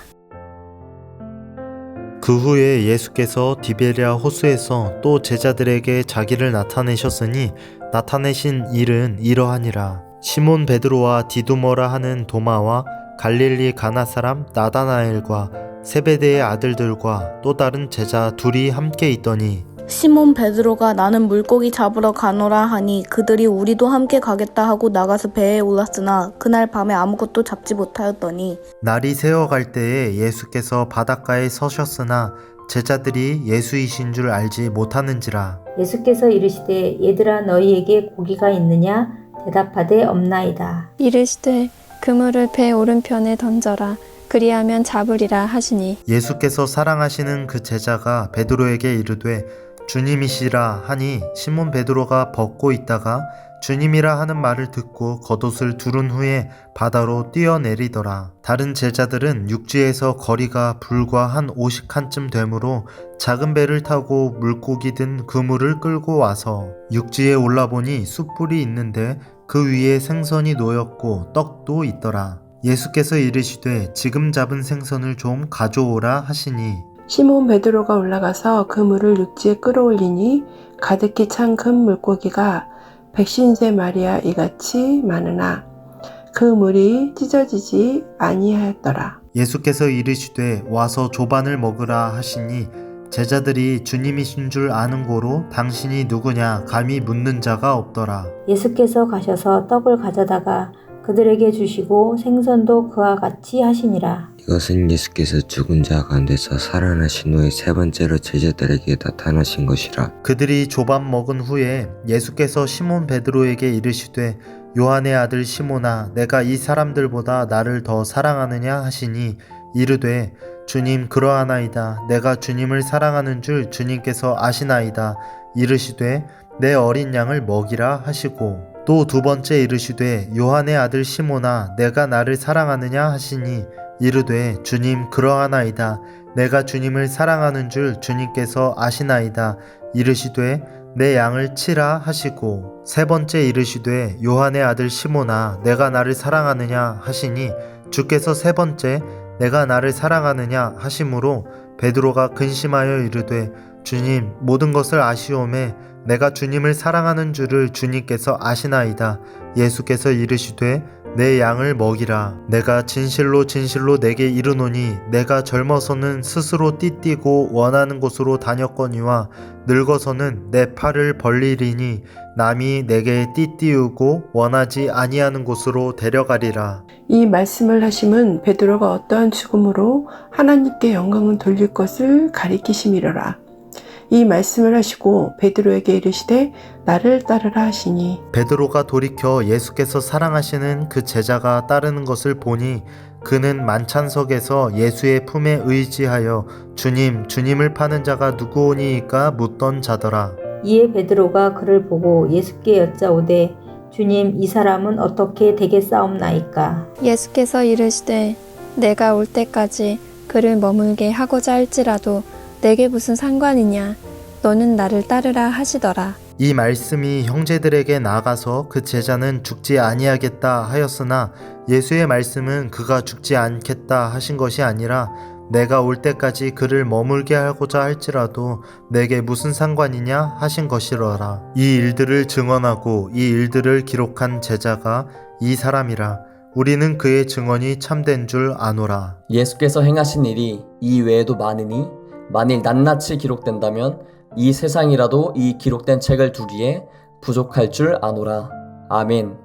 그 후에 예수께서 디베랴 호수에서 또 제자들에게 자기를 나타내셨으니 나타내신 일은 이러하니라. 시몬 베드로와 디두머라 하는 도마와 갈릴리 가나 사람 나다나엘과 세베대의 아들들과 또 다른 제자 둘이 함께 있더니
시몬 베드로가 나는 물고기 잡으러 가노라 하니 그들이 우리도 함께 가겠다 하고 나가서 배에 올랐으나 그날 밤에 아무것도 잡지 못하였더니
날이 새어갈 때에 예수께서 바닷가에 서셨으나 제자들이 예수이신 줄 알지 못하는지라.
예수께서 이르시되 얘들아 너희에게 고기가 있느냐 대답하되 없나이다.
이르시되 그물을 배 오른편에 던져라. 그리하면 잡으리라 하시니
예수께서 사랑하시는 그 제자가 베드로에게 이르되 주님이시라 하니 시몬 베드로가 벗고 있다가 주님이라 하는 말을 듣고 겉옷을 두른 후에 바다로 뛰어내리더라. 다른 제자들은 육지에서 거리가 불과 한 50칸쯤 되므로 작은 배를 타고 물고기 든 그물을 끌고 와서 육지에 올라보니 숯불이 있는데 그 위에 생선이 놓였고 떡도 있더라. 예수께서 이르시되 지금 잡은 생선을 좀 가져오라 하시니
시몬 베드로가 올라가서 그 물을 육지에 끌어올리니 가득히 찬 큰 물고기가 150마리야 이같이 많으나 그 물이 찢어지지 아니하였더라.
예수께서 이르시되 와서 조반을 먹으라 하시니 제자들이 주님이신 줄 아는 고로 당신이 누구냐 감히 묻는 자가 없더라.
예수께서 가셔서 떡을 가져다가 그들에게 주시고 생선도 그와 같이 하시니라.
이것은 예수께서 죽은 자 가운데서 살아나신 후에 세 번째로 제자들에게 나타나신 것이라.
그들이 조반 먹은 후에 예수께서 시몬 베드로에게 이르시되 요한의 아들 시몬아 내가 이 사람들보다 나를 더 사랑하느냐 하시니 이르되 주님 그러하나이다. 내가 주님을 사랑하는 줄 주님께서 아시나이다. 이르시되 내 어린 양을 먹이라 하시고 또 두 번째 이르시되 요한의 아들 시몬아 내가 나를 사랑하느냐 하시니 이르되 주님 그러하나이다. 내가 주님을 사랑하는 줄 주님께서 아시나이다. 이르시되 내 양을 치라 하시고 세 번째 이르시되 요한의 아들 시몬아 내가 나를 사랑하느냐 하시니 주께서 세 번째 내가 나를 사랑하느냐 하심으로 베드로가 근심하여 이르되 주님 모든 것을 아시오매 내가 주님을 사랑하는 줄을 주님께서 아시나이다. 예수께서 이르시되 내 양을 먹이라. 내가 진실로 진실로 내게 이르노니 내가 젊어서는 스스로 띠띠고 원하는 곳으로 다녔거니와 늙어서는 내 팔을 벌리리니 남이 내게 띠띠우고 원하지 아니하는 곳으로 데려가리라.
이 말씀을 하심은 베드로가 어떠한 죽음으로 하나님께 영광을 돌릴 것을 가리키심이로라. 이 말씀을 하시고 베드로에게 이르시되 나를 따르라 하시니
베드로가 돌이켜 예수께서 사랑하시는 그 제자가 따르는 것을 보니 그는 만찬석에서 예수의 품에 의지하여 주님, 주님을 파는 자가 누구오니이까 묻던 자더라.
이에 베드로가 그를 보고 예수께 여짜오되 주님 이 사람은 어떻게 되겠사옵나이까?
예수께서 이르시되 내가 올 때까지 그를 머물게 하고자 할지라도 내게 무슨 상관이냐? 너는 나를 따르라 하시더라.
이 말씀이 형제들에게 나가서 그 제자는 죽지 아니하겠다 하였으나 예수의 말씀은 그가 죽지 않겠다 하신 것이 아니라 내가 올 때까지 그를 머물게 하고자 할지라도 내게 무슨 상관이냐 하신 것이로라. 이 일들을 증언하고 이 일들을 기록한 제자가 이 사람이라. 우리는 그의 증언이 참된 줄 아노라.
예수께서 행하신 일이 이 외에도 많으니 만일 낱낱이 기록된다면 이 세상이라도 이 기록된 책을 두기에 부족할 줄 아노라. 아멘.